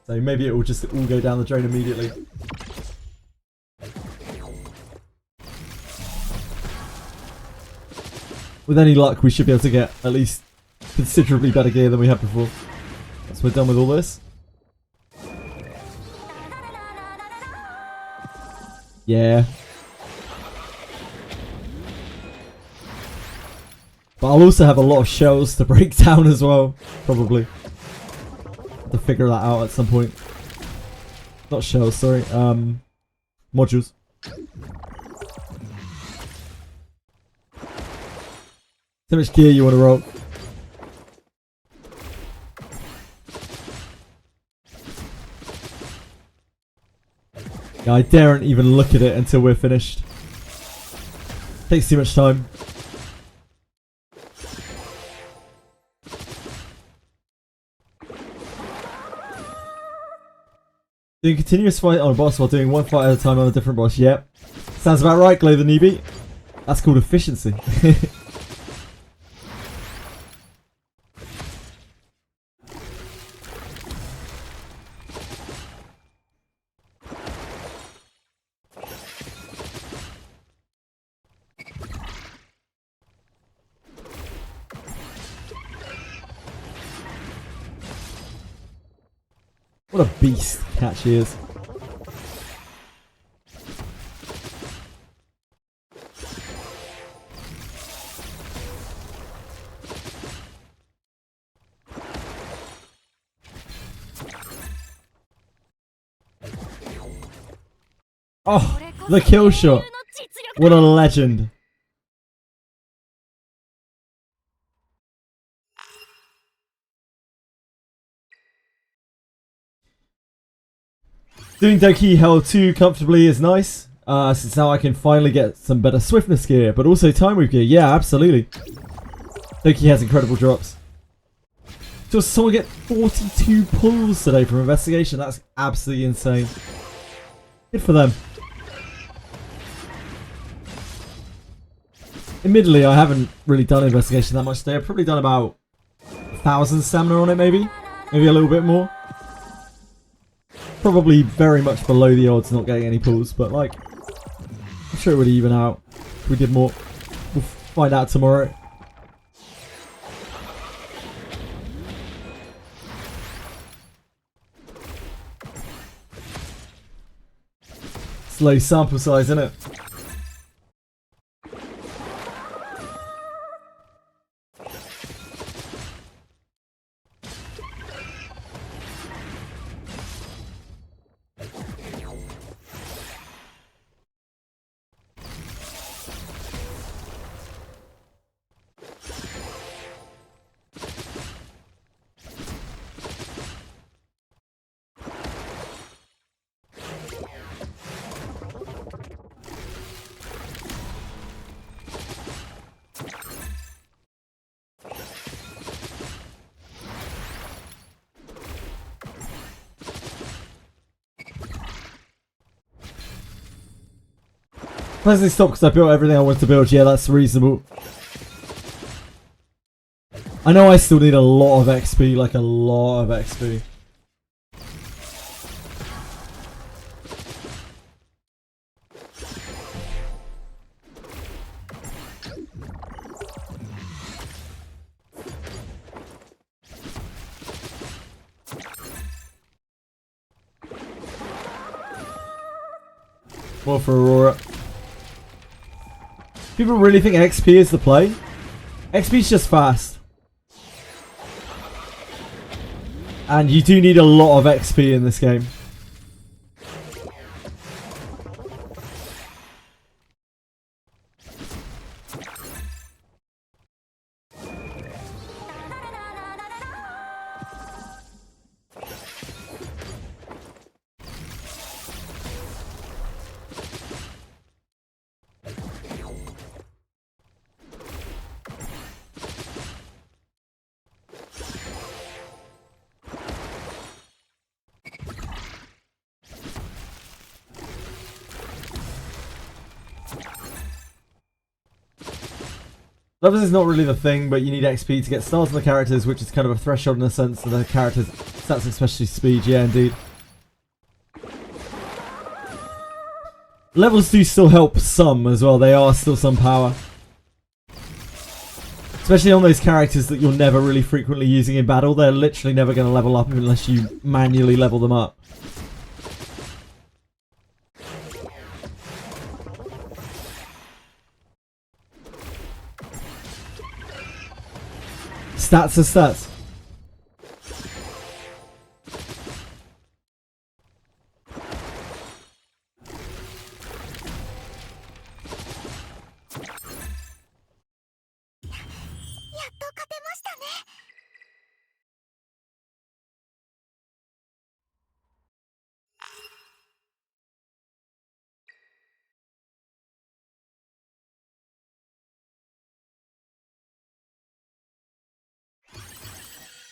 So maybe it will just all go down the drain immediately. With any luck, we should be able to get at least considerably better gear than we had before. Once we're done with all this. Yeah. But I'll also have a lot of shells to break down as well. Probably. Have to figure that out at some point. Not shells, sorry. Modules. How much gear you want to roll? Yeah, I daren't even look at it until we're finished. Takes too much time. Doing continuous fight on a boss while doing one fight at a time on a different boss. Yep. Sounds about right, Glow the Newbie. That's called efficiency. What a beast Catch he is. Oh, the kill shot. What a legend. Doing Doki Hell 2 comfortably is nice, since now I can finally get some better swiftness gear, but also time move gear. Yeah, absolutely. Doki has incredible drops. So someone get 42 pulls today from investigation. That's absolutely insane. Good for them. Admittedly, I haven't really done investigation that much today. I've probably done about 1,000 stamina on it, maybe a little bit more. Probably very much below the odds, not getting any pulls, but like, I'm sure it would even out if we did more. We'll find out tomorrow. It's low sample size, isn't it? Presently stopped because I built everything I wanted to build. Yeah, that's reasonable. I know I still need a lot of XP, like a lot of XP. More for Aurora. People really think XP is the play? XP is just fast. And you do need a lot of XP in this game. Levels is not really the thing, but you need XP to get stars on the characters, which is kind of a threshold in a sense of the characters' stats, especially speed. Yeah, indeed. Levels do still help some as well. They are still some power. Especially on those characters that you're never really frequently using in battle. They're literally never going to level up unless you manually level them up. Stats are stats.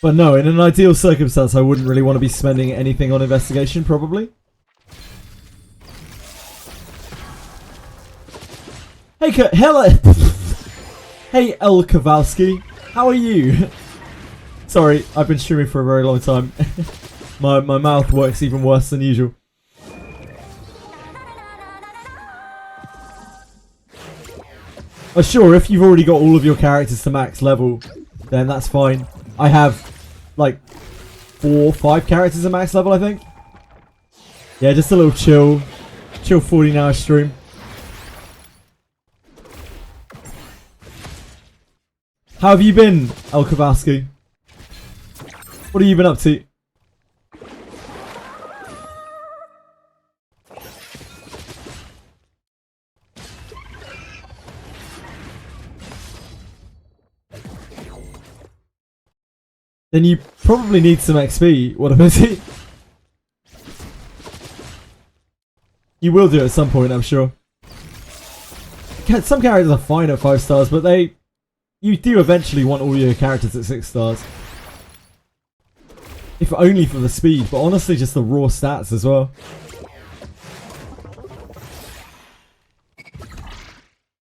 But no, in an ideal circumstance, I wouldn't really want to be spending anything on investigation, probably. Hey, hello! Hey, El Kowalski. How are you? Sorry, I've been streaming for a very long time. my mouth works even worse than usual. Sure, if you've already got all of your characters to max level, then that's fine. I have like 4 or 5 characters at max level, I think. Yeah, just a little chill 14-hour stream. How have you been, El Kowalski? What have you been up to? Then you probably need some XP. What a pity. You will do it at some point, I'm sure. Some characters are fine at 5 stars, but you do eventually want all your characters at 6 stars. If only for the speed, but honestly just the raw stats as well.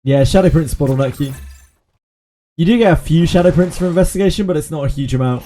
Yeah, Shadow Prince bottleneck you. You do get a few shadow prints for investigation, but it's not a huge amount.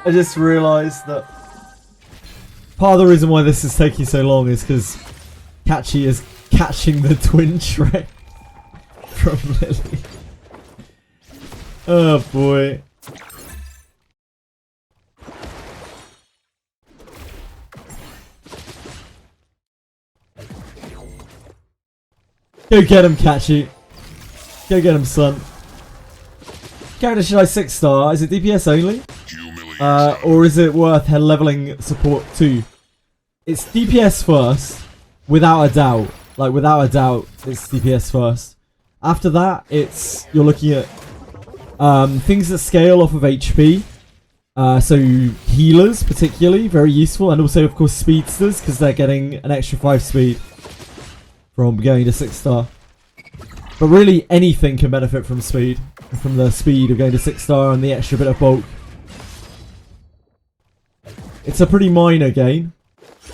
I just realised that part of the reason why this is taking so long is because Catchy is catching the twin Shrek from Lily. Oh boy. Go get him, Catchy. Go get him, son. Character should I 6-star? Is it DPS only? Or is it worth leveling support too? It's DPS first, without a doubt. Like, without a doubt, it's DPS first. After that, you're looking at things that scale off of HP. So healers, particularly, very useful. And also, of course, speedsters, because they're getting an extra 5 speed from going to 6-star. But really, anything can benefit from speed. From the speed of going to 6-star and the extra bit of bulk. It's a pretty minor gain.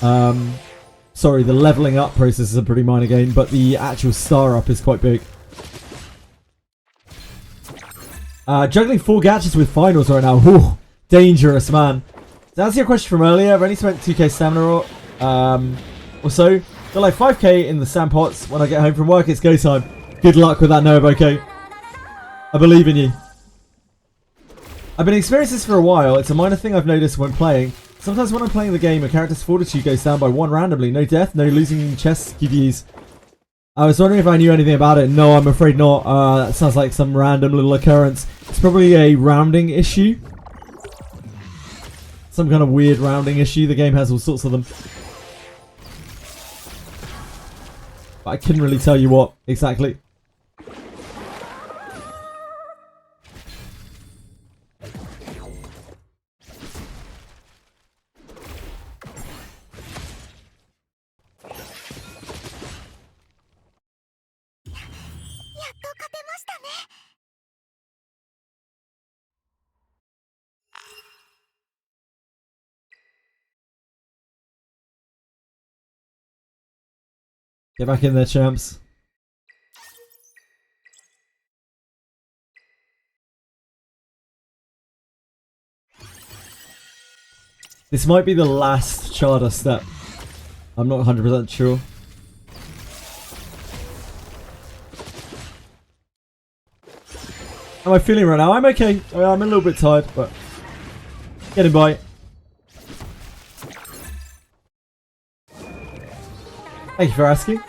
Sorry, the leveling up process is a pretty minor gain, but the actual star up is quite big. Juggling 4 gadgets with finals right now. Ooh, dangerous, man. To answer your question from earlier, I've only spent 2k stamina or so. Got like 5k in the sandpots. When I get home from work, it's go time. Good luck with that, Nob, okay? I believe in you. I've been experiencing this for a while. It's a minor thing I've noticed when playing. Sometimes when I'm playing the game, a character's fortitude goes down by 1 randomly. No death, no losing chest QVs. I was wondering if I knew anything about it. No, I'm afraid not. That sounds like some random little occurrence. It's probably a rounding issue. Some kind of weird rounding issue. The game has all sorts of them. But I couldn't really tell you what exactly. Get back in there, champs. This might be the last charter step. I'm not 100% sure. How am I feeling right now? I'm okay. I'm a little bit tired, but getting by. Thank you for asking.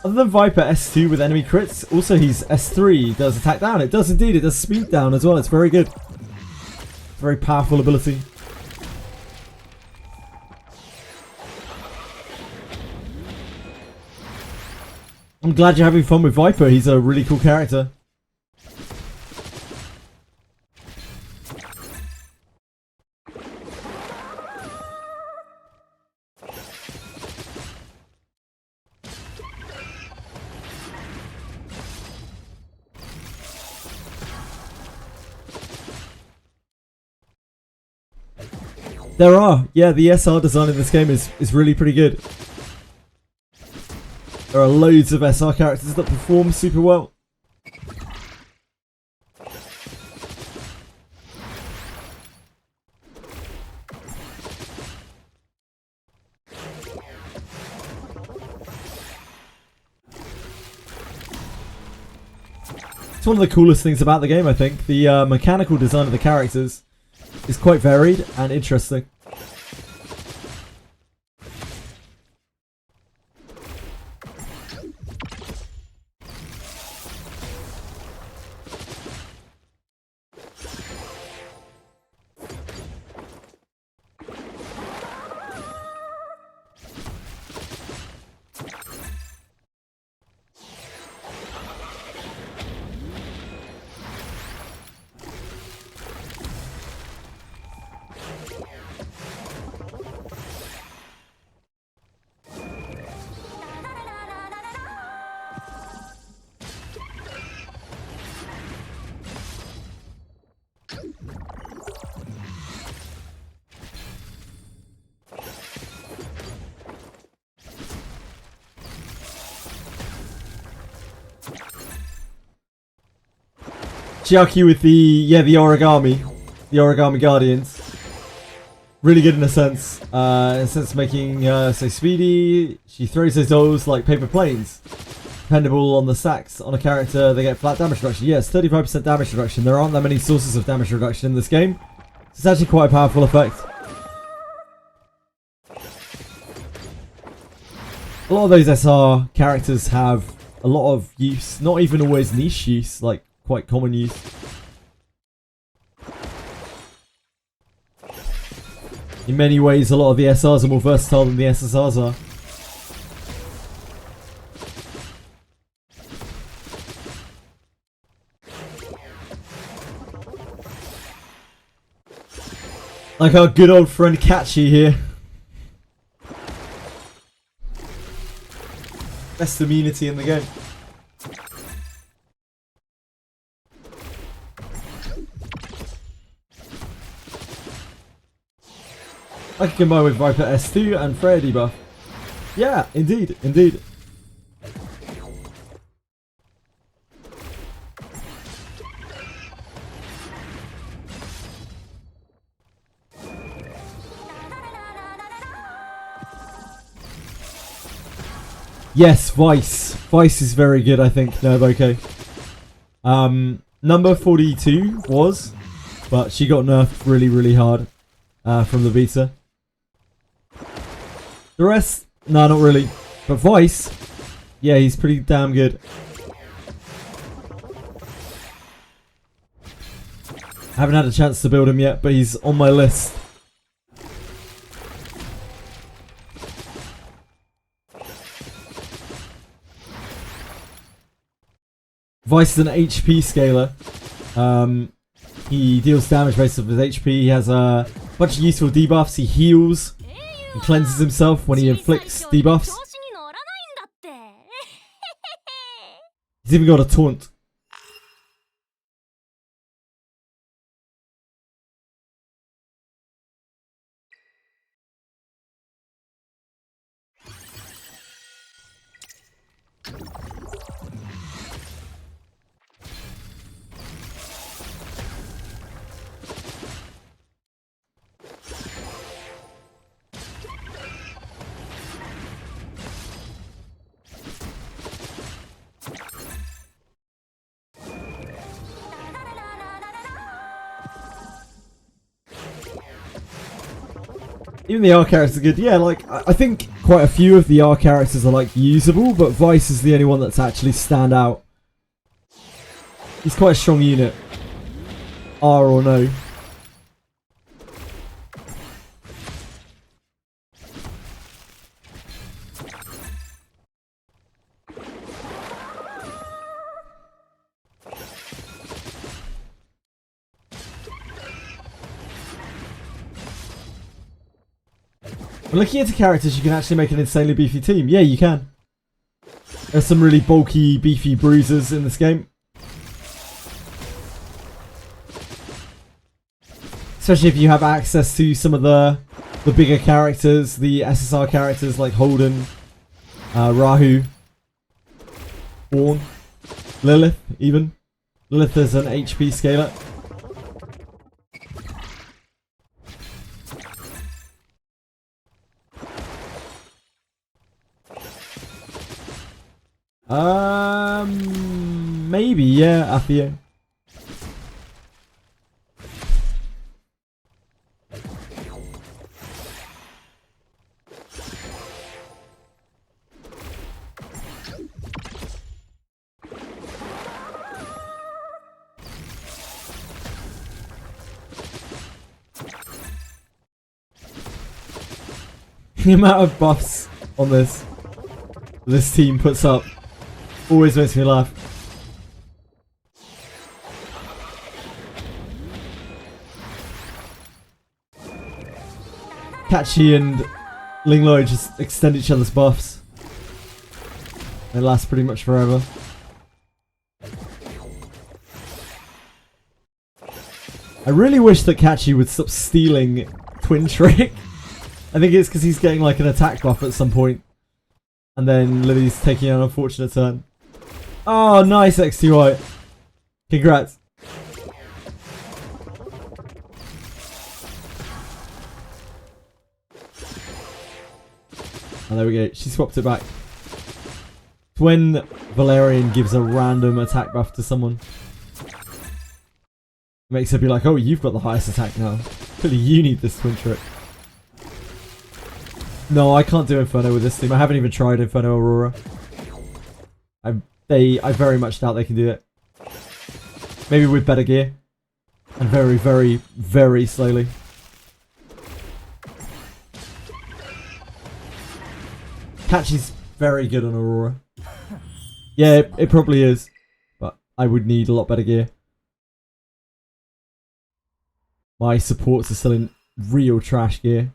Other than Viper S2 with enemy crits, also he's S3, does attack down. It does indeed, it does speed down as well. It's very good. Very powerful ability. I'm glad you're having fun with Viper. He's a really cool character. There are. Yeah, the SR design in this game is really pretty good. There are loads of SR characters that perform super well. It's one of the coolest things about the game, I think. The mechanical design of the characters is quite varied and interesting. Chiaki with the origami guardians. Really good in a sense making so speedy. She throws those dolls like paper planes. Dependable on the stacks on a character, they get flat damage reduction. Yes, 35% damage reduction. There aren't that many sources of damage reduction in this game. It's actually quite a powerful effect. A lot of those SR characters have a lot of use, not even always niche use, like quite common use. In many ways, a lot of the SRs are more versatile than the SSRs are. Like our good old friend Catchy here. Best immunity in the game. I can combine with Viper S2 and Freya debuff. Yeah, indeed, indeed. Yes, Vice. Vice is very good, I think. No, okay. Number 42 was, but she got nerfed really, really hard from the beta. The rest, no, not really. But Vice, yeah, he's pretty damn good. I haven't had a chance to build him yet, but he's on my list. Vice is an HP scaler. He deals damage based off his HP. He has a bunch of useful debuffs. He heals and cleanses himself when he inflicts debuffs. He's even got a taunt. Even the R characters are good. Yeah, like, I think quite a few of the R characters are, like, usable, but Vice is the only one that's actually stand out. He's quite a strong unit. R or no. Looking into characters, you can actually make an insanely beefy team. Yeah, you can. There's some really bulky, beefy bruisers in this game. Especially if you have access to some of the bigger characters, the SSR characters like Holden, Rahu, Born, Lilith even. Lilith is an HP scaler. Maybe, yeah, Atheo. The amount of buffs on this team puts up always makes me laugh. Catchy and Lingloi just extend each other's buffs. They last pretty much forever. I really wish that Catchy would stop stealing Twin Trick. I think it's because he's getting like an attack buff at some point. And then Lily's taking an unfortunate turn. Oh, nice XT White. Congrats. Oh, there we go. She swapped it back. It's when Valerian gives a random attack buff to someone. Makes her be like, oh, you've got the highest attack now. Clearly you need this twin trick. No, I can't do Inferno with this team. I haven't even tried Inferno Aurora. I very much doubt they can do it. Maybe with better gear. And very, very, very slowly. Catchy's very good on Aurora. Yeah, it probably is. But I would need a lot better gear. My supports are still in real trash gear.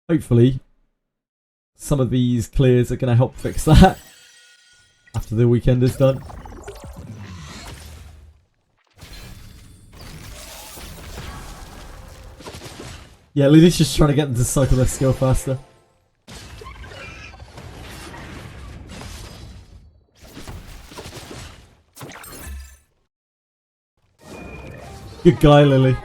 Hopefully, some of these clears are going to help fix that. After the weekend is done. Yeah, Lily's just trying to get them to cycle their skill faster. Good guy, Lily.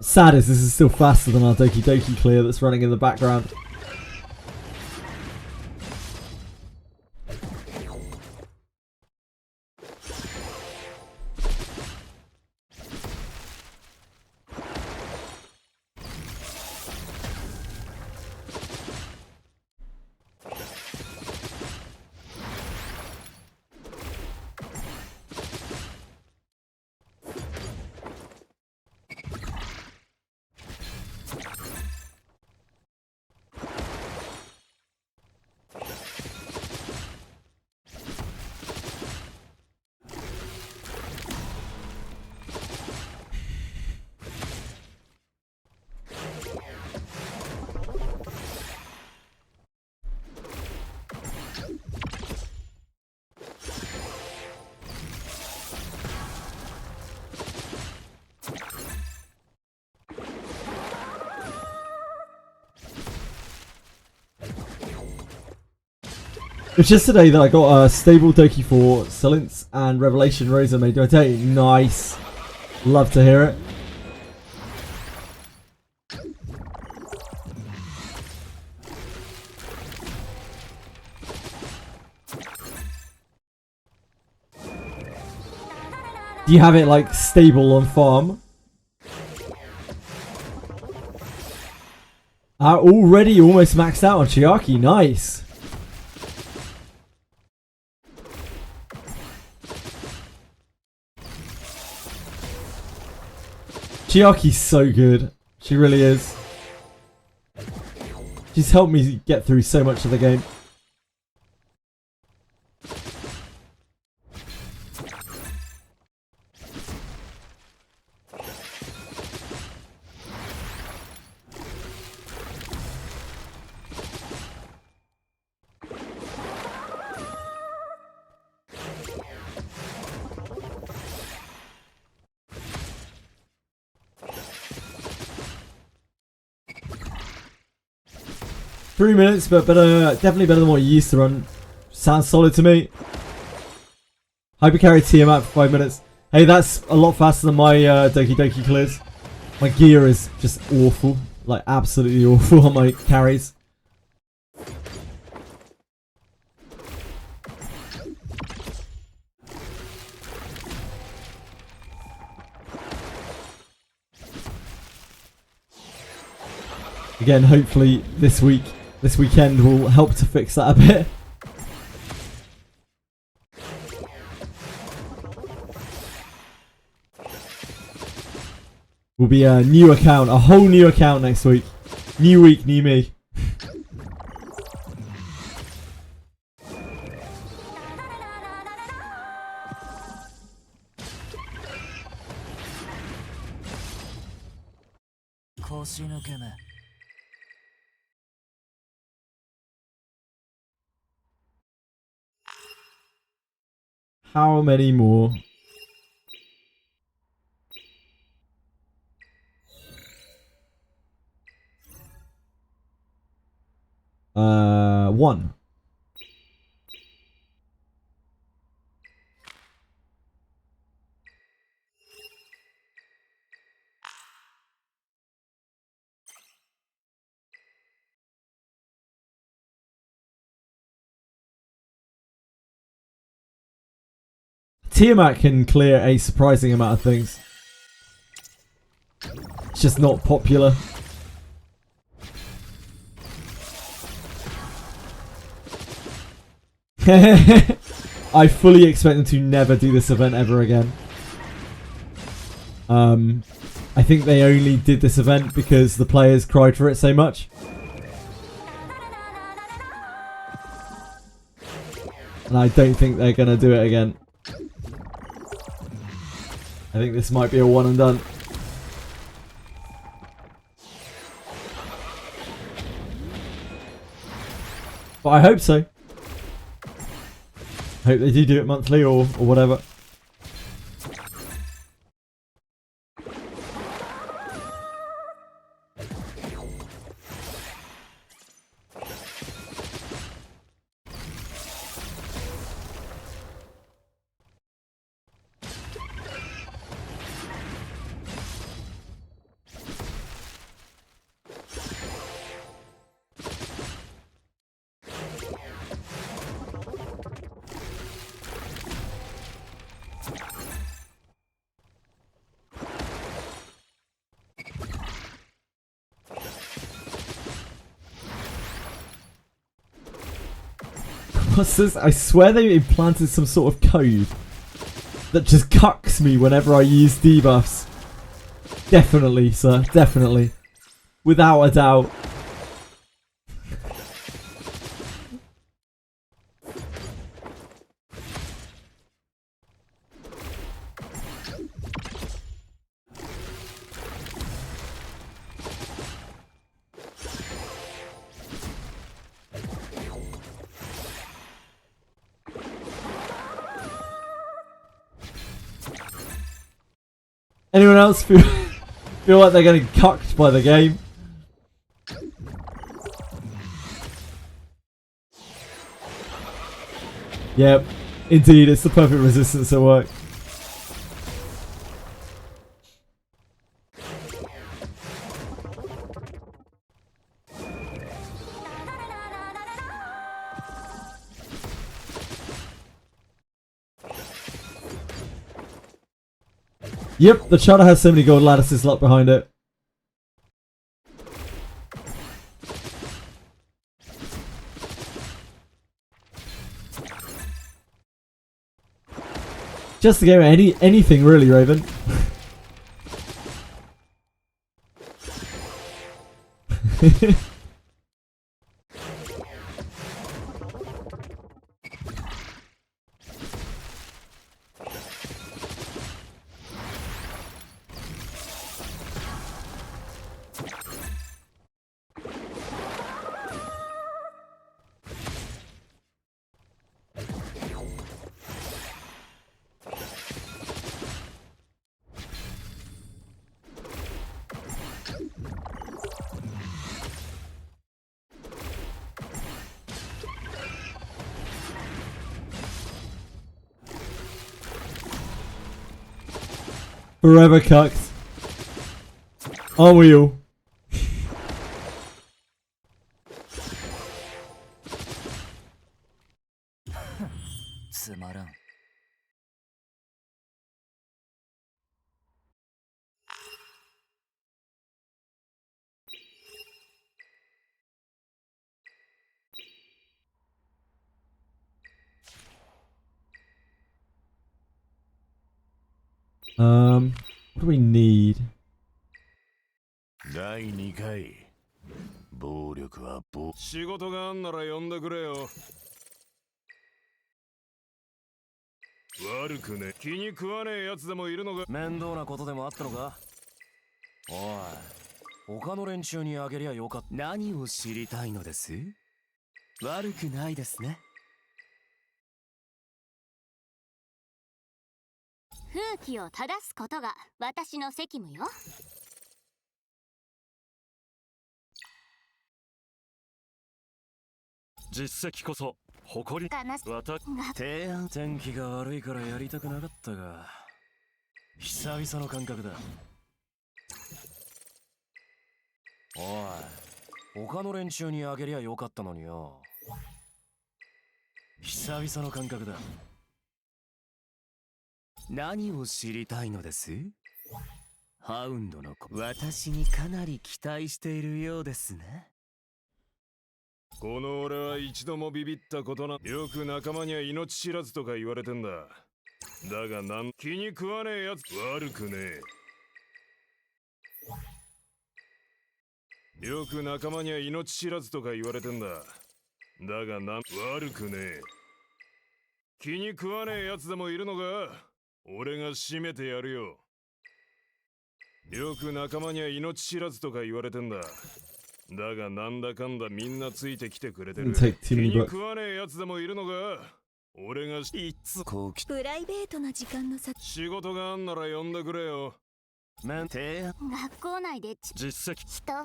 Sad is this is still faster than our Doki Doki clear that's running in the background. It's just today that I got a stable Doki for Silence and Revelation Razor made. Do I tell you? Nice. Love to hear it. Do you have it like stable on farm? Already almost maxed out on Chiaki. Nice. Chiaki's so good. She really is. She's helped me get through so much of the game. Three minutes, but better, definitely better than what you used to run. Sounds solid to me. Hyper carry Tiamat for 5 minutes. Hey, that's a lot faster than my Doki Doki clears. My gear is just awful. Like, absolutely awful on my carries. Again, hopefully this weekend will help to fix that a bit. Will be a new account, a whole new account next week. New week, new me. How many more? One. Tiamat can clear a surprising amount of things. It's just not popular. I fully expect them to never do this event ever again. I think they only did this event because the players cried for it so much. And I don't think they're going to do it again. I think this might be a one and done. But I hope so. I hope they do it monthly or whatever. What's this? I swear they implanted some sort of code that just cucks me whenever I use debuffs. Definitely, sir. Definitely. Without a doubt. Anyone else feel like they're getting cucked by the game? Yep, indeed, it's the perfect resistance at work. Yep, the charter has so many gold lattices locked behind it. Just to go anything really, Raven. Forever cucked. Are we all? What do we need? 第2回暴力は仕事があんなら呼んでくれよ。悪くね、気に食わねえやつでもいるのが面倒なことでもあったのか。おい、他の連中にあげりゃよかった。何を知りたいのです？悪くないですね。風紀を正すことが私の責務よ。実績こそ誇り。かなわた提案。天気が悪いからやりたくなかったが久々の感覚だ。おい、他の連中にあげりゃよかったのによ。久々の感覚だ。何を知りたいのです？ハウンドの子、私にかなり期待しているようですね。この俺は一度もビビったことな。よく仲間には命知らずとか言われてんだ。だが気に食わねえやつ悪くねえ。よく仲間には命知らずとか言われてんだ。だが悪くねえ。気に食わねえやつでもいるのか。俺が締めてやるよ。よく仲間には命知らずとか言われてんだ。だがなんだかんだみんなついてきてくれてる。気に食わねえやつでもいるのか。俺がいつこうプライベートな時間の先。仕事があんなら呼んでくれよ。提案。学校内で実績。人は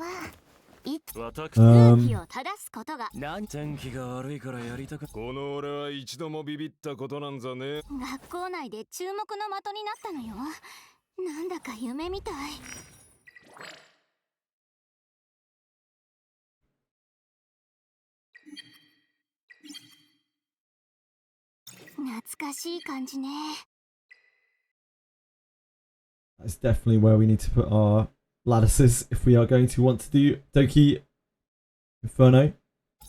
いつ私風紀を正すことが。天気が悪いからやりたく。この俺は一度もビビったことなんざね。学校内で注目の的になったのよ。なんだか夢みたい。懐かしい感じね。That's definitely where we need to put our lattices if we are going to want to do Doki Inferno.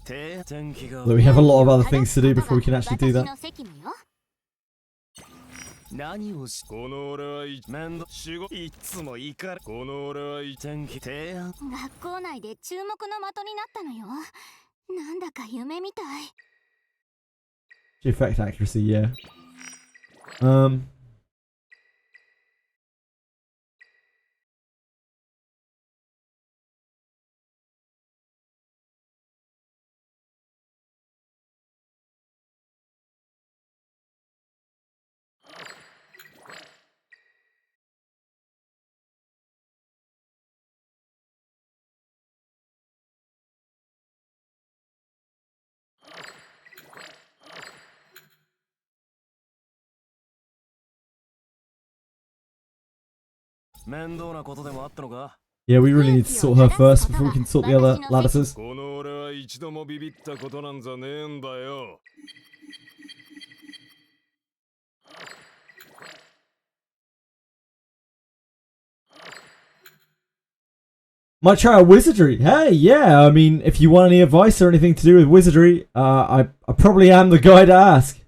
Although we have a lot of other things to do before we can actually do that. 何をしこの俺は面倒仕事いつもいいからこの俺は天気提案。学校内で注目の的になったのよ。なんだか夢みたい。Effect accuracy, yeah. Yeah, we really need to sort her first before we can sort the other lattices. この俺は一度もビビったことなんざねえんだよ。Might try out Wizardry. Hey, yeah, I mean, if you want any advice or anything to do with Wizardry, I probably am the guy to ask.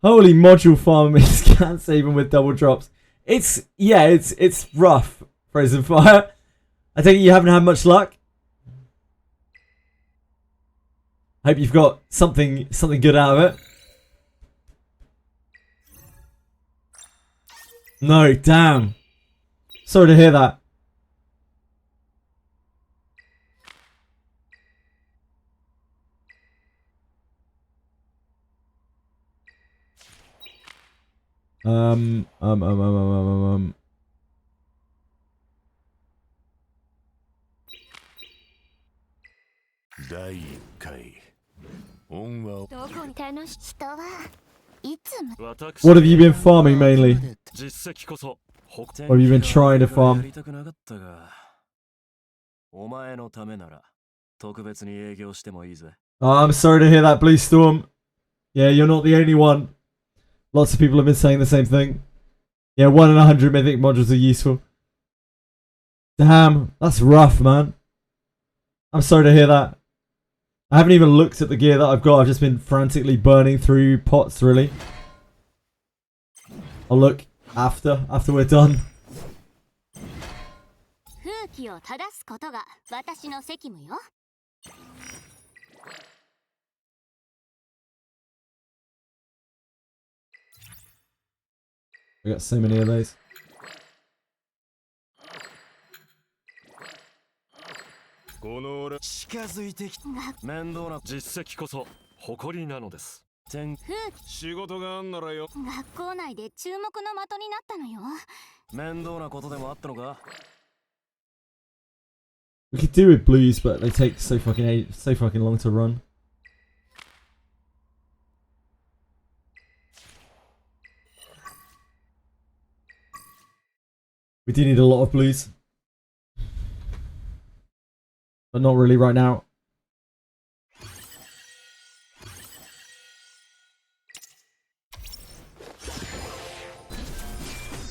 Holy module farming can't save him with double drops. It's rough, Frozen Fire. I think you haven't had much luck. I hope you've got something good out of it. No, damn. Sorry to hear that.第1回恩はどこに楽し人はいつも What have you been farming mainly? What have you been trying to farm? お前のためなら特別に営業してもいいぜ。 Oh, I'm sorry to hear that, Blue Storm. Yeah, you're not the only one. Lots of people have been saying the same thing. Yeah, 1 in 100 mythic modules are useful. Damn, that's rough, man. I'm sorry to hear that. I haven't even looked at the gear that I've got. I've just been frantically burning through pots, really. I'll look after we're done. 風紀を正すことが私の責務よ。I got so many of those. この俺近づいてきた面倒な実績こそ誇りなのです。全仕事があんならよ。学校内で注目の的になったのよ。面倒なことでもあったのか。 We could do with blues, but they take so fucking long to run. We do need a lot of blues. But not really right now.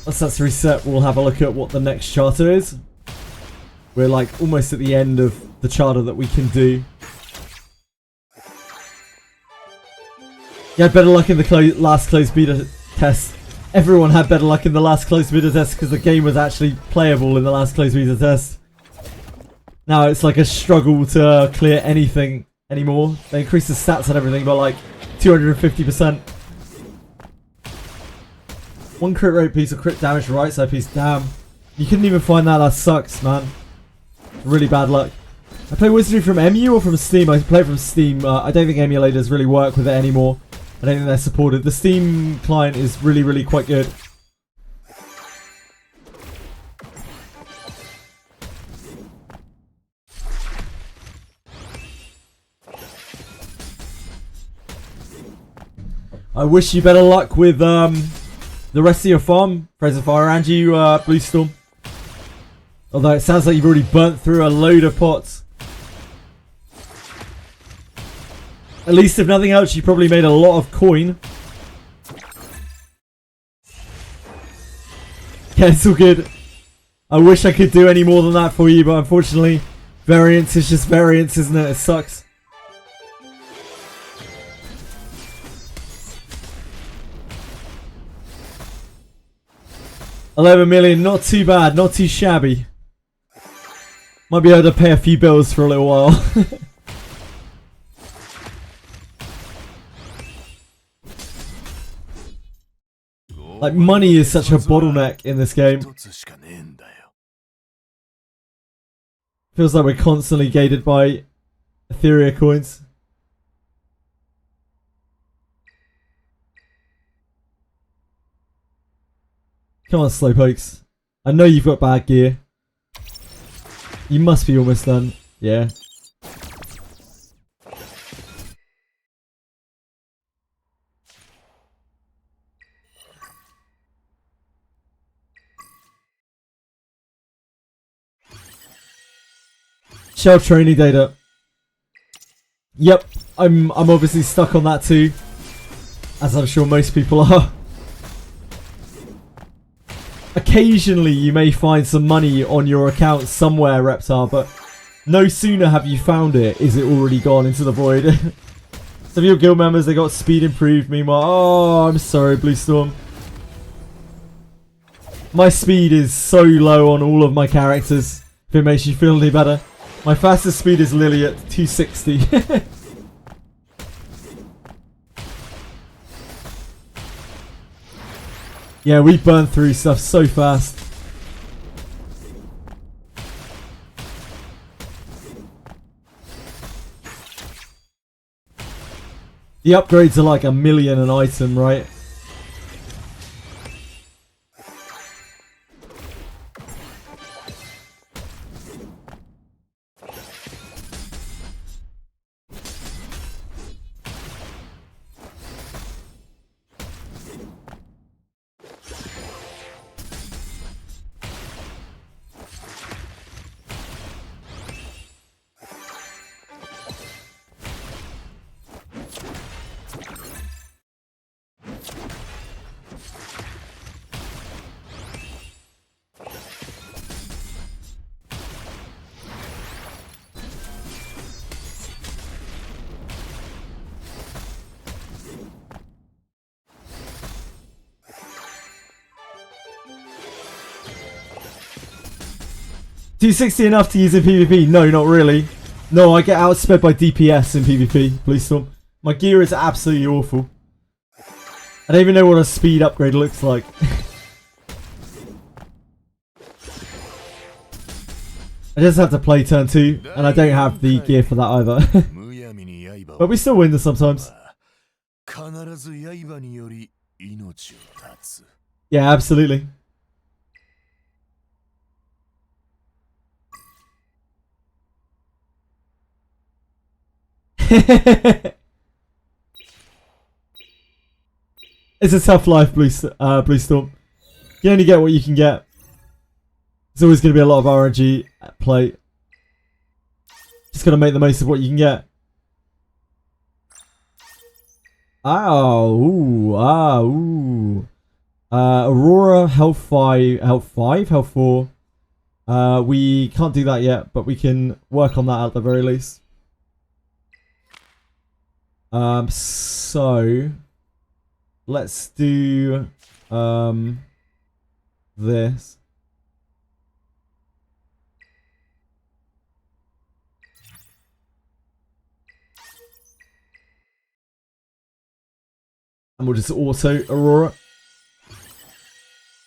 Once that's reset, we'll have a look at what the next charter is. We're like almost at the end of the charter that we can do. Yeah, better luck in the last closed beta test. Everyone had better luck in the last closed beta test because the game was actually playable in the last closed beta test. Now it's like a struggle to clear anything anymore. They increase the stats and everything by like 250%. One crit rate piece of crit damage, right side piece. Damn. You couldn't even find that. That sucks, man. Really bad luck. I play Wizardry from MU or from Steam? I play from Steam. I don't think emulators really work with it anymore. I don't think they're supported. The Steam client is really quite good. I wish you better luck with the rest of your farm, Fraser Fire, and you, Blue Storm. Although it sounds like you've already burnt through a load of pots. At least if nothing else, you probably made a lot of coin. Yeah, it's all good. I wish I could do any more than that for you, but unfortunately, variance is just variance, isn't it? It sucks. $11 million, not too bad, not too shabby. Might be able to pay a few bills for a little while. Like, money is such a bottleneck in this game. Feels like we're constantly gated by Etheria coins. Come on, Slowpokes. I know you've got bad gear. You must be almost done. Yeah. Shell training data. Yep, I'm obviously stuck on that too, as I'm sure most people are. Occasionally you may find some money on your account somewhere, Reptar, but no sooner have you found it, is it already gone into the void. Some of your guild members, they got speed improved, meanwhile, oh, I'm sorry, Blue Storm. My speed is so low on all of my characters, if it makes you feel any better. My fastest speed is Lily at 260. Yeah, we burn through stuff so fast. The upgrades are like $1 million an item, right? $260 enough to use in PvP? No, not really. No, I get outsped by DPS in PvP, Blue Storm. My gear is absolutely awful. I don't even know what a speed upgrade looks like. I just have to play turn 2, and I don't have the gear for that either. But we still win this sometimes. 必ず刃により命を絶つ。 Yeah, absolutely. It's a tough life, Blue Storm. You only get what you can get. There's always going to be a lot of RNG at play. Just got to make the most of what you can get. Ooh. Aurora, health 5, health 5, health 4. We can't do that yet, but we can work on that at the very least. So let's do this. And we'll just auto Aurora.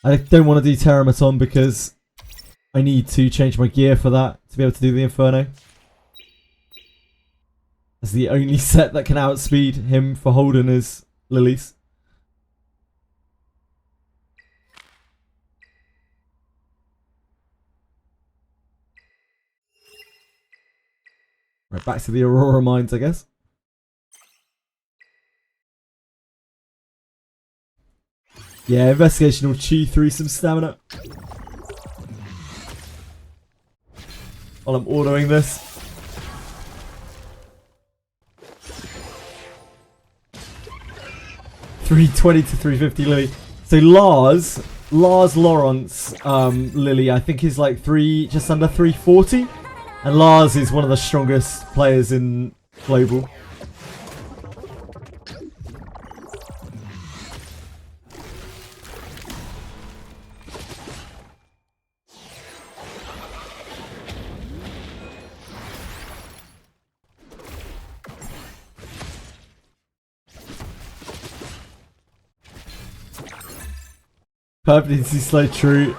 I don't want to do Terramaton because I need to change my gear for that to be able to do the Inferno. That's the only set that can outspeed him for holding his lilies. Right, back to the Aurora mines, I guess. Yeah, investigation will chew through some stamina. While I'm ordering this. $320 to $350 Lily. So Lars Lawrence Lily, I think is like just under 340. And Lars is one of the strongest players in Global. Permanency slow, true.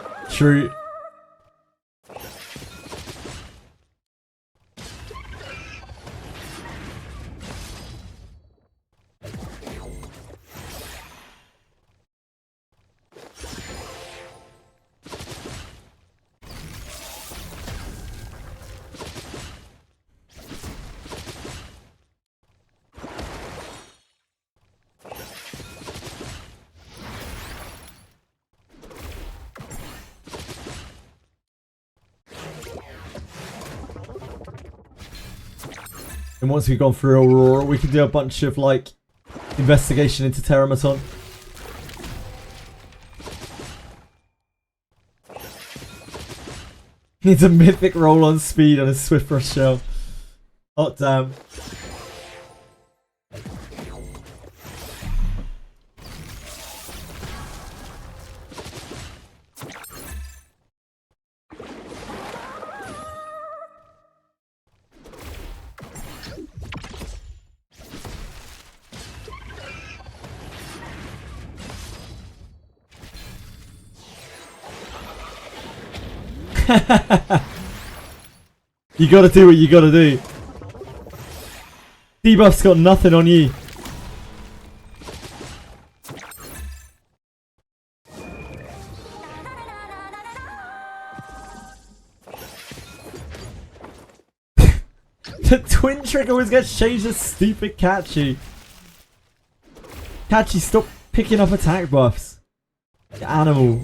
And once we've gone through Aurora, we can do a bunch of like investigation into Terramaton. Needs a mythic roll on speed and a swift rush shell. Hot damn. You gotta do what you gotta do. Debuff's got nothing on you. The twin trick always gets changed to stupid Catchy. Catchy, stop picking up attack buffs. You animal.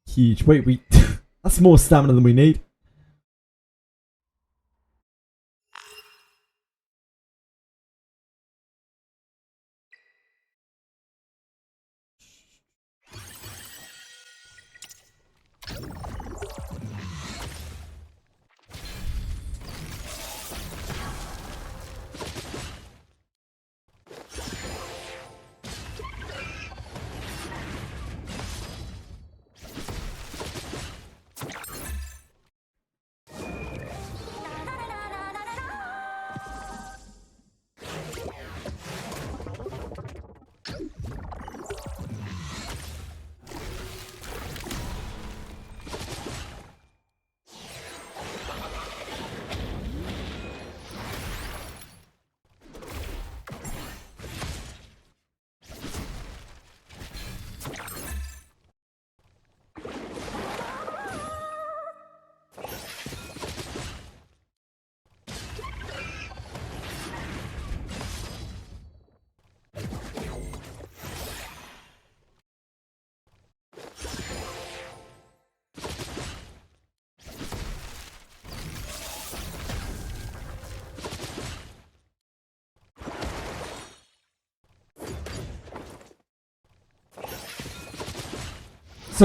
Huge. Wait, that's more stamina than we need.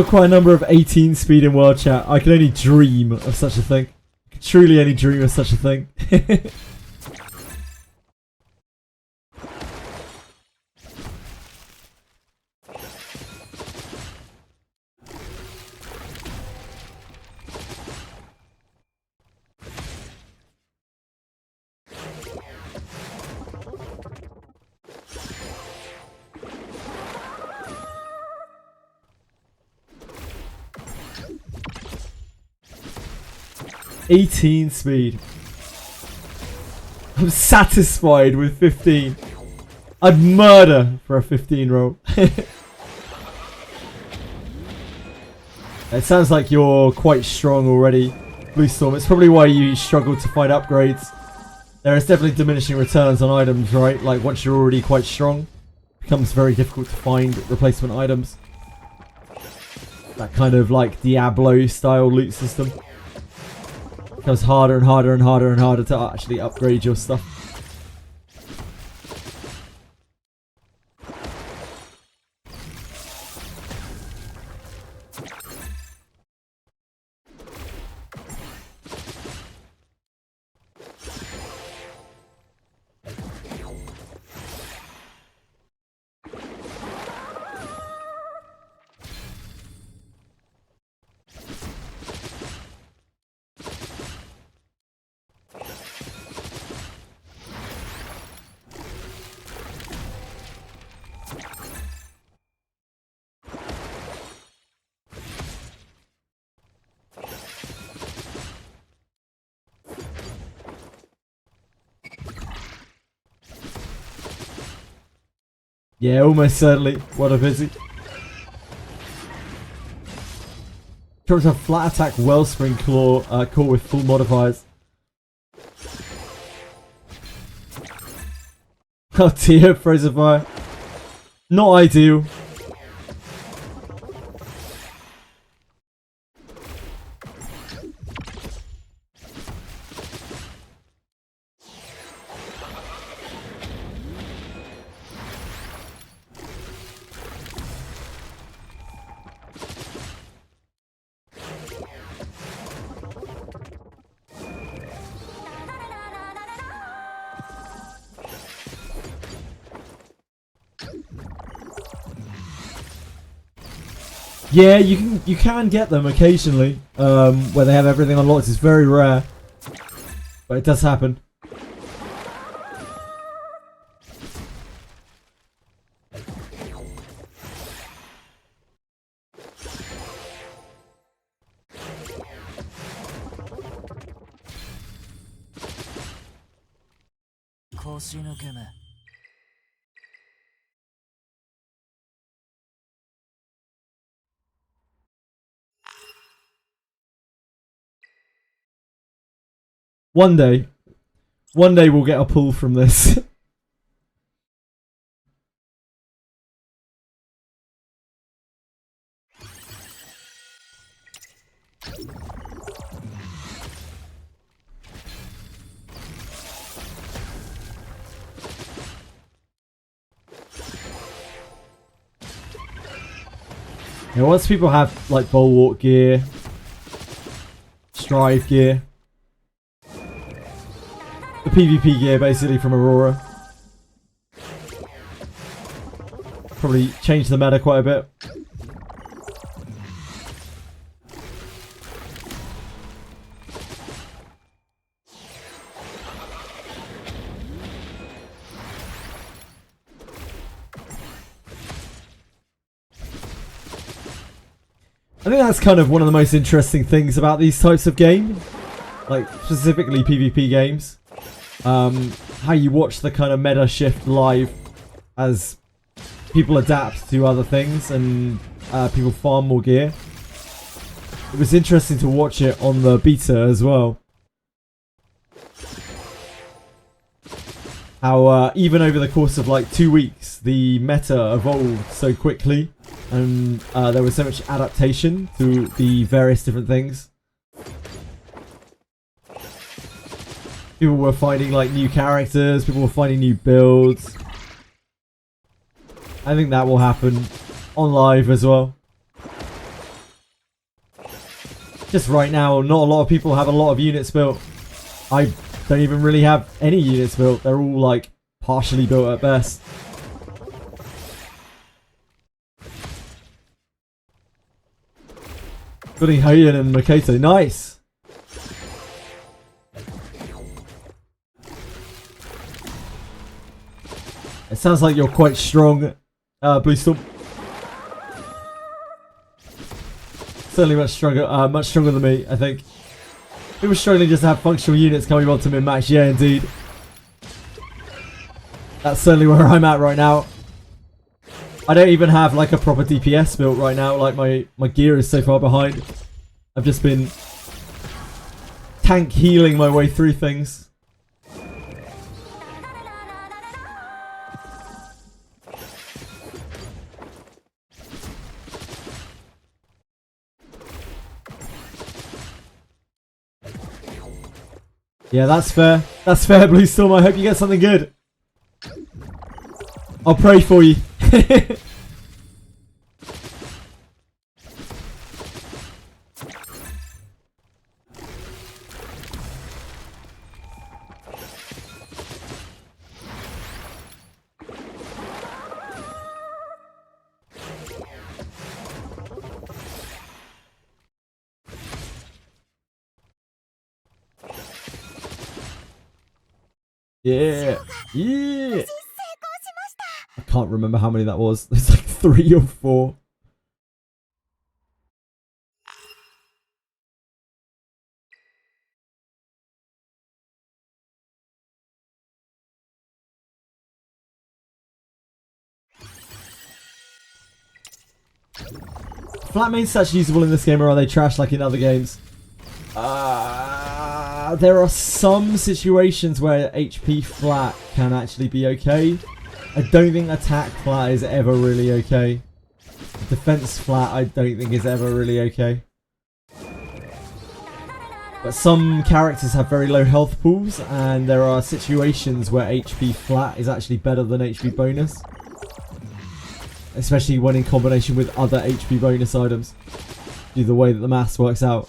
saw quite a number of 18 speed in World Chat. I can only dream of such a thing. I can truly only dream of such a thing. 18 speed. I'm satisfied with 15. I'd murder for a 15 roll. It sounds like you're quite strong already, Blue Storm. It's probably why you struggle to find upgrades. There is definitely diminishing returns on items, right? Like once you're already quite strong, it becomes very difficult to find replacement items. That kind of like Diablo style loot system. Becomes harder and harder and harder and harder to actually upgrade your stuff. Yeah, almost certainly. What a busy. Drops a flat attack Wellspring Claw core with full modifiers. Oh dear, Frozen Fire. Not ideal. Yeah, you can get them occasionally, where they have everything unlocked. It's very rare, but it does happen. One day we'll get a pull from this. Yeah, once people have like Bulwark gear, Strive gear, the PvP gear basically from Aurora, probably change the meta quite a bit. I think that's kind of one of the most interesting things about these types of games, like specifically PvP games. How you watch the kind of meta shift live as people adapt to other things and people farm more gear. It was interesting to watch it on the beta as well. How even over the course of like 2 weeks, the meta evolved so quickly, and there was so much adaptation to the various different things. People were finding like new characters, people were finding new builds. I think that will happen on live as well. just right now, not a lot of people have a lot of units built. I don't even really have any units built. They're all like partially built at best. Building Hoyen and Makoto. Nice. It sounds like you're quite strong, Blue Storm. Certainly much stronger than me, I think. We were struggling just to have functional units coming on to min-max. Yeah, indeed. That's certainly where I'm at right now. I don't even have like a proper DPS built right now. Like my gear is so far behind. I've just been tank healing my way through things. Yeah, that's fair. That's fair, Blue Storm. I hope you get something good. I'll pray for you. Yeah. Yeah. I can't remember how many that was. It's like 3 or 4. Flat main stats usable in this game, or are they trash like in other games? There are some situations where HP flat can actually be okay. I don't think attack flat is ever really okay. Defense flat I don't think is ever really okay. But some characters have very low health pools, and there are situations where HP flat is actually better than HP bonus. Especially when in combination with other HP bonus items. Due to the way that the maths works out.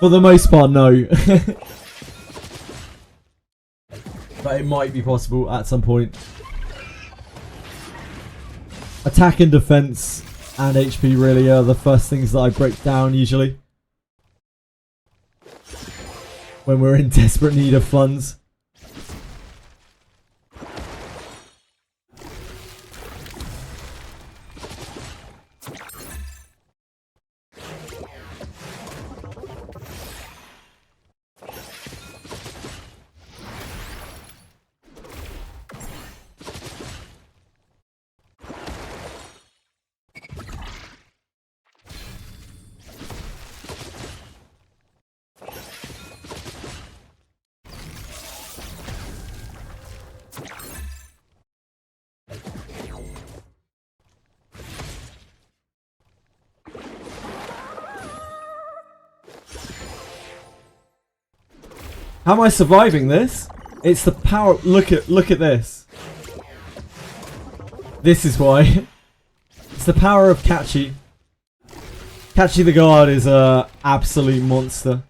For the most part, no. But it might be possible at some point. Attack and defense and HP really are the first things that I break down usually. When we're in desperate need of funds. How am I surviving this? It's the power. Look at this. This is why. It's the power of Kachi. Kachi the Guard is a absolute monster.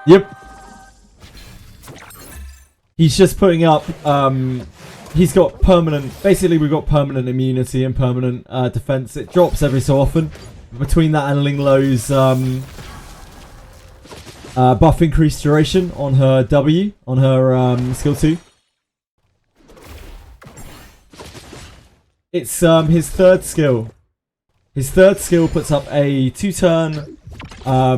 Yep. He's just putting up, he's got permanent, basically we've got permanent immunity and permanent defense. It drops every so often. Between that and Linglow's buff increased duration on her W, on her skill 2. It's his third skill. His third skill puts up a 2-turn, a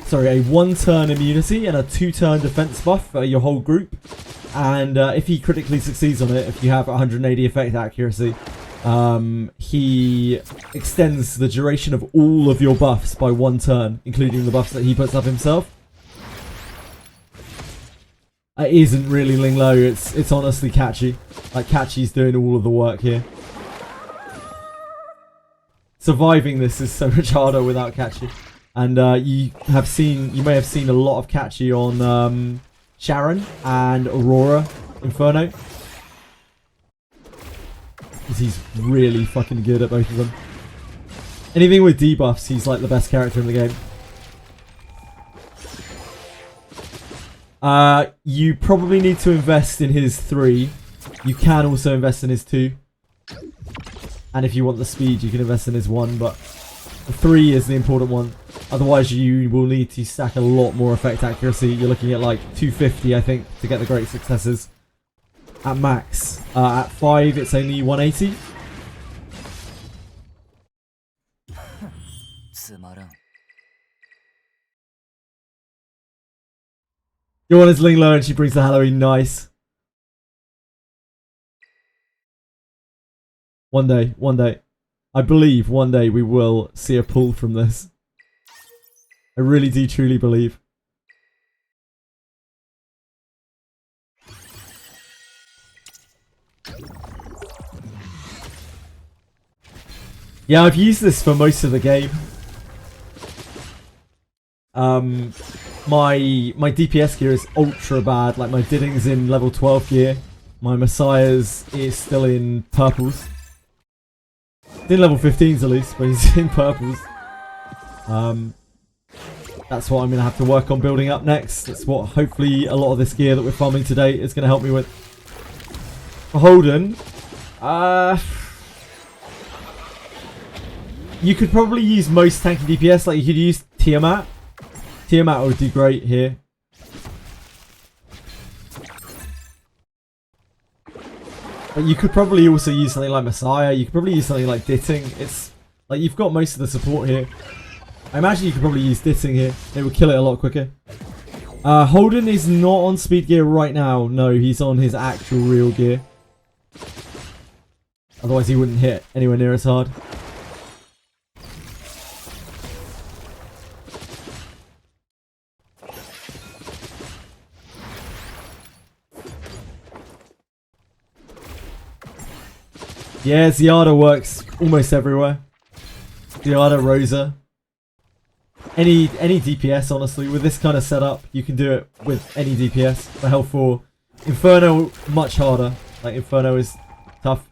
1-turn immunity and a 2-turn defense buff for your whole group. And if he critically succeeds on it, if you have 180 effect accuracy, he extends the duration of all of your buffs by 1 turn, including the buffs that he puts up himself. It isn't really Ling Lo, it's honestly Catchy. Like, Catchy's doing all of the work here. Surviving this is so much harder without Catchy. And you may have seen a lot of Catchy on Sharon and Aurora Inferno. Because he's really fucking good at both of them. Anything with debuffs, he's like the best character in the game. You probably need to invest in his 3. You can also invest in his 2. And if you want the speed, you can invest in his 1, but the 3 is the important one. Otherwise, you will need to stack a lot more effect accuracy. You're looking at like 250, I think, to get the great successes. At max. At 5, it's only 180. Your one is Ling Lo and she brings the Halloween. Nice. One day. I believe one day we will see a pull from this. I really do truly believe. Yeah, I've used this for most of the game. My DPS gear is ultra bad. Like, my Didding's in level 12 gear. My Messiah's is still in purples. He's in level 15s at least, but he's in purples. That's what I'm going to have to work on building up next. That's what hopefully a lot of this gear that we're farming today is going to help me with. For Holden, you could probably use most tanky DPS. Like, you could use Tiamat. Tiamat would do great here. But you could probably also use something like Messiah. You could probably use something like Ditting. It's like you've got most of the support here. I imagine you could probably use Ditting here. It would kill it a lot quicker. Holden is not on speed gear right now. No, he's on his actual real gear. Otherwise he wouldn't hit anywhere near as hard. Yeah, Ziada works almost everywhere. Ziada, Rosa. Any DPS, honestly. With this kind of setup, you can do it with any DPS. For health 4. Inferno, much harder. Like, Inferno is tough.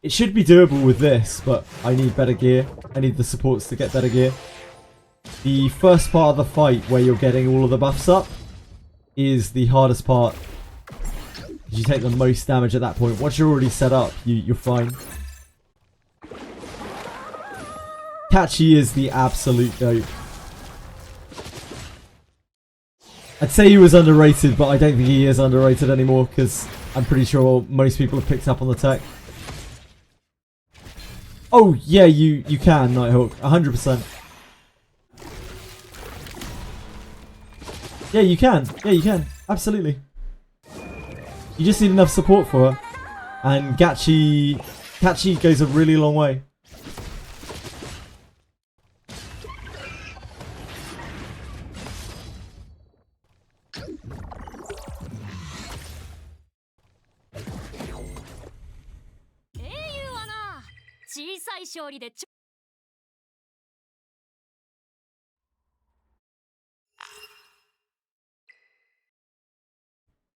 It should be doable with this, but I need better gear. I need the supports to get better gear. The first part of the fight, where you're getting all of the buffs up, is the hardest part. You take the most damage at that point. Once you're already set up, you're fine. Catchy is the absolute dope. I'd say he was underrated, but I don't think he is underrated anymore because I'm pretty sure most people have picked up on the tech. Oh, yeah, you can, Nighthawk. 100%. Yeah, you can. Yeah, you can. Absolutely. You just need enough support for her. And Catchy goes a really long way.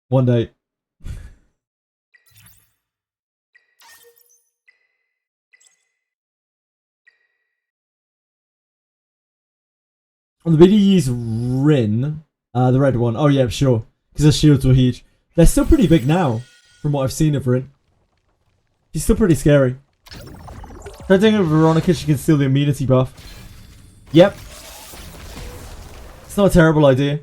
One day. On the video, you use Rin, the red one. Oh yeah, sure, because her shields were huge. They're still pretty big now, from what I've seen of Rin. She's still pretty scary. Try doing it with Veronica, she can steal the immunity buff. Yep. It's not a terrible idea.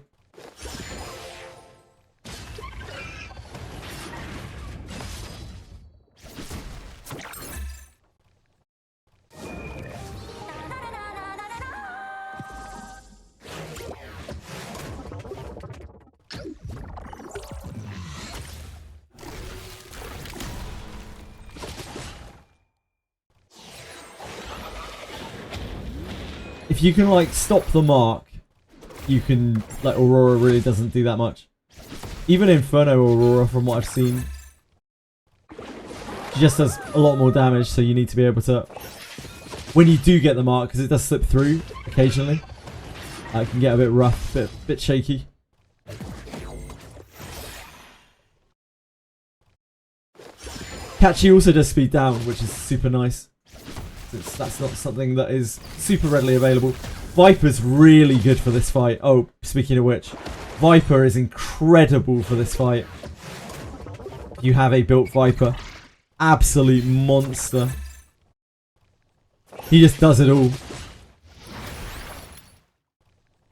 If you can, like, stop the mark, you can, like, Aurora really doesn't do that much. Even Inferno Aurora, from what I've seen, she just does a lot more damage, so you need to be able to, when you do get the mark, because it does slip through occasionally, it can get a bit rough, bit shaky. Catchy also does speed down, which is super nice. That's not something that is super readily available. Viper's really good for this fight. Oh, speaking of which, Viper is incredible for this fight. You have a built Viper. Absolute monster. He just does it all.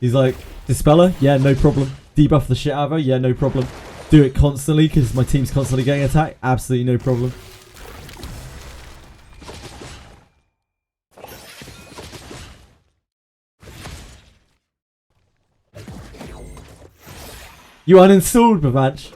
He's like, Dispeller? Yeah, no problem. Debuff the shit out of her? Yeah, no problem. Do it constantly because my team's constantly getting attacked? Absolutely no problem. You uninstalled, Bavanch.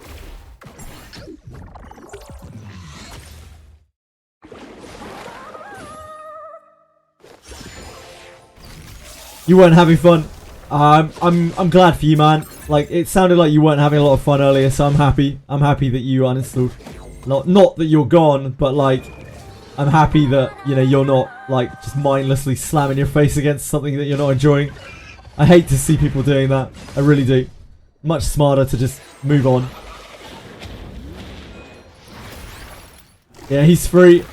You weren't having fun. I'm glad for you, man. Like, it sounded like you weren't having a lot of fun earlier, so I'm happy. I'm happy that you uninstalled. Not that you're gone, but like, I'm happy that, you know, you're not like just mindlessly slamming your face against something that you're not enjoying. I hate to see people doing that. I really do. Much smarter to just move on. Yeah, he's free.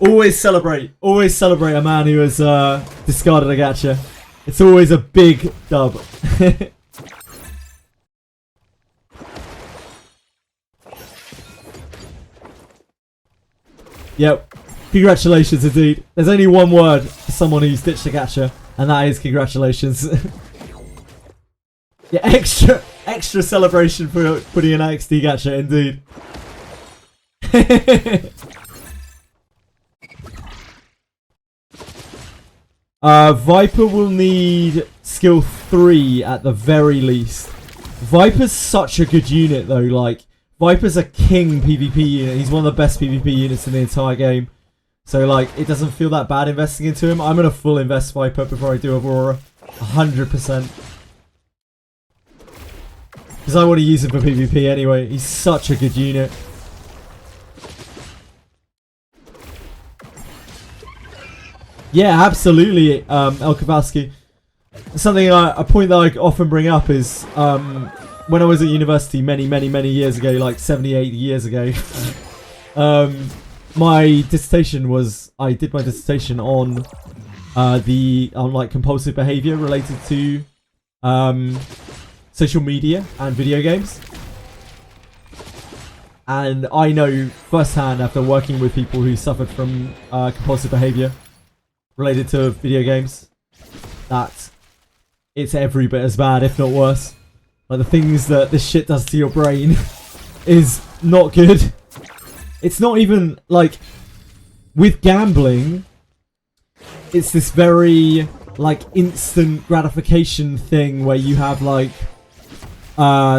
Always celebrate a man who has discarded a gacha. It's always a big dub. Yep. Congratulations indeed. There's only one word for someone who's ditched a gacha, and that is congratulations. Yeah, extra celebration for putting an XD gacha indeed. Viper will need skill 3 at the very least. Viper's such a good unit though, like, Viper's a king PvP unit. He's one of the best PvP units in the entire game. So like, it doesn't feel that bad investing into him. I'm gonna full invest Viper before I do Aurora. 100%. Because I want to use him for PvP anyway. He's such a good unit. Yeah, absolutely, El Kowalski. A point that I often bring up is when I was at university many years ago, like 70, 80 years ago, my dissertation was, I did my dissertation on like compulsive behavior related to social media and video games. And I know firsthand, after working with people who suffered from compulsive behavior related to video games, that it's every bit as bad, if not worse. Like, the things that this shit does to your brain is not good. It's not even, like, with gambling, it's this very, like, instant gratification thing where you have, like,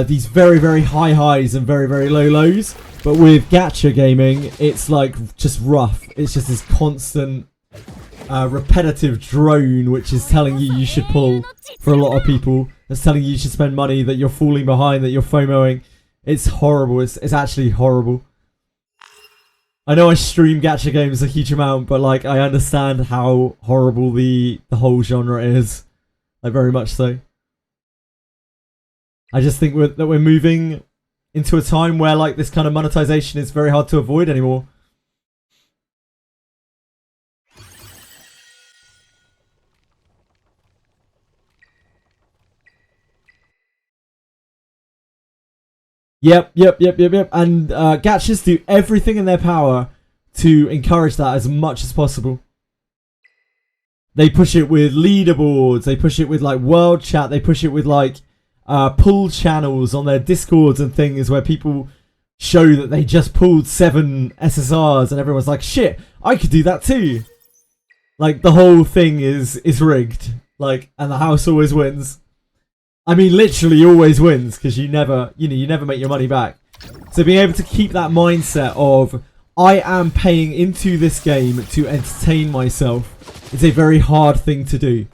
these very high highs and very low lows. But with gacha gaming, it's, like, just rough. It's just this constant repetitive drone which is telling you should pull for a lot of people. It's telling you should spend money, that you're falling behind, that you're FOMOing. It's horrible. It's actually horrible. I know I stream gacha games a huge amount, but like, I understand how horrible the whole genre is. Like, very much so. I just think that we're moving into a time where like this kind of monetization is very hard to avoid anymore. Yep. And gachas do everything in their power to encourage that as much as possible. They push it with leaderboards, they push it with like world chat, they push it with like pull channels on their discords and things where people show that they just pulled 7 SSRs and everyone's like, shit, I could do that too. Like, the whole thing is rigged. Like, and the house always wins. I mean, literally always wins, because you never make your money back. So being able to keep that mindset of, I am paying into this game to entertain myself, is a very hard thing to do.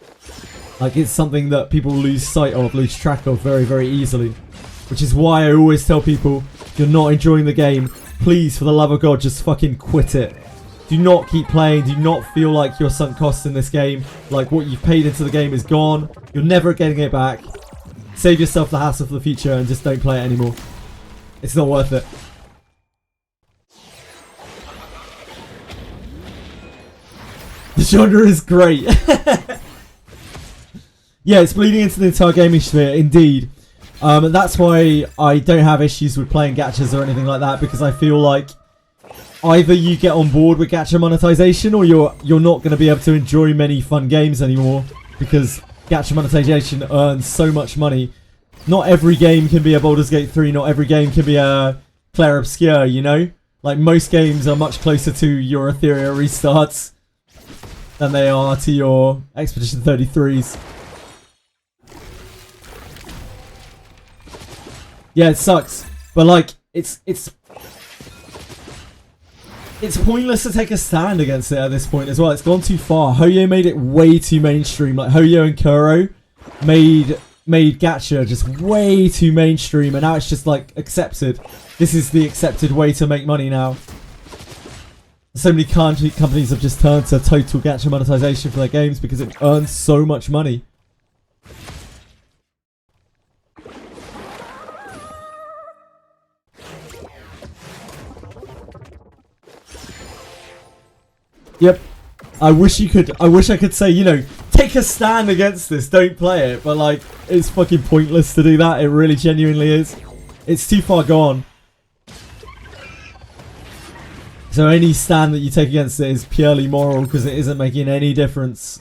Like, it's something that people lose sight of, lose track of very, very easily. Which is why I always tell people, if you're not enjoying the game, please, for the love of God, just fucking quit it. Do not keep playing. Do not feel like you're sunk costs in this game. Like, what you've paid into the game is gone. You're never getting it back. Save yourself the hassle for the future and just don't play it anymore. It's not worth it. The genre is great. Yeah, it's bleeding into the entire gaming sphere, indeed. And that's why I don't have issues with playing gachas or anything like that, because I feel like either you get on board with gacha monetization or you're not going to be able to enjoy many fun games anymore, because gacha monetization earns so much money. Not every game can be a Baldur's Gate 3, not every game can be a Clair Obscur, you know? Like, most games are much closer to your Etheria Restarts than they are to your Expedition 33s. Yeah, it sucks. But, like, it's pointless to take a stand against it at this point as well. It's gone too far. Hoyo made it way too mainstream. Like, Hoyo and Kuro made gacha just way too mainstream, and now it's just, like, accepted. This is the accepted way to make money now. So many companies have just turned to total gacha monetization for their games because it earns so much money. Yep. I wish I could say, you know, take a stand against this, don't play it, but like, it's fucking pointless to do that. It really genuinely is. It's too far gone. So any stand that you take against it is purely moral because it isn't making any difference.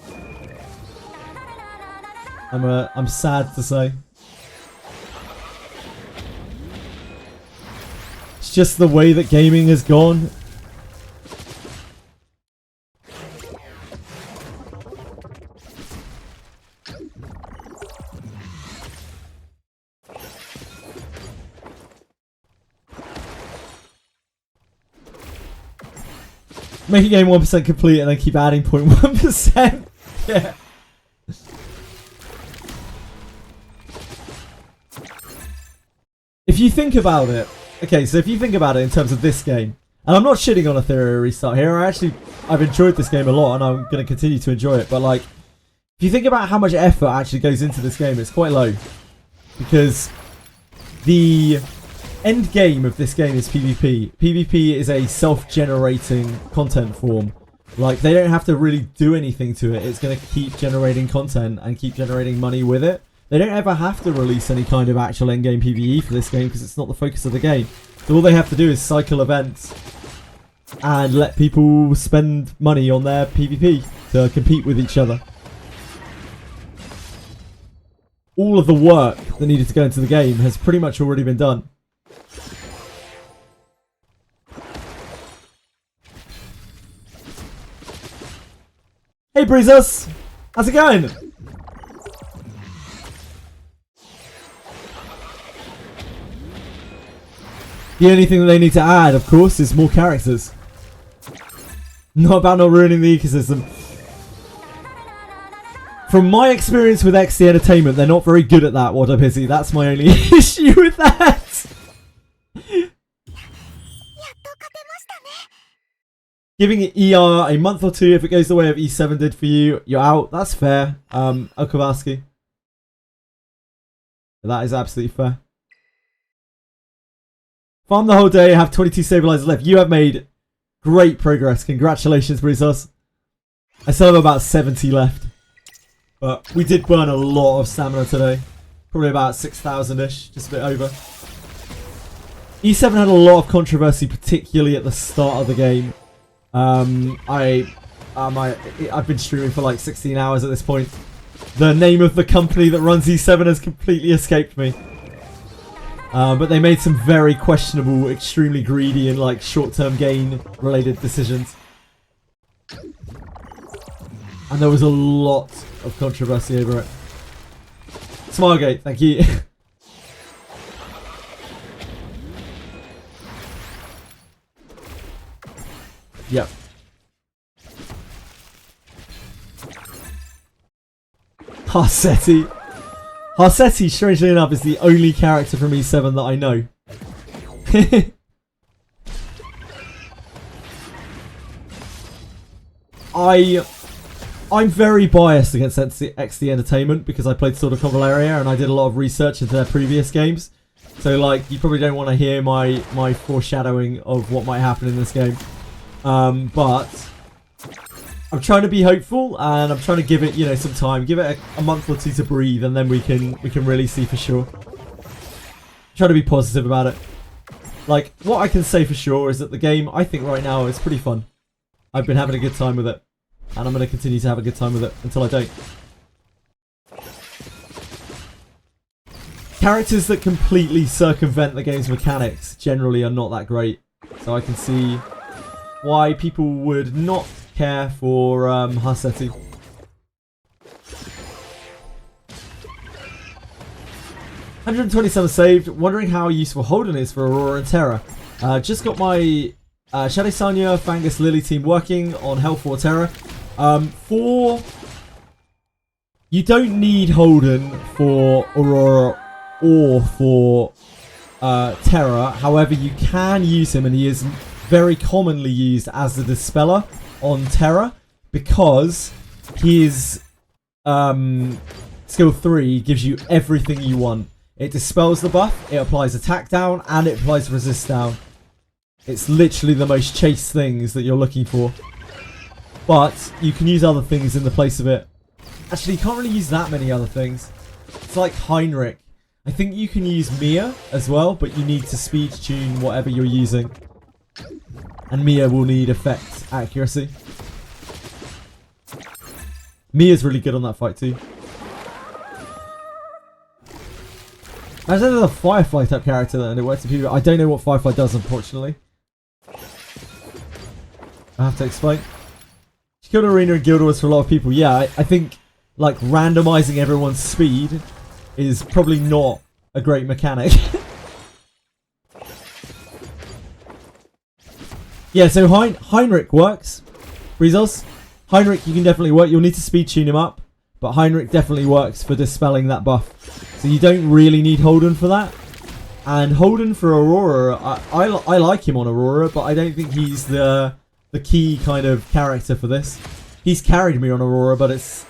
I'm sad to say. It's just the way that gaming has gone. Make a game 1% complete and then keep adding 0.1%. Yeah. If you think about it, okay, so if you think about it in terms of this game, and I'm not shitting on Etheria Restart here, I've enjoyed this game a lot and I'm going to continue to enjoy it, but like, if you think about how much effort actually goes into this game, it's quite low. Because the end game of this game is PvP. PvP is a self-generating content form. Like, they don't have to really do anything to it. It's going to keep generating content and keep generating money with it. They don't ever have to release any kind of actual endgame PvE for this game because it's not the focus of the game. So all they have to do is cycle events and let people spend money on their PvP to compete with each other. All of the work that needed to go into the game has pretty much already been done. Hey Breezers! How's it going? The only thing that they need to add, of course, is more characters. Not about not ruining the ecosystem. From my experience with XD Entertainment, they're not very good at that, What a Pity. That's my only issue with that. Giving ER a month or two if it goes the way of E7 did for you, you're out. That's fair, Okowski. That is absolutely fair. Farm the whole day, have 22 stabilizers left. You have made great progress. Congratulations, Brizos. I still have about 70 left. But we did burn a lot of stamina today. Probably about 6,000-ish, just a bit over. E7 had a lot of controversy, particularly at the start of the game. I've been streaming for like 16 hours at this point. The name of the company that runs E7 has completely escaped me. But they made some very questionable, extremely greedy and like short-term gain related decisions. And there was a lot of controversy over it. Smilegate, thank you. Yep. Harsetti. Harsetti, strangely enough, is the only character from E7 that I know. I'm very biased against XD Entertainment because I played Sword of Cavaleria and I did a lot of research into their previous games. So, like, you probably don't want to hear my foreshadowing of what might happen in this game. But I'm trying to be hopeful and I'm trying to give it, you know, some time. Give it a month or two to breathe and then we can really see for sure. Try to be positive about it. Like, what I can say for sure is that the game, I think right now, is pretty fun. I've been having a good time with it. And I'm going to continue to have a good time with it until I don't. Characters that completely circumvent the game's mechanics generally are not that great. So I can see why people would not care for Harsetti. $127 saved. Wondering how useful Holden is for Aurora and Terra. Just got my Shadow Sanya, Fangus, Lily team working on Hell 4 Terra. You don't need Holden for Aurora or for Terra. However, you can use him, and he is very commonly used as the Dispeller on Terra because his skill 3 gives you everything you want. It dispels the buff, it applies attack down, and it applies resist down. It's literally the most chase things that you're looking for. But you can use other things in the place of it. Actually, you can't really use that many other things. It's like Heinrich. I think you can use Mia as well, but you need to speed tune whatever you're using. And Mia will need effect accuracy. Mia's really good on that fight too. Imagine there's a Firefly type character and it works with people. I don't know what Firefly does, unfortunately. I have to explain. She killed Arena and Guild Wars for a lot of people. Yeah, I think like randomizing everyone's speed is probably not a great mechanic. Yeah, so Heinrich works. Breezos. Heinrich, you can definitely work. You'll need to speed tune him up. But Heinrich definitely works for dispelling that buff. So you don't really need Holden for that. And Holden for Aurora, I like him on Aurora, but I don't think he's the key kind of character for this. He's carried me on Aurora, but it's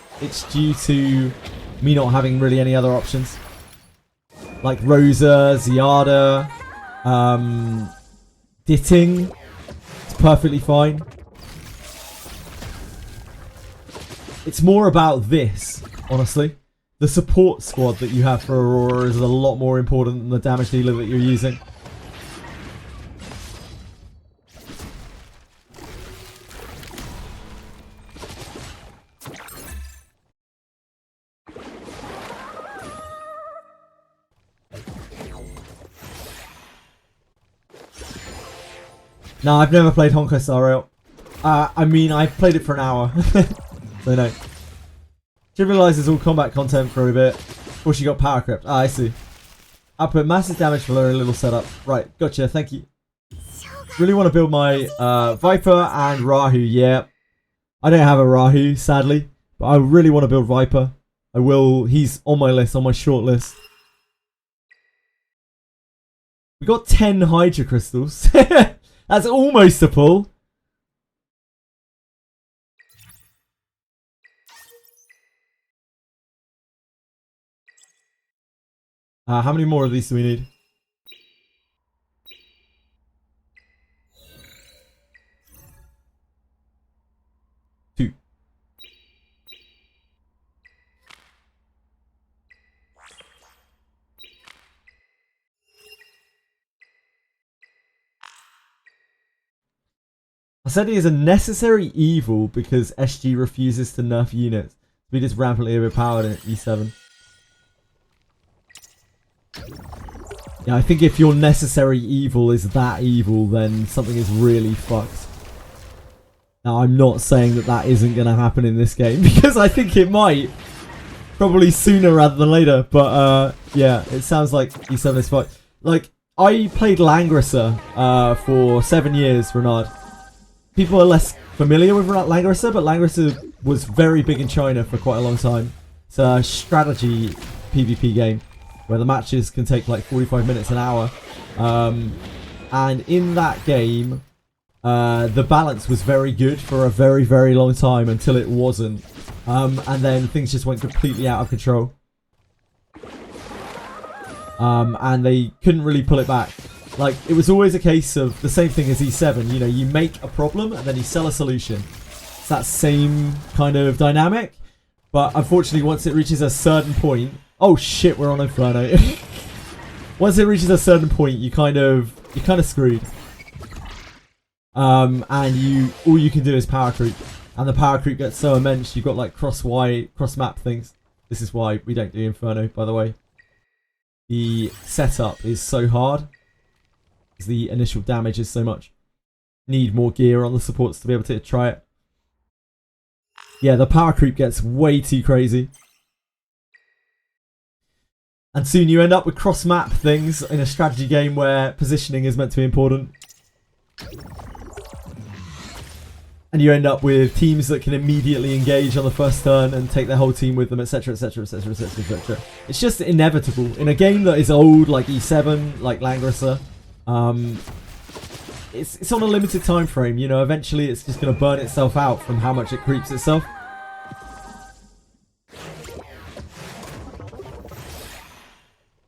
due to me not having really any other options. Like Rosa, Ziada, Ditting. It's perfectly fine. It's more about this, honestly. The support squad that you have for Aurora is a lot more important than the damage dealer that you're using. No, I've never played Honkai Star Rail. I mean, I've played it for an hour. So no. She realises all combat content for a bit before she got power crept. Ah, I see. Output massive damage for a little setup. Right, gotcha, thank you. Really want to build my Viper and Rahu, yeah. I don't have a Rahu, sadly. But I really want to build Viper. I will, he's on my list, on my short list. We got 10 Hydra Crystals. That's almost a pull. How many more of these do we need? Two. I said he is a necessary evil because SG refuses to nerf units. We just rampantly overpowered at E7. Yeah, I think if your necessary evil is that evil, then something is really fucked. Now, I'm not saying that that isn't going to happen in this game, because I think it might. Probably sooner rather than later, but yeah, it sounds like E7 is fucked. Like, I played Langrisser for 7 years, Renard. People are less familiar with Langrisser, but Langrisser was very big in China for quite a long time. It's a strategy PvP game where the matches can take like 45 minutes, an hour. And in that game, the balance was very good for a very, very long time until it wasn't. And then things just went completely out of control. And they couldn't really pull it back. Like, it was always a case of the same thing as E7. You know, you make a problem and then you sell a solution. It's that same kind of dynamic. But unfortunately, once it reaches a certain point... Oh shit, we're on Inferno. Once it reaches a certain point, you're kind of screwed. And all you can do is power creep. And the power creep gets so immense, you've got like cross map things. This is why we don't do Inferno, by the way. The setup is so hard. The initial damage is so much. Need more gear on the supports to be able to try it. Yeah, the power creep gets way too crazy. And soon you end up with cross-map things in a strategy game where positioning is meant to be important. And you end up with teams that can immediately engage on the first turn and take their whole team with them, etc, etc, etc, etc, etc. It's just inevitable. In a game that is old, like E7, like Langrisser, it's on a limited time frame, you know, eventually it's just going to burn itself out from how much it creeps itself.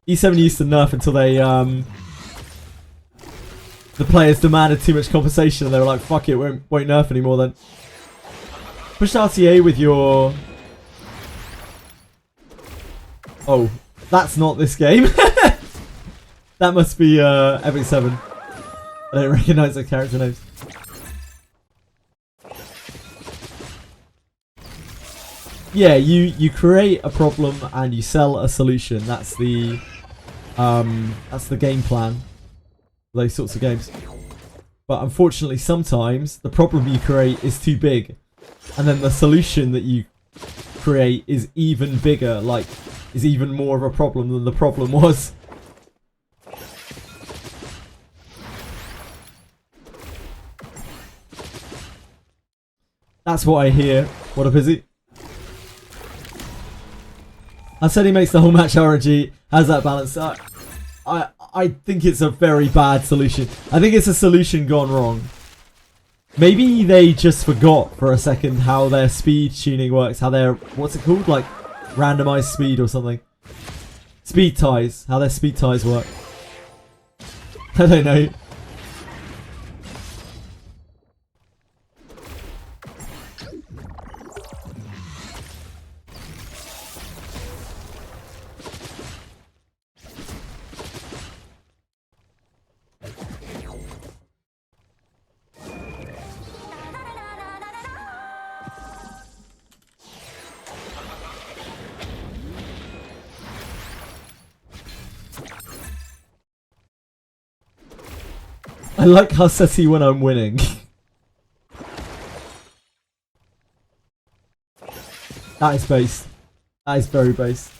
E7 used to nerf until they, the players demanded too much compensation and they were like, fuck it, won't nerf anymore then. Push RTA with your... Oh, that's not this game. That must be Epic 7. I don't recognise the character names. Yeah, you create a problem and you sell a solution. That's the game plan. Those sorts of games. But unfortunately, sometimes the problem you create is too big, and then the solution that you create is even bigger. Like, is even more of a problem than the problem was. That's what I hear. What a busy. I said he makes the whole match RNG. How's that balance? I think it's a very bad solution. I think it's a solution gone wrong. Maybe they just forgot for a second how their speed tuning works. How their, what's it called? Like randomized speed or something. Speed ties. How their speed ties work. I don't know. I like how sassy when I'm winning. That is based. That is very based.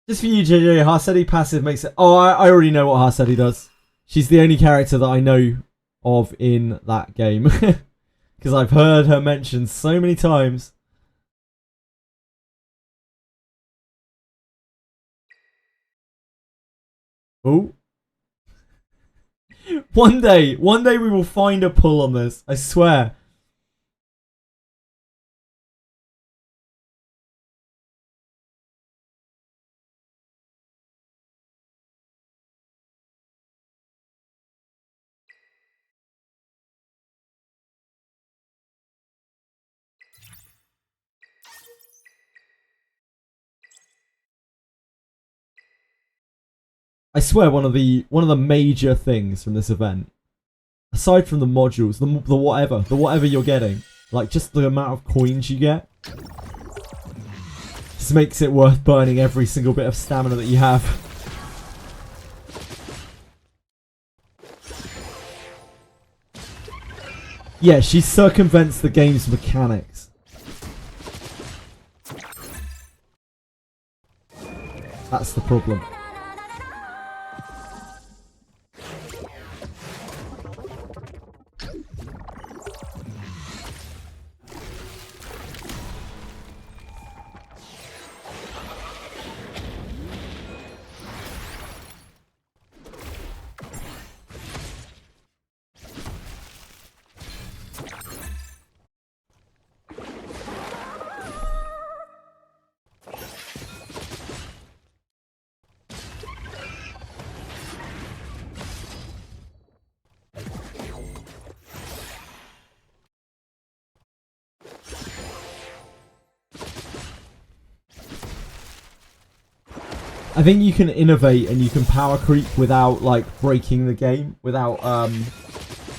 Just for you, JJ, Harsedi passive makes it... Oh, I already know what Harsedi does. She's the only character that I know of in that game. Because I've heard her mentioned so many times. Oh. One day we will find a pull on this. I swear. I swear one of the major things from this event, aside from the modules, the whatever you're getting, Like, just the amount of coins you get just makes it worth burning every single bit of stamina that you have. Yeah, she circumvents the game's mechanics. That's the problem. I think you can innovate and you can power creep without like breaking the game, without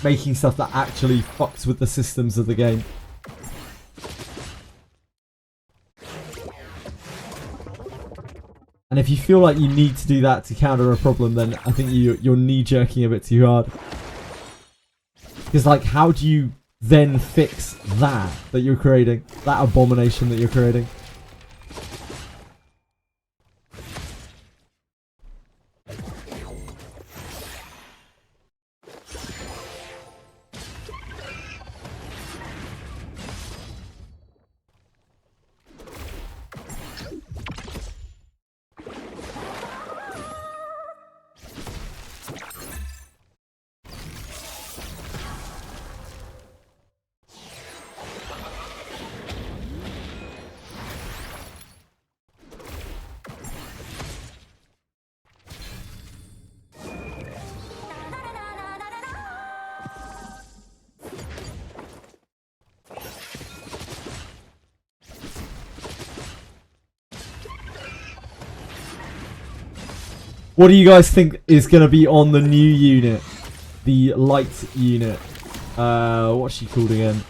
making stuff that actually fucks with the systems of the game. And if you feel like you need to do that to counter a problem, then I think you're knee-jerking a bit too hard. Because like, how do you then fix that you're creating? That abomination that you're creating? What do you guys think is going to be on the new unit? The light unit. What's she called again?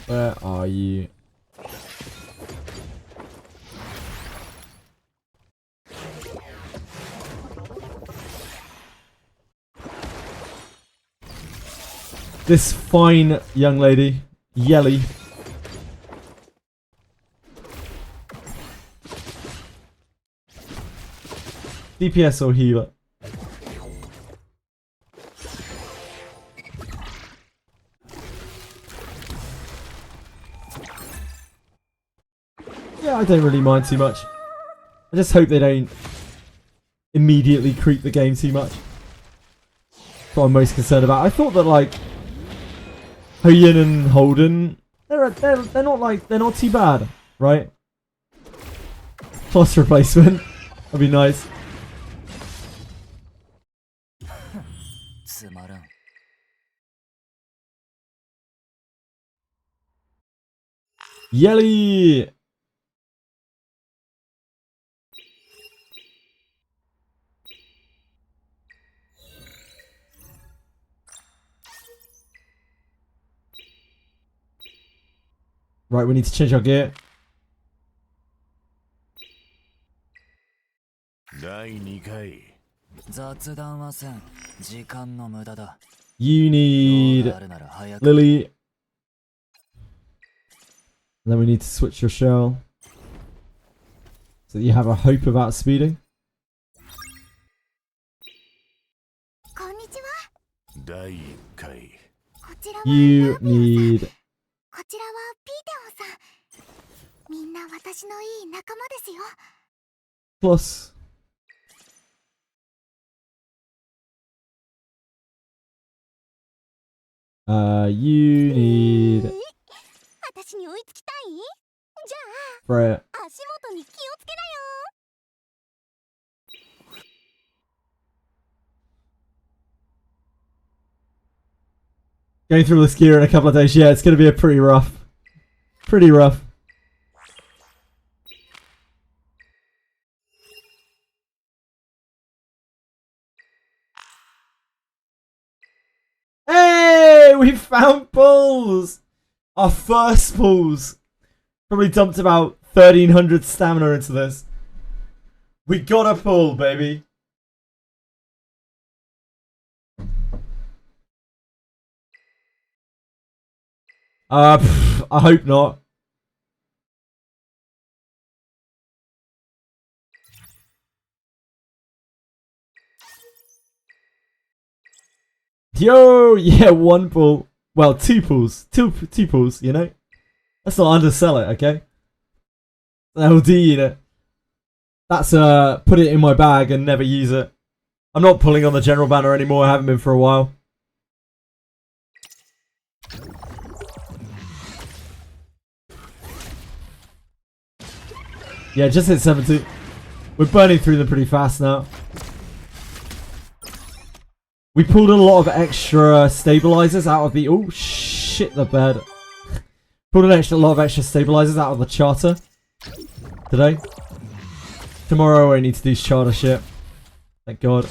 Where are you? This fine young lady, Yelly. DPS or healer? Yeah, I don't really mind too much. I just hope they don't immediately creep the game too much. That's what I'm most concerned about. I thought that like Hoyin and Holden, they're not too bad, right? Plus replacement, that'd be nice. Yelly! Right, we need to change our gear. You need Lily. And then we need to switch your shell so that you have a hope of outspeeding. You need plus. You need Freya. Going through this gear in a couple of days, yeah, it's going to be a pretty rough. Pretty rough. Yeah, we found pulls. Our first pulls. Probably dumped about 1,300 stamina into this. We got a pull, baby. I hope not. Yo, yeah, one pull. Well, two pulls. Two pulls, you know? Let's not undersell it, okay? LD, you know? That's, put it in my bag and never use it. I'm not pulling on the general banner anymore. I haven't been for a while. Yeah, just hit 70. We're burning through them pretty fast now. We pulled a lot of extra stabilizers out of the... Oh, shit, the bed. Pulled a lot of extra stabilizers out of the charter today. Tomorrow I need to do charter shit. Thank God.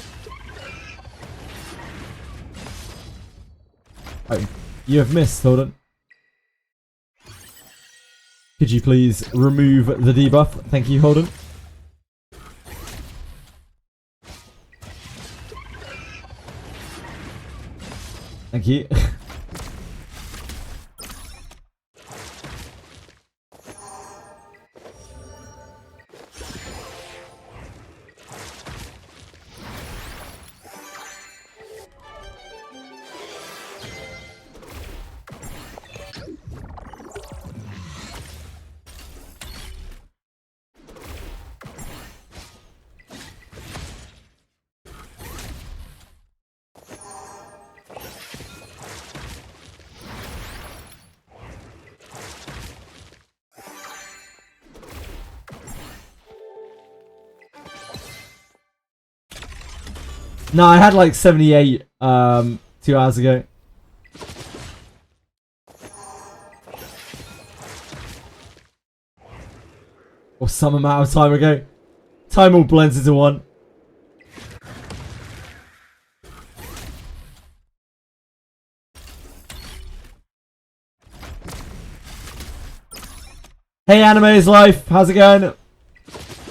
Oh, you have missed, Holden. Could you please remove the debuff? Thank you, Holden. Thank you. No, I had like 78 2 hours ago. Or some amount of time ago. Time all blends into one. Hey Anime's Life, how's it going?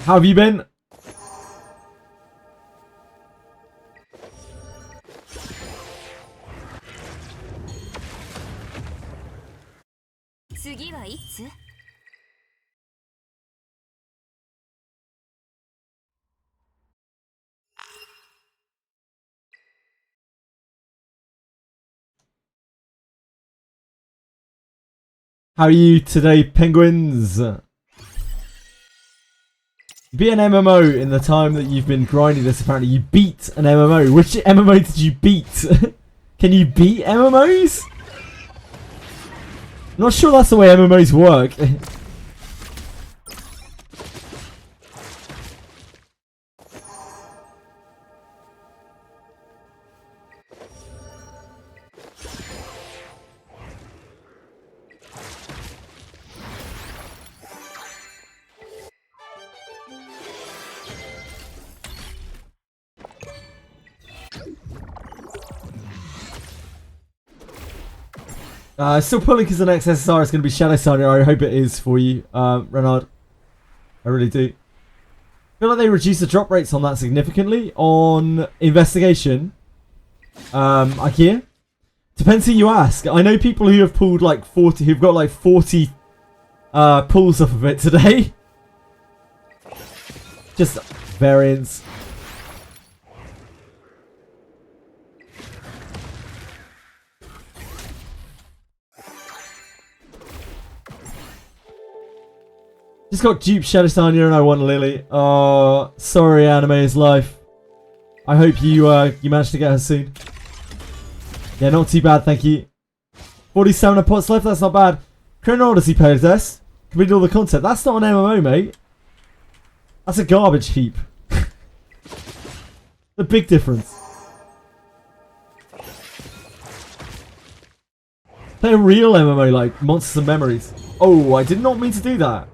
How have you been? How are you today, penguins? You beat an MMO in the time that you've been grinding this, apparently. You beat an MMO. Which MMO did you beat? Can you beat MMOs? I'm not sure that's the way MMOs work. Still pulling because the next SSR is going to be Shadow Signer. I hope it is for you, Renard. I really do. I feel like they reduced the drop rates on that significantly. On Investigation, IKEA. Depends who you ask. I know people who have pulled like 40, who've got like 40 pulls off of it today. Just variance. Just got duped Shadowstania and I won Lily. Oh, sorry, Anime's Life. I hope you you managed to get her soon. Yeah, not too bad, thank you. 47 pots left, that's not bad. Chrono Odyssey players this. Completed all the content. That's not an MMO, mate. That's a garbage heap. The big difference. Play a real MMO like Monsters and Memories. Oh, I did not mean to do that.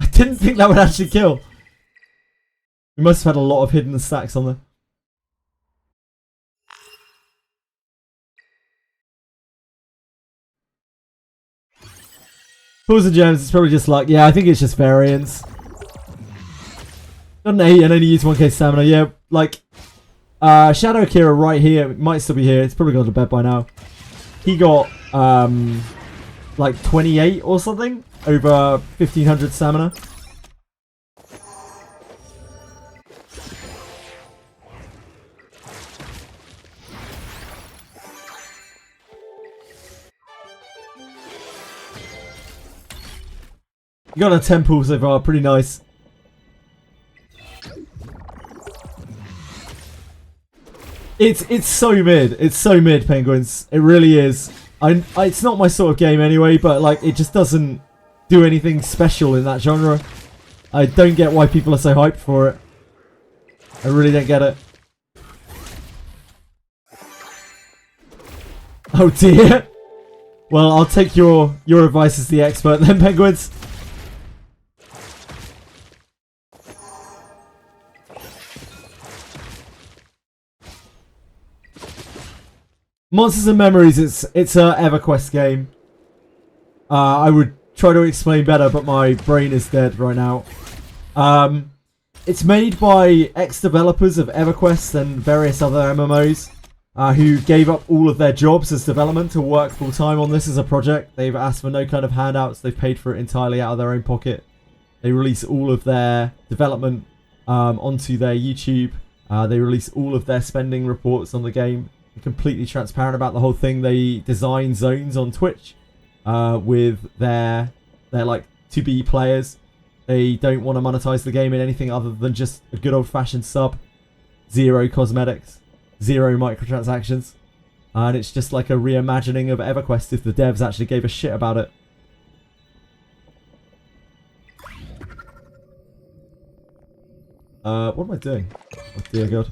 I didn't think that would actually kill. We must have had a lot of hidden stacks on there. Pools and gems, it's probably just like, yeah, I think it's just variance. Got an 8 and only use 1k stamina. Yeah, like, Shadow Akira right here, might still be here. It's probably gone to bed by now. He got, like 28 or something over 1500 stamina. You got a 10 pool so far, pretty nice. It's so mid. It's so mid, Penguins. It really is. It's not my sort of game anyway, but like it just doesn't do anything special in that genre. I don't get why people are so hyped for it. I really don't get it. Oh dear. Well, I'll take your advice as the expert then, Penguins. Monsters and Memories, it's a EverQuest game. I would try to explain better, but my brain is dead right now. It's made by ex-developers of EverQuest and various other MMOs who gave up all of their jobs as development to work full-time on this as a project. They've asked for no kind of handouts. They've paid for it entirely out of their own pocket. They release all of their development onto their YouTube. They release all of their spending reports on the game. Completely transparent about the whole thing. They design zones on Twitch with their like to-be players. They don't want to monetize the game in anything other than just a good old-fashioned sub. Zero cosmetics. Zero microtransactions. And it's just like a reimagining of EverQuest if the devs actually gave a shit about it. What am I doing? Oh dear god.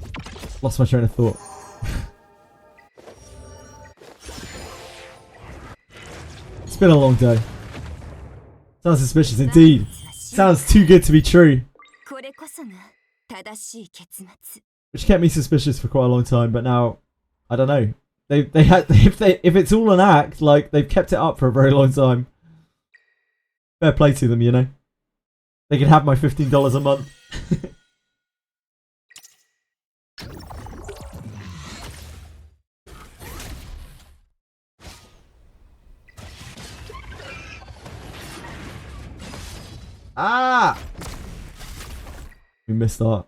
Lost my train of thought. It's been a long day. Sounds suspicious indeed. Sounds too good to be true. Which kept me suspicious for quite a long time, but now I don't know. They had if it's all an act, like they've kept it up for a very long time. Fair play to them, you know. They can have my $15 a month. Ah! We missed that.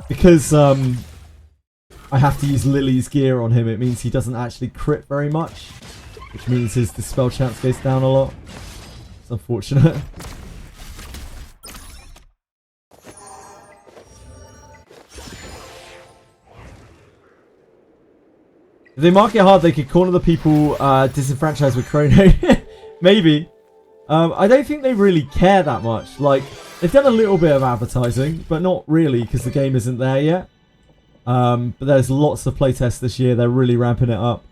Because I have to use Lily's gear on him, it means he doesn't actually crit very much. Which means his dispel chance goes down a lot. It's unfortunate. If they market hard, they could corner the people disenfranchised with Chrono. Maybe. I don't think they really care that much. Like, they've done a little bit of advertising, but not really because the game isn't there yet. But there's lots of playtests this year. They're really ramping it up.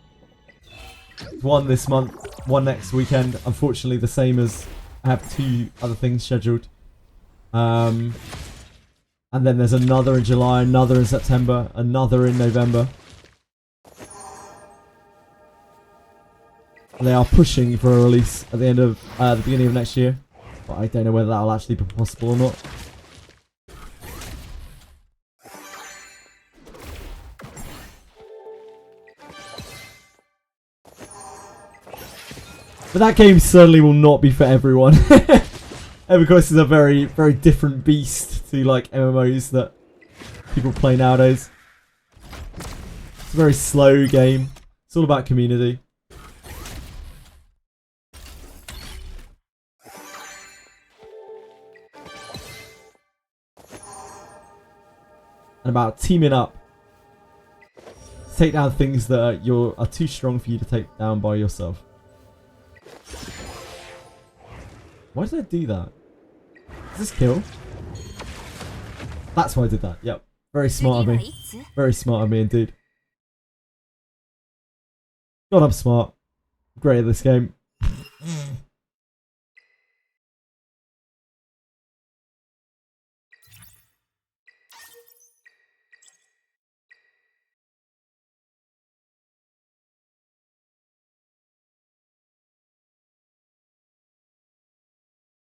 One this month, one next weekend. Unfortunately, the same as I have 2 other things scheduled. And then there's another in July, another in September, another in November. They are pushing for a release at the end of the beginning of next year, but I don't know whether that'll actually be possible or not. But that game certainly will not be for everyone. EverQuest is a very, very different beast to like MMOs that people play nowadays. It's a very slow game. It's all about community. And about teaming up to take down things that are too strong for you to take down by yourself. Why did I do that? Does this kill? That's why I did that. Yep. Very smart of me. Very smart of me indeed. God, I'm smart. I'm great at this game.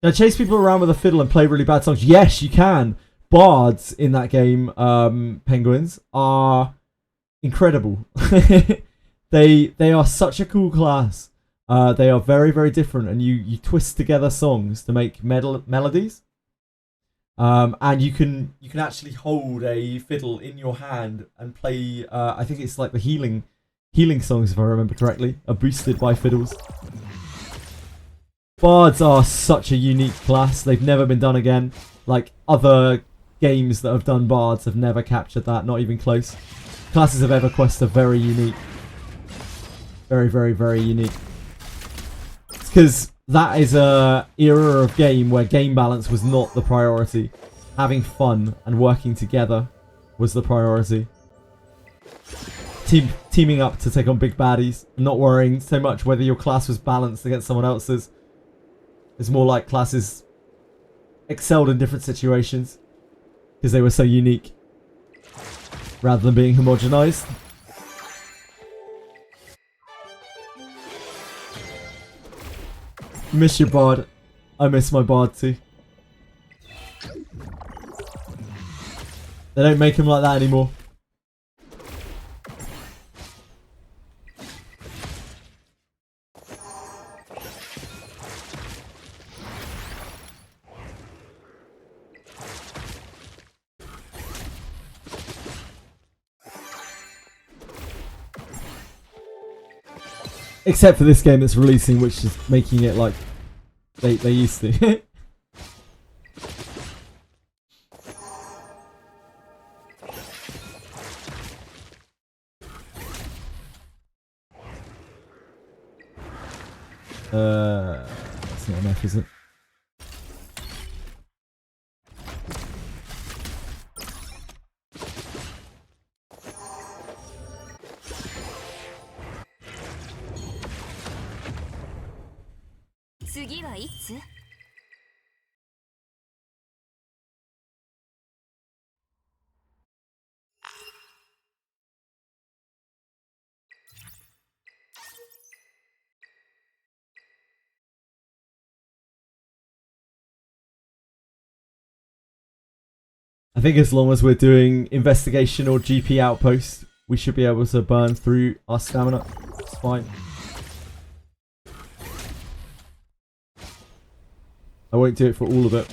Now, chase people around with a fiddle and play really bad songs. Yes, you can. Bards in that game, Penguins, are incredible. They are such a cool class. They are very, very different, and you twist together songs to make melodies. And you can actually hold a fiddle in your hand and play. I think it's like the healing songs, if I remember correctly, are boosted by fiddles. Bards are such a unique class. They've never been done again. Like, other games that have done bards have never captured that, not even close. Classes of EverQuest are very unique. Very, very, very unique. It's because that is a era of game where game balance was not the priority. Having fun and working together was the priority. Teaming up to take on big baddies, not worrying so much whether your class was balanced against someone else's. It's more like classes excelled in different situations because they were so unique rather than being homogenized. Miss your bard. I miss my bard too. They don't make him like that anymore. Except for this game that's releasing, which is making it like they used to. That's not enough, is it? I think as long as we're doing investigation or GP outpost, we should be able to burn through our stamina. It's fine. I won't do it for all of it.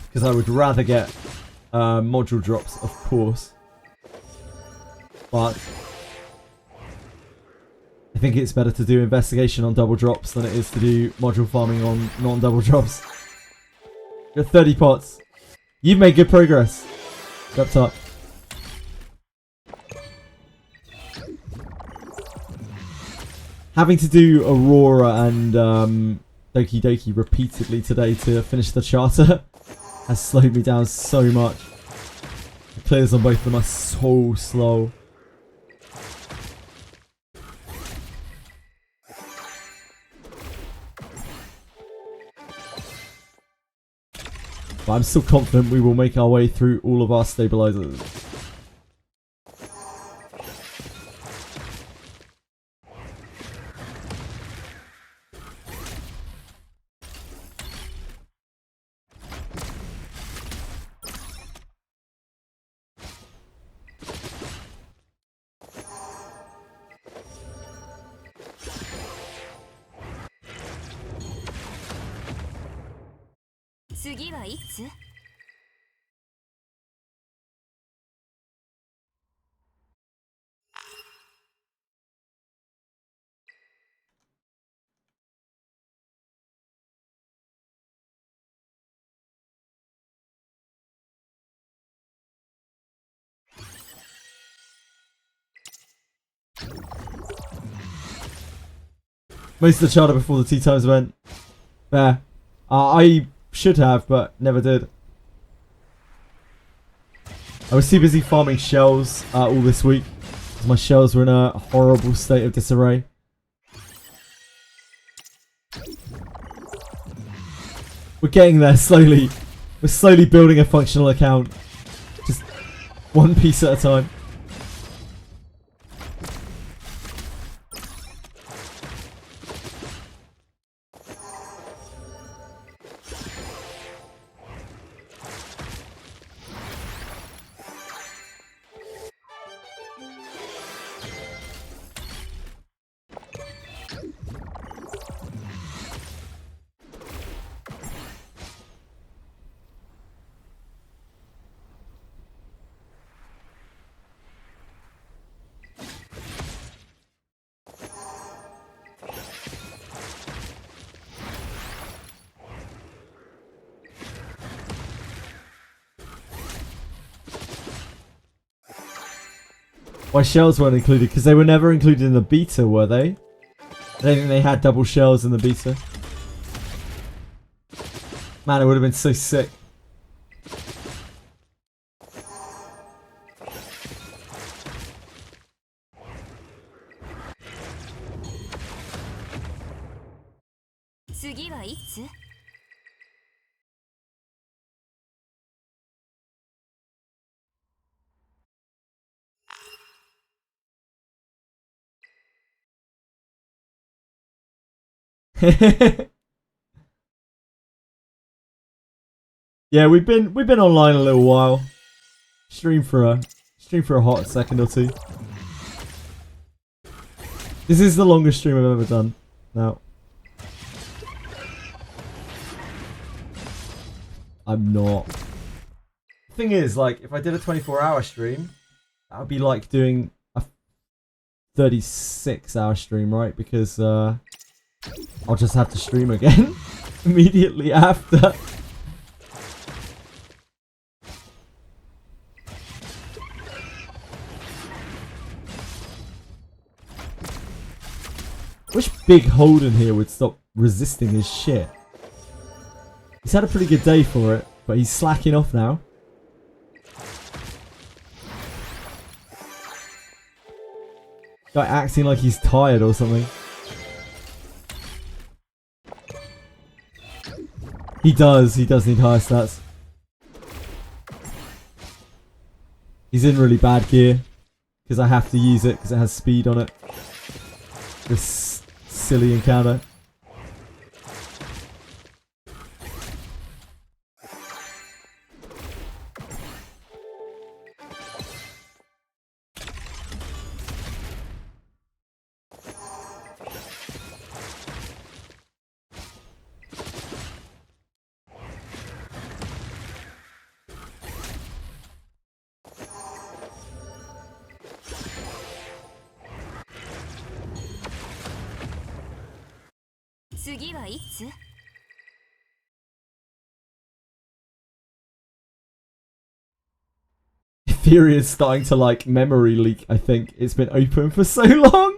Because I would rather get module drops, of course. But I think it's better to do investigation on double drops than it is to do module farming on non-double drops. You're 30 pots. You've made good progress. Up top. Having to do Aurora and Doki Doki repeatedly today to finish the charter has slowed me down so much. The clears on both of them are so slow. But I'm still confident we will make our way through all of our stabilizers. Most of the charter before the tea times event. Fair. I should have, but never did. I was too busy farming shells all this week, because my shells were in a horrible state of disarray. We're getting there slowly. We're slowly building a functional account. Just one piece at a time. Why shells weren't included? Because they were never included in the beta, were they? I don't think they had double shells in the beta. Man, it would have been so sick. Yeah, we've been online a little while. Stream for a hot second or two. This is the longest stream I've ever done. Now, I'm not. The thing is, like, if I did a 24-hour stream, that would be like doing a 36-hour stream, right? Because I'll just have to stream again immediately after. Wish Big Holden here would stop resisting his shit. He's had a pretty good day for it, but he's slacking off now. Guy acting like he's tired or something. He does need higher stats. He's in really bad gear, because I have to use it, because it has speed on it. This silly encounter. Etheria is starting to like memory leak, I think. It's been open for so long.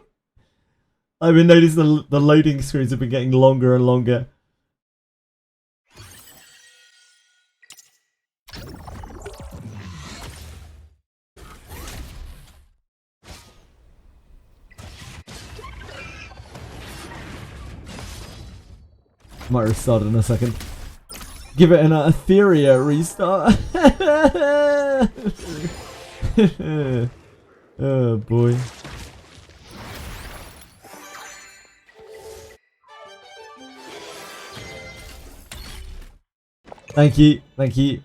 I've been noticing the loading screens have been getting longer and longer. Might restart it in a second. Give it an Etheria restart. Oh boy. Thank you, thank you.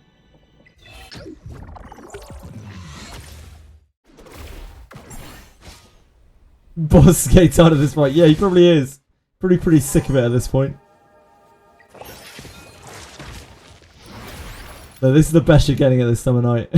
Boss skates out of this fight. Yeah, he probably is. Pretty sick of it at this point. No, this is the best you're getting at this time of night.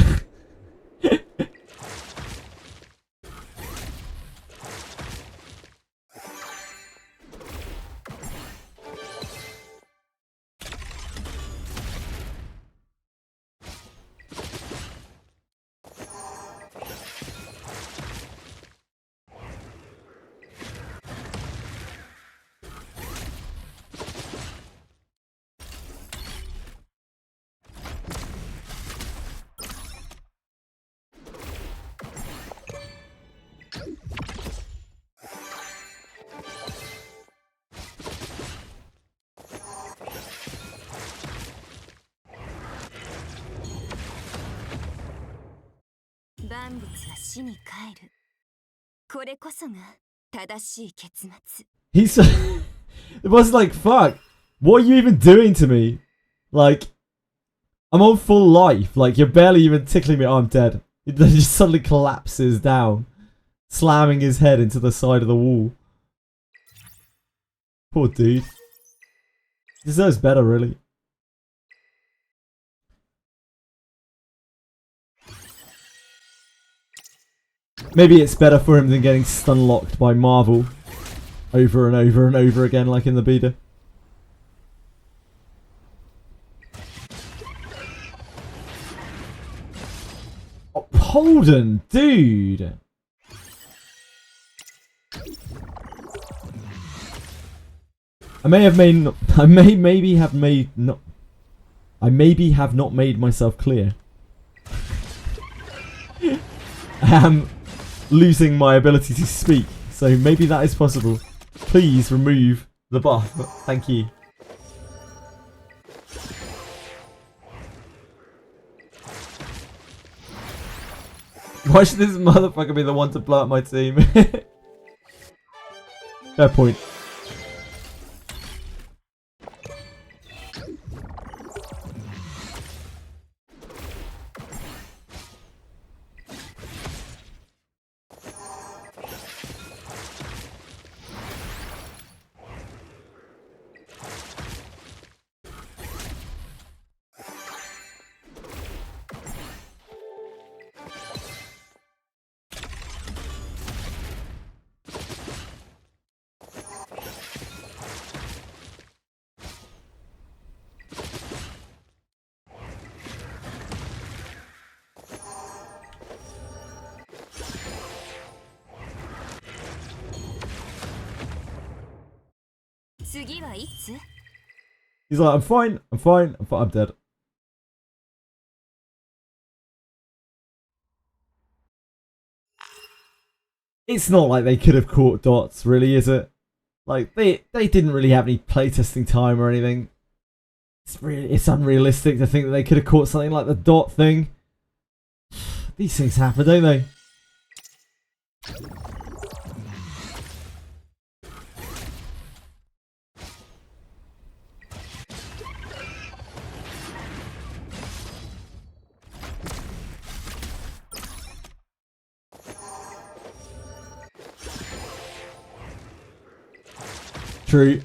He's it was like, fuck, what are you even doing to me? Like, I'm on full life, like you're barely even tickling me. Oh, I'm dead. He just suddenly collapses down, slamming his head into the side of the wall. Poor dude. Deserves better, really. Maybe it's better for him than getting stun locked by Marvel over and over and over again, like in the beta. Oh, Holden, dude. I may have made. I maybe have made not. I maybe have not made myself clear. I am losing my ability to speak, so maybe that is possible. Please remove the buff. Thank you. Why should this motherfucker be the one to blow up my team? Fair point. He's like, I'm fine, I'm fine, I'm dead. It's not like they could have caught dots, really, is it? Like, they didn't really have any playtesting time or anything. It's unrealistic to think that they could have caught something like the dot thing. These things happen, don't they? True.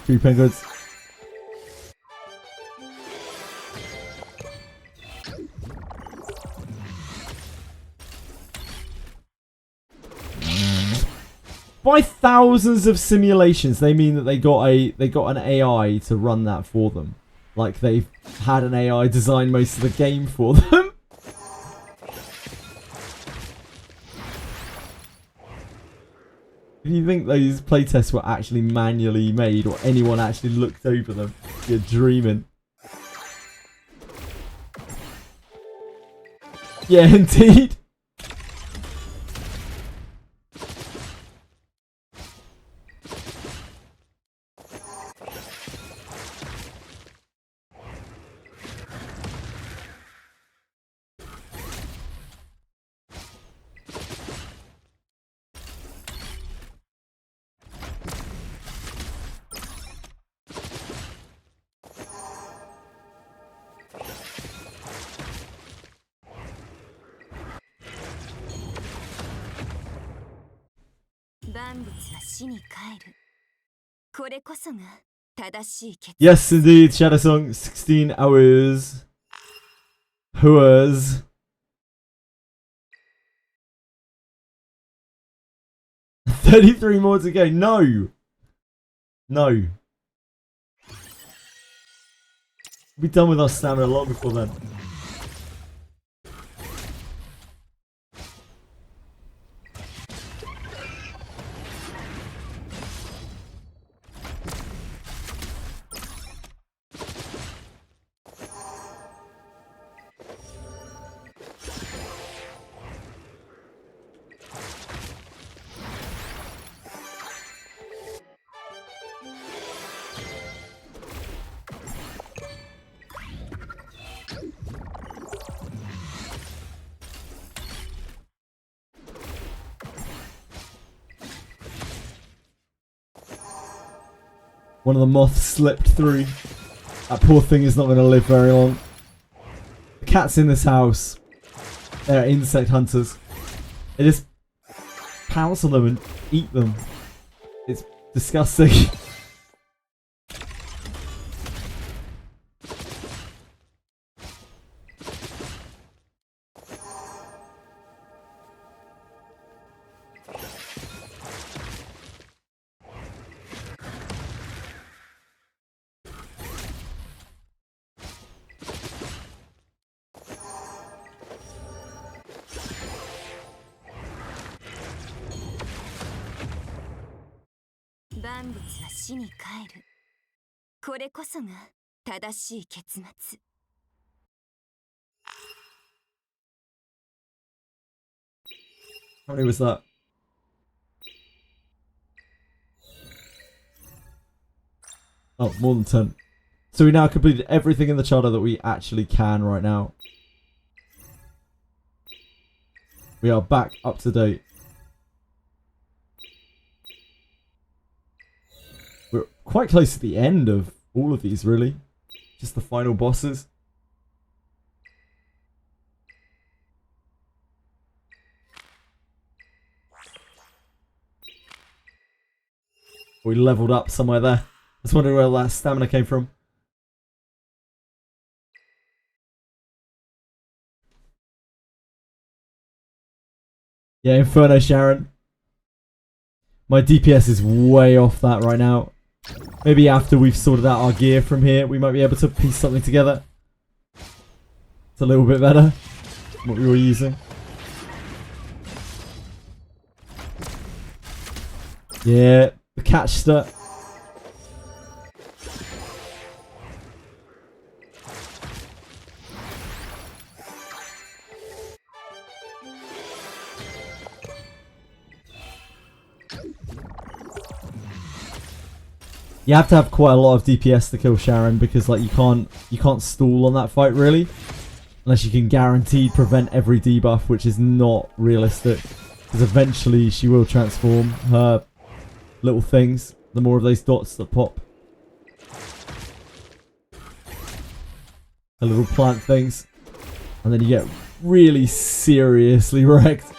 True, penguins. By thousands of simulations, they mean that they got an AI to run that for them. Like they've had an AI design most of the game for them. If you think those playtests were actually manually made or anyone actually looked over them, you're dreaming. Yeah, indeed. Yes, indeed, Shadow Song, 16 hours. Hours. $33 more to go. No. No. We'll be done with our stamina long before then. One of the moths slipped through. That poor thing is not going to live very long. The cats in this house. They're insect hunters. They just pounce on them and eat them. It's disgusting. 万物は死に帰る。これこそが正しい結末。How many was that? Oh, more than 10. So we now completed everything in the charter that we actually can right now. We are back up to date. We're quite close to the end of all of these, really. Just the final bosses. We leveled up somewhere there. I was wondering where that stamina came from. Yeah, Inferno Sharon. My DPS is way off that right now. Maybe after we've sorted out our gear from here, we might be able to piece something together. It's a little bit better than what we were using. Yeah, the catch stat. You have to have quite a lot of DPS to kill Sharon because like you can't stall on that fight really, unless you can guaranteed prevent every debuff, which is not realistic. Because eventually she will transform her little things. The more of those dots that pop, her little plant things, and then you get really seriously wrecked.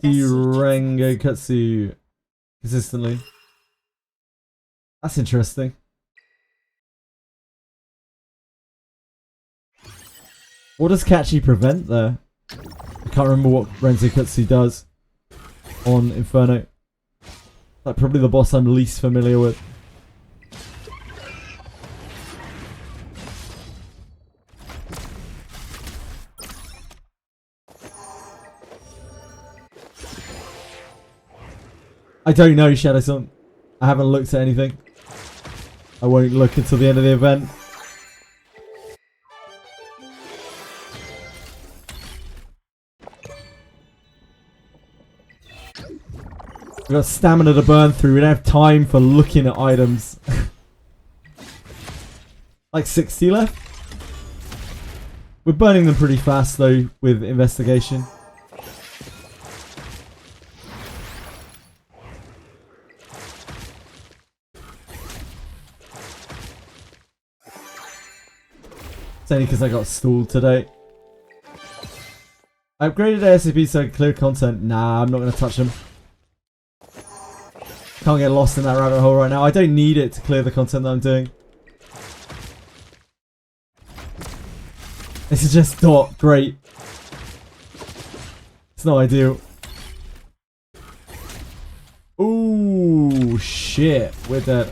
Rengo Katsu consistently. That's interesting. What does Kachi prevent there? I can't remember what Renzo Katsu does on Inferno. Like probably the boss I'm least familiar with. I don't know, Shadow Song. I haven't looked at anything. I won't look until the end of the event. We've got stamina to burn through. We don't have time for looking at items. Like 60 left. We're burning them pretty fast though with investigation. It's only because I got stalled today. I upgraded ASAP so I can clear content. Nah, I'm not going to touch them. Can't get lost in that rabbit hole right now. I don't need it to clear the content that I'm doing. This is just dot. Great. It's not ideal. Ooh, shit. We're dead.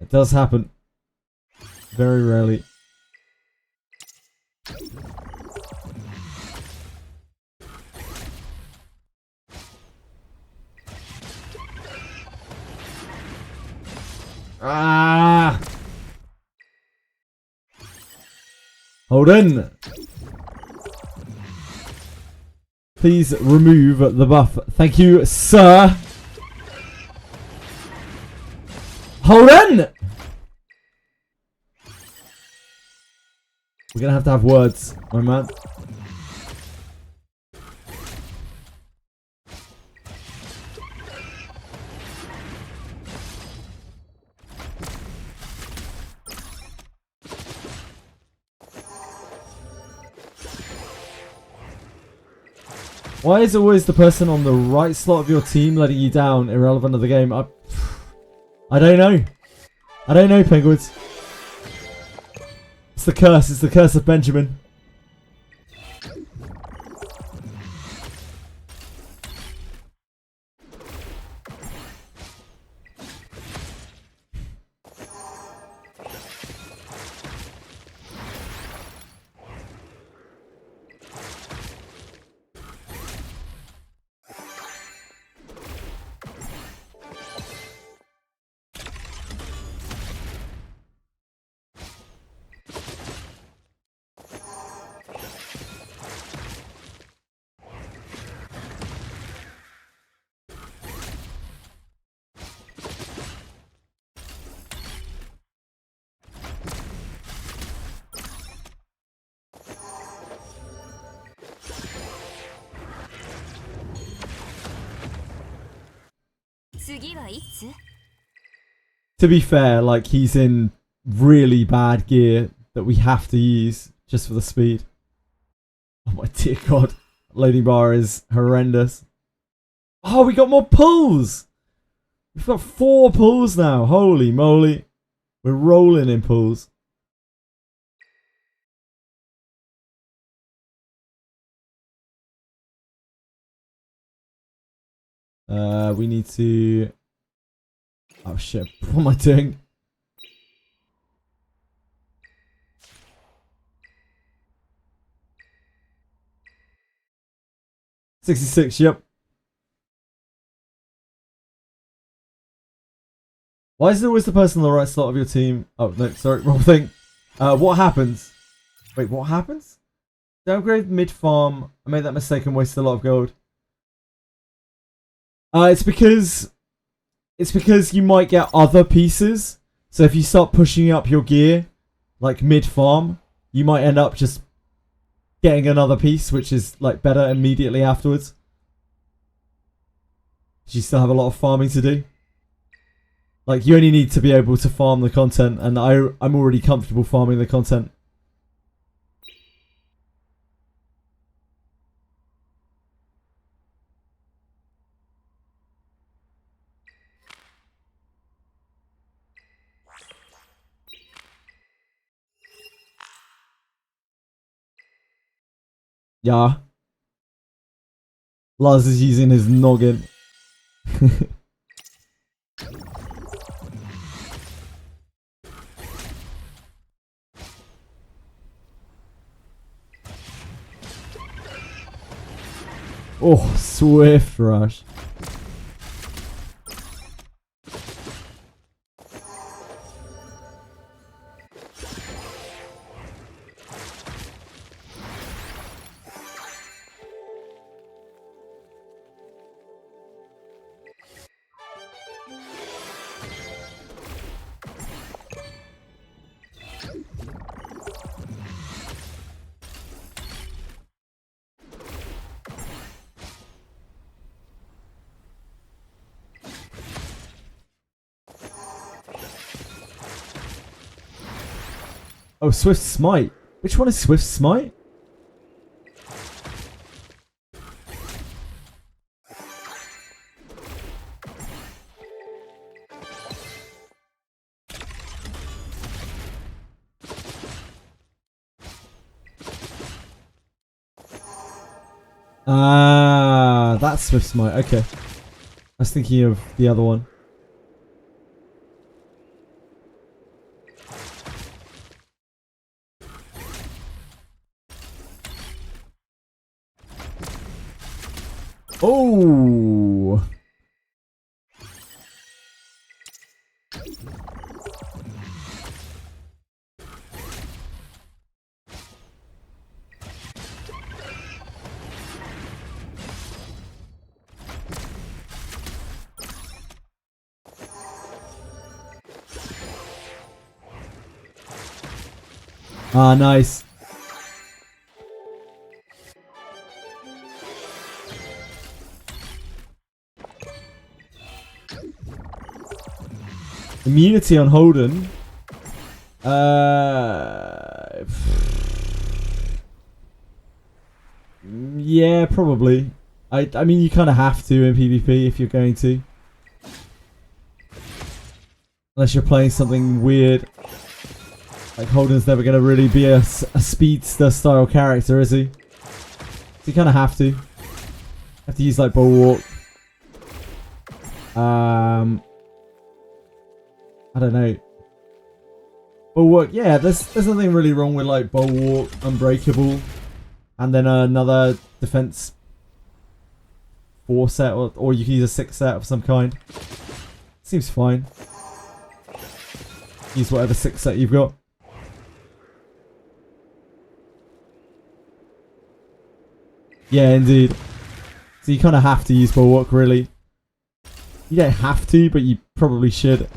It does happen. Very rarely. Ah! Hold in. Please remove the buff. Thank you, sir. Hold in. We're gonna have to have words, my man. Why is always the person on the right slot of your team letting you down, irrelevant of the game? I don't know. I don't know, Penguins. It's the curse. It's the curse of Benjamin. To be fair, like, he's in really bad gear that we have to use just for the speed. Oh my dear god. Loading bar is horrendous. Oh, we got more pulls! We've got 4 pulls now. Holy moly. We're rolling in pulls. We need to... Oh shit, what am I doing? $66, yep. Why is it always the person on the right slot of your team? Oh, no, sorry, wrong thing. What happens? Wait, what happens? Downgrade mid-farm. I made that mistake and wasted a lot of gold. It's because you might get other pieces. So if you start pushing up your gear, like mid-farm, you might end up just getting another piece, which is like better immediately afterwards. You still have a lot of farming to do. Like, you only need to be able to farm the content, and I'm already comfortable farming the content. Yeah. Lars is using his noggin. Oh, swift rush. Oh, Swift Smite. Which one is Swift Smite? Ah, that's Swift Smite. Okay. I was thinking of the other one. Oh! Ah, nice. Immunity on Holden. Yeah, probably. I mean, you kind of have to in PvP if you're going to. Unless you're playing something weird. Like, Holden's never going to really be a speedster style character, is he? So you kind of have to. You have to use, like, Bulwark. I don't know. Bulwark, yeah, there's nothing really wrong with, like, Bulwark, Unbreakable, and then another defense 4 set, or you can use a 6 set of some kind. Seems fine. Use whatever 6 set you've got. Yeah, indeed. So you kind of have to use Bulwark, really. You don't have to, but you probably should.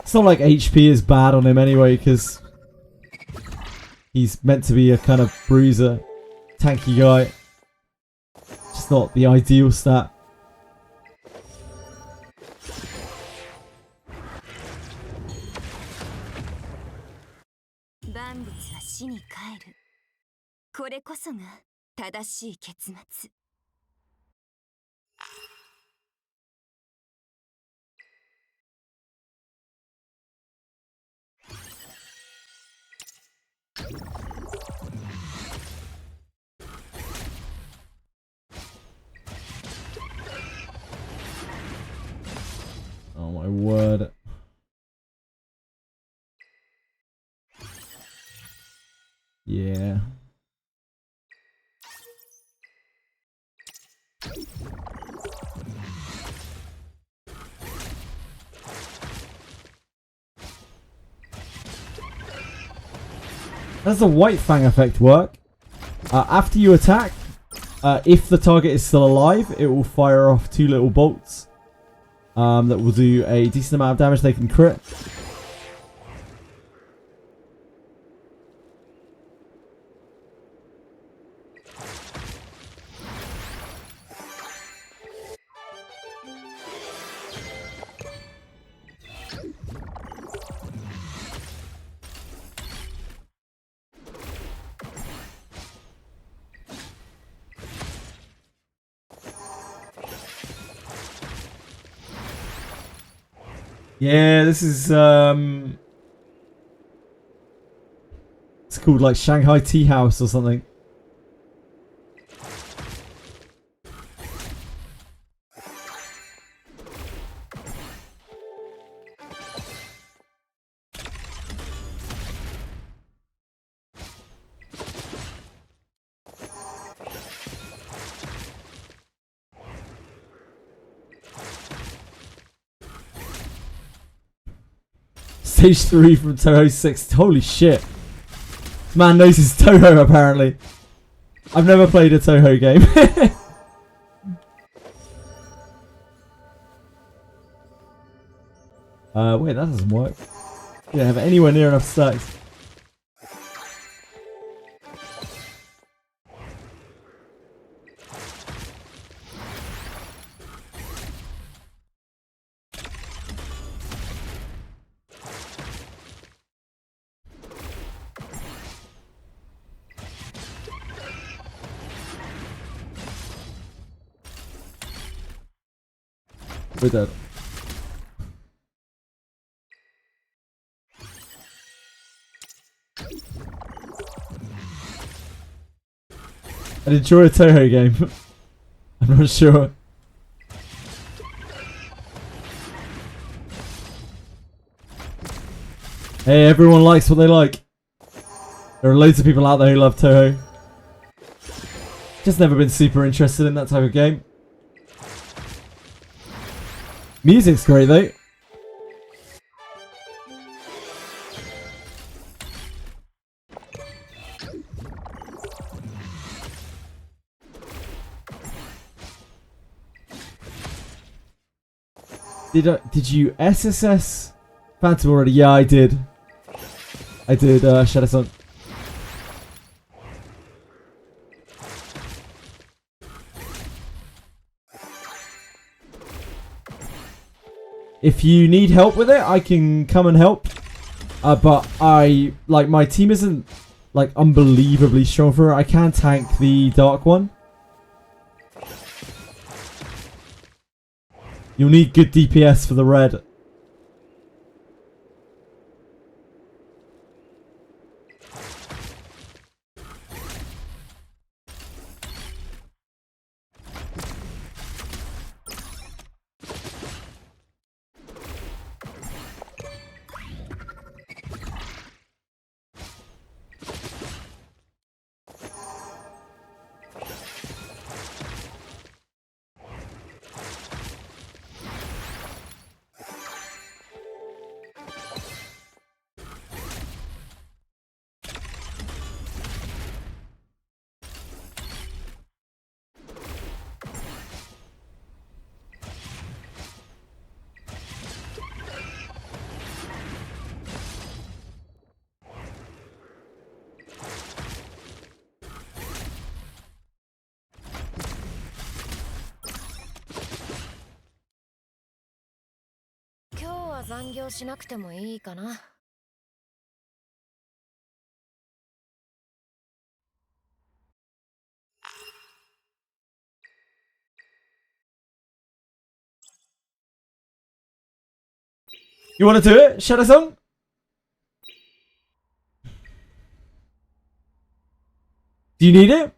It's not like HP is bad on him anyway, because he's meant to be a kind of bruiser, tanky guy. Just not the ideal stat. Oh my word. Yeah. Does the White Fang effect work? After you attack, if the target is still alive, it will fire off 2 little bolts that will do a decent amount of damage. They can crit. Yeah, this is it's called like Shanghai Tea House or something. Stage 3 from Toho 6. Holy shit. This man knows his Toho apparently. I've never played a Toho game. Wait, that doesn't work. You don't have anywhere near enough stacks. We're dead. I'd enjoy a Toho game. I'm not sure. Hey, everyone likes what they like. There are loads of people out there who love Toho. Just never been super interested in that type of game. Music's great though. Did you SSS Phantom already? Yeah, I did. I did Shadow Sun. If you need help with it, I can come and help. But my team isn't like unbelievably strong for it. I can tank the dark one. You'll need good DPS for the red. You want to do it, Shadow Song? Do you need it?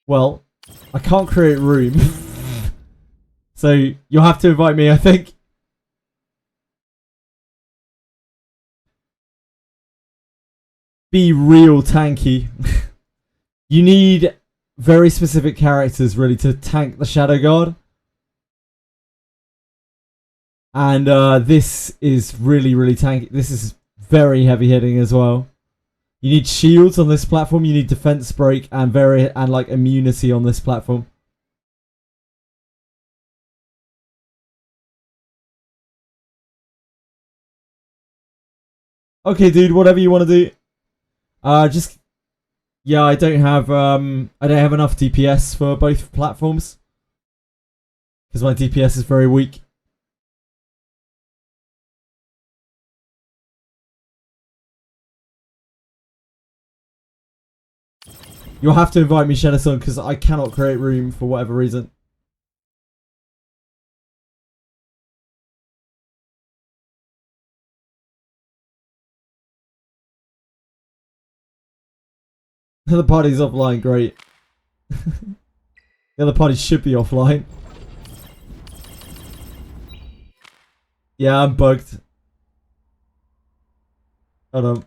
Well, I can't create room. So you'll have to invite me, I think. Be real tanky. You need very specific characters really to tank the Shadow Guard. And this is really, really tanky. This is very heavy hitting as well. You need shields on this platform. You need defense break and like immunity on this platform. Okay, dude. Whatever you want to do. Just yeah. I don't have enough DPS for both platforms because my DPS is very weak. You'll have to invite me, Shenison, because I cannot create room for whatever reason. The party's offline, great. The other party should be offline. Yeah, I'm bugged. Hold on.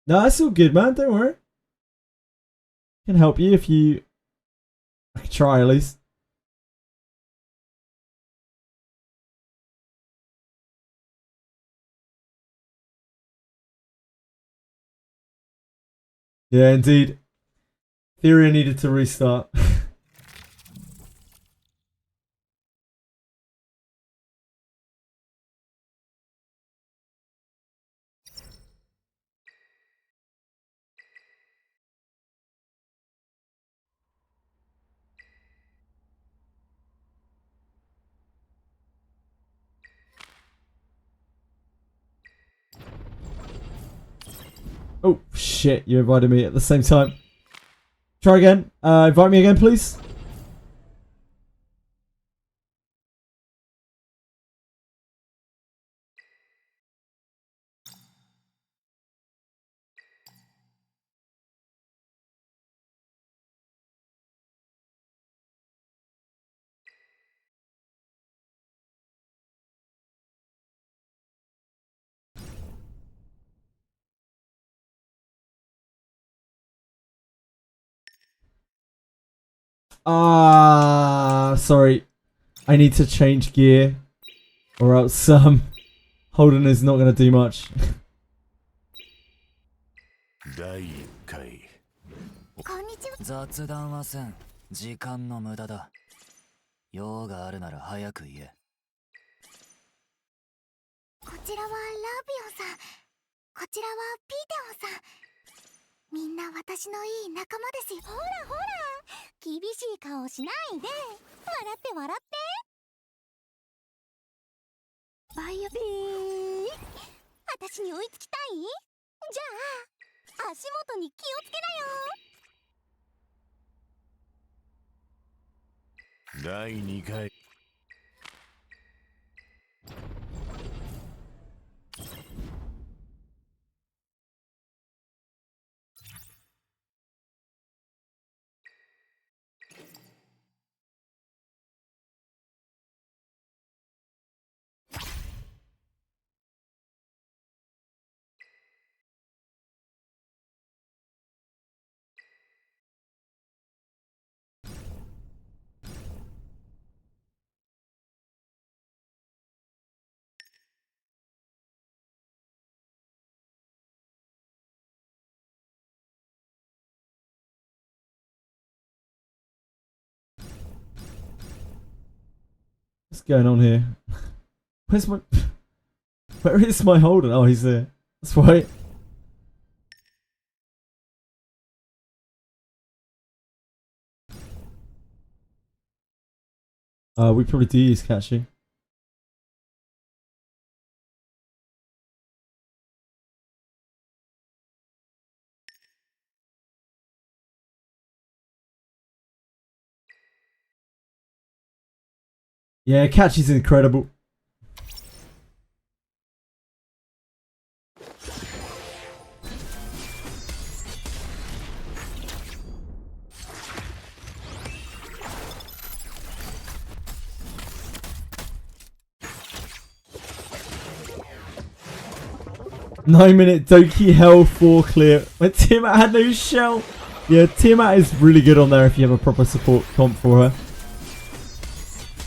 No, that's all good, man. Don't worry. Can help you if you... I can try at least. Yeah, indeed. Etheria needed to restart. Oh, shit. You invited me at the same time. Try again. Invite me again, please. Sorry. I need to change gear. Or else, Holden is not going to do much. 第1回こんにちは。雑談はせん。時間の無駄だ。用があるなら早く言え。こちらはラビオンさん。こちらはピーテオンさん。みんな私のいい仲間ですよ。ほらほら、厳しい顔しないで。笑って笑って。バイオピー。私に追いつきたい？じゃあ足元に気をつけなよ。第2回 What's going on here? Where's my... Where is my Holden? Oh, he's there. That's right. We probably do use catching. Yeah, catch is incredible. Nine-minute Doki Hell 4 clear. When Tiamat had no shell. Yeah, Tiamat is really good on there if you have a proper support comp for her.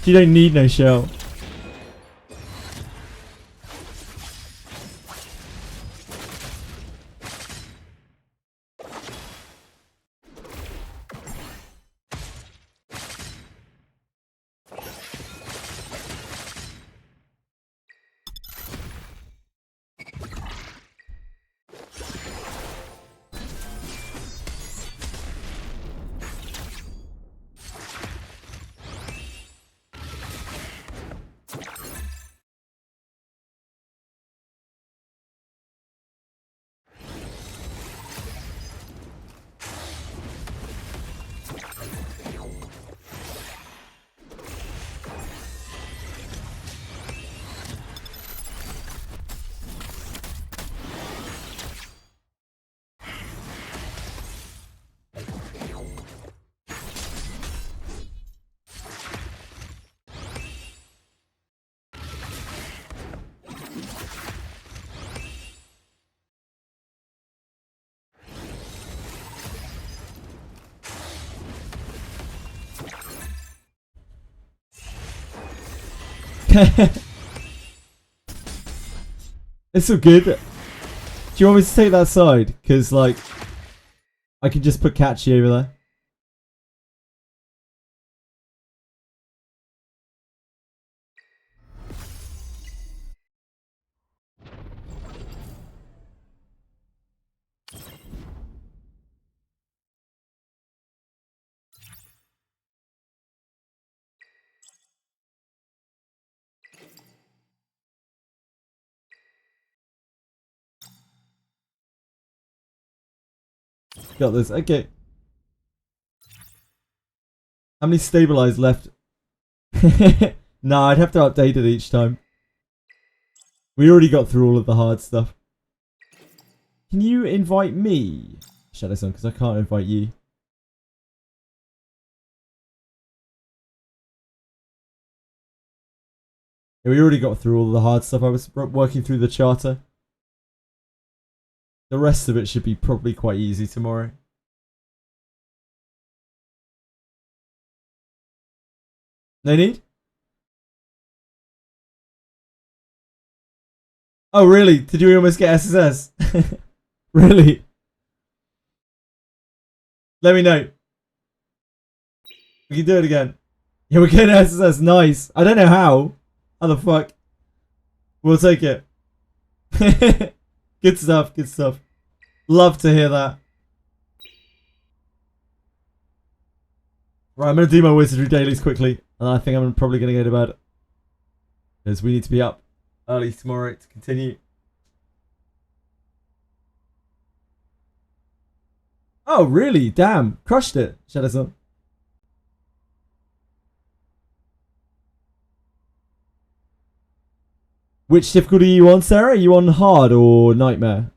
She don't need no shell. It's all good. Do you want me to take that side? Because, like, I can just put Catchy over there. Got this. Okay. How many stabilize left? Nah, I'd have to update it each time. We already got through all of the hard stuff. Can you invite me, Shadowsun? Because I can't invite you. Yeah, we already got through all the hard stuff. I was working through the charter. The rest of it should be probably quite easy tomorrow. No need? Oh, really? Did you almost get SSS? Really? Let me know. We can do it again. Yeah, we're getting SSS. Nice. I don't know how. How the fuck? We'll take it. Good stuff. Good stuff. Love to hear that. Right, I'm going to do my Wizardry dailies quickly. And I think I'm probably going to go to bed. Because we need to be up early tomorrow to continue. Oh, really? Damn. Crushed it. Shadow. Which difficulty are you on, Sarah? Are you on hard or nightmare?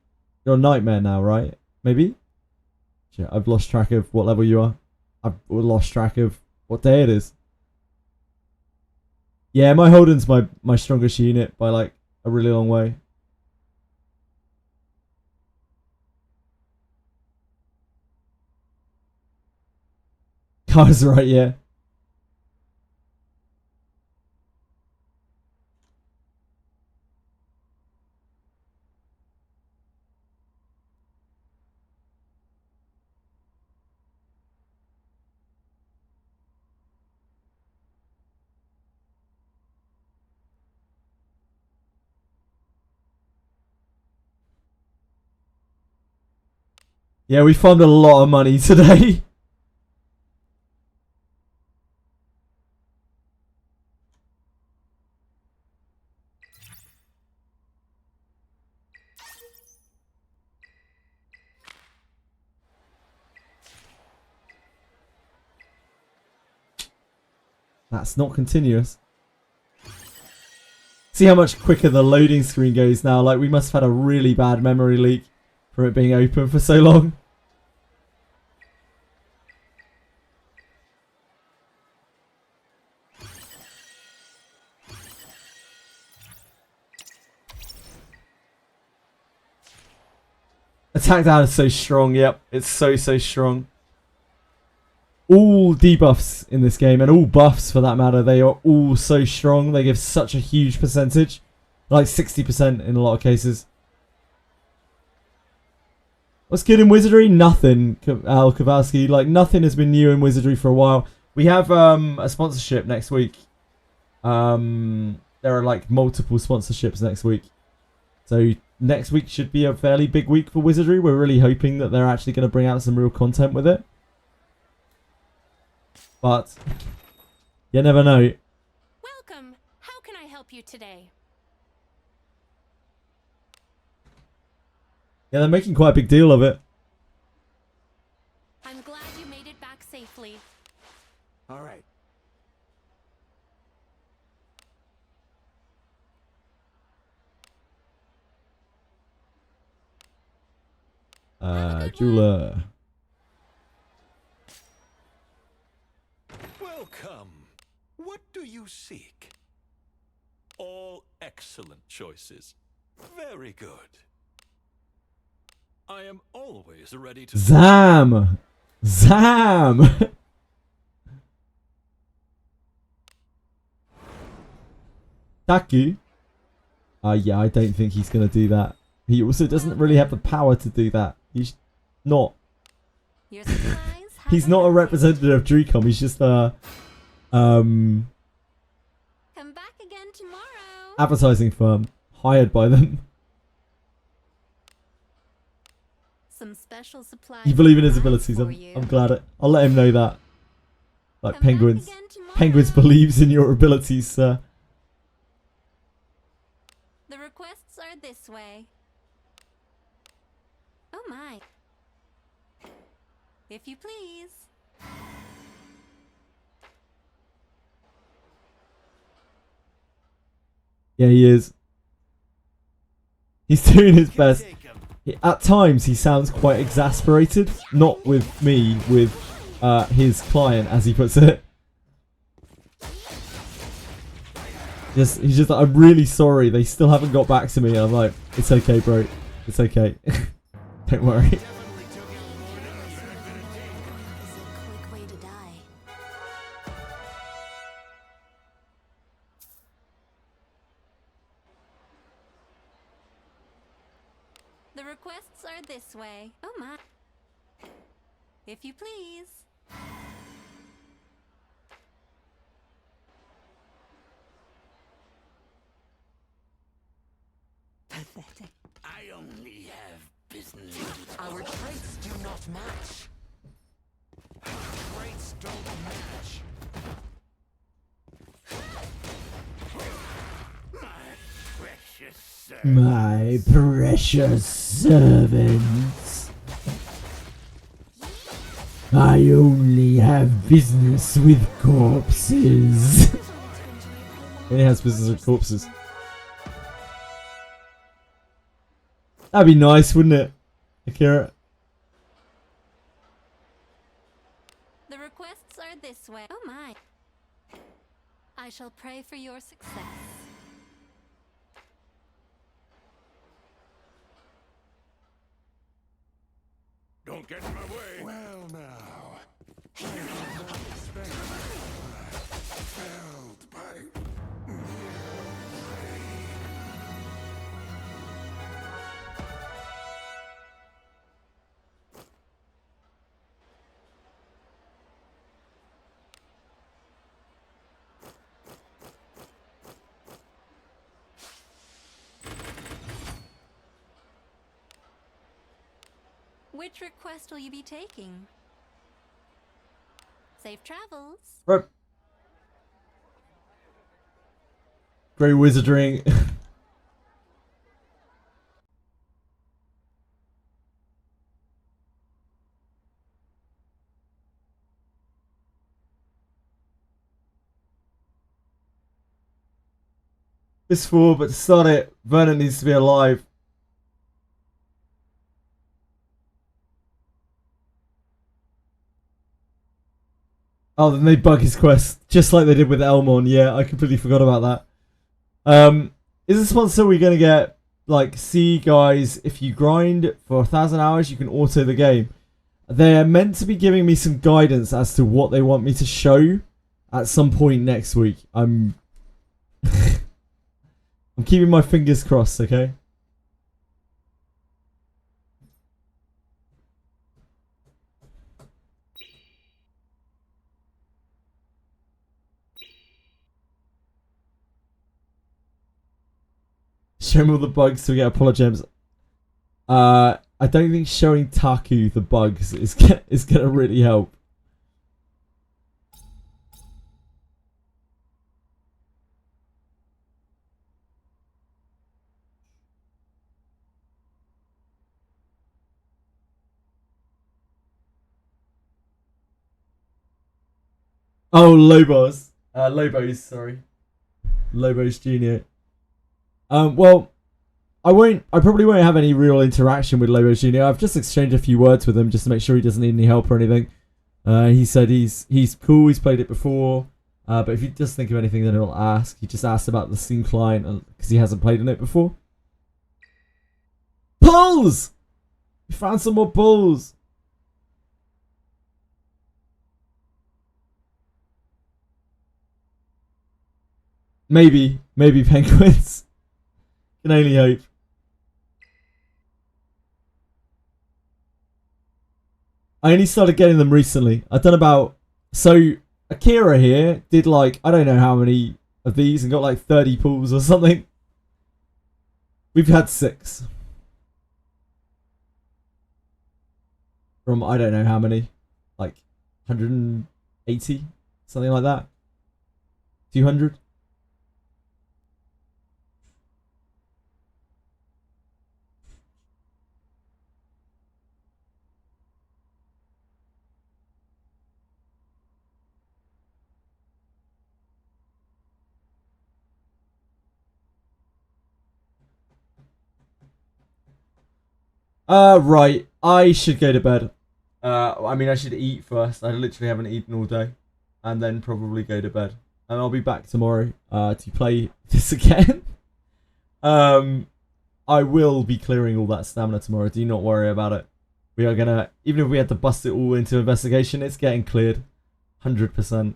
You're on nightmare now, right? Maybe? Shit, I've lost track of what level you are. I've lost track of what day it is. Yeah, my Holden's my strongest unit by like a really long way. I was right, yeah. Yeah, we farmed a lot of money today. That's not continuous. See how much quicker the loading screen goes now. Like, we must have had a really bad memory leak from it being open for so long. Attack down is so strong. Yep, it's so strong. All debuffs in this game, and all buffs for that matter, they are all so strong. They give such a huge percentage. Like 60% in a lot of cases. What's good in Wizardry? Nothing, Al Kowalski. Like, nothing has been new in Wizardry for a while. We have a sponsorship next week. There are like multiple sponsorships next week. So next week should be a fairly big week for Wizardry. We're really hoping that they're actually going to bring out some real content with it. But you never know. Welcome. How can I help you today? Yeah, they're making quite a big deal of it. I'm glad you made it back safely. All right. Jeweler. Welcome. What do you seek? All excellent choices. Very good. I am always ready to... Zam! Zam! Taku? Yeah, I don't think he's going to do that. He also doesn't really have the power to do that. He's not. He's not a representative of Drewcom. He's just a Come back again tomorrow. advertising firm hired by them. Some special supplies. You believe in his abilities. I'm glad. I'll let him know that. Like Penguins. Penguins believes in your abilities, sir. The requests are this way. Oh my. If you please. Yeah, he is. He's doing his best. At times, he sounds quite exasperated. Not with me, with his client, as he puts it. He's just like, I'm really sorry. They still haven't got back to me. And I'm like, it's okay, bro. It's okay. Don't worry. requests are this way. Oh my. If you please. Pathetic. I only have business. Our traits do not match. Traits don't match. Precious sir. My precious servants. I only have business with corpses. He has business with corpses. That'd be nice, wouldn't it, Akira? The requests are this way. Oh my. I shall pray for your success. Don't get in my way. Well now. I did not expect that. Felled by Which request will you be taking? Safe travels. Right. Great wizardry. This fool, but to start it, Vernon needs to be alive. Oh, then they bug his quest, just like they did with Elmon. Yeah, I completely forgot about that. Is a sponsor we're going to get, like, see guys, if you grind for 1,000 hours, you can auto the game. They're meant to be giving me some guidance as to what they want me to show at some point next week. I'm keeping my fingers crossed, okay? Show him all the bugs so we get Apologems. I don't think showing Taku the bugs is gonna really help. Oh, Lobos. Lobos, sorry. Lobos Jr. Well, I probably won't have any real interaction with Lobos Jr. I've just exchanged a few words with him just to make sure he doesn't need any help or anything. He said he's cool, he's played it before. But if he does think of anything, then he'll ask. He just asked about the Steam client because he hasn't played in it before. Pulls! We found some more pulls. Maybe penguins. Can only hope. I only started getting them recently. I've done about... So, Akira here did like, I don't know how many of these and got like 30 pulls or something. We've had 6. From I don't know how many. Like 180? Something like that. 200? Right. I should go to bed. I mean, I should eat first. I literally haven't eaten all day. And then probably go to bed. And I'll be back tomorrow to play this again. I will be clearing all that stamina tomorrow. Do not worry about it. We are gonna, even if we had to bust it all into investigation, it's getting cleared. 100%.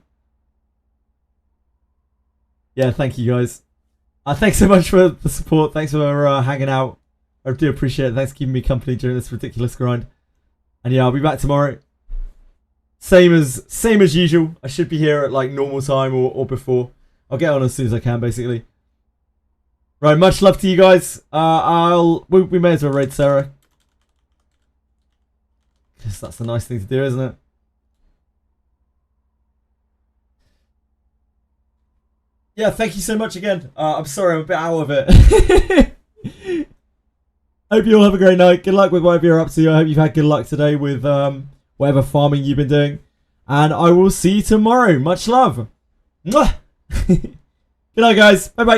Yeah, thank you guys. Thanks so much for the support. Thanks for hanging out. I do appreciate it. Thanks for keeping me company during this ridiculous grind. And yeah, I'll be back tomorrow. Same as usual. I should be here at like normal time or before. I'll get on as soon as I can, basically. Right, much love to you guys. We may as well raid Sarah. Because that's the nice thing to do, isn't it? Yeah, thank you so much again. I'm sorry, I'm a bit out of it. Hope you all have a great night. Good luck with whatever you're up to. I hope you've had good luck today with whatever farming you've been doing. And I will see you tomorrow. Much love. Mwah! Good night, guys. Bye-bye.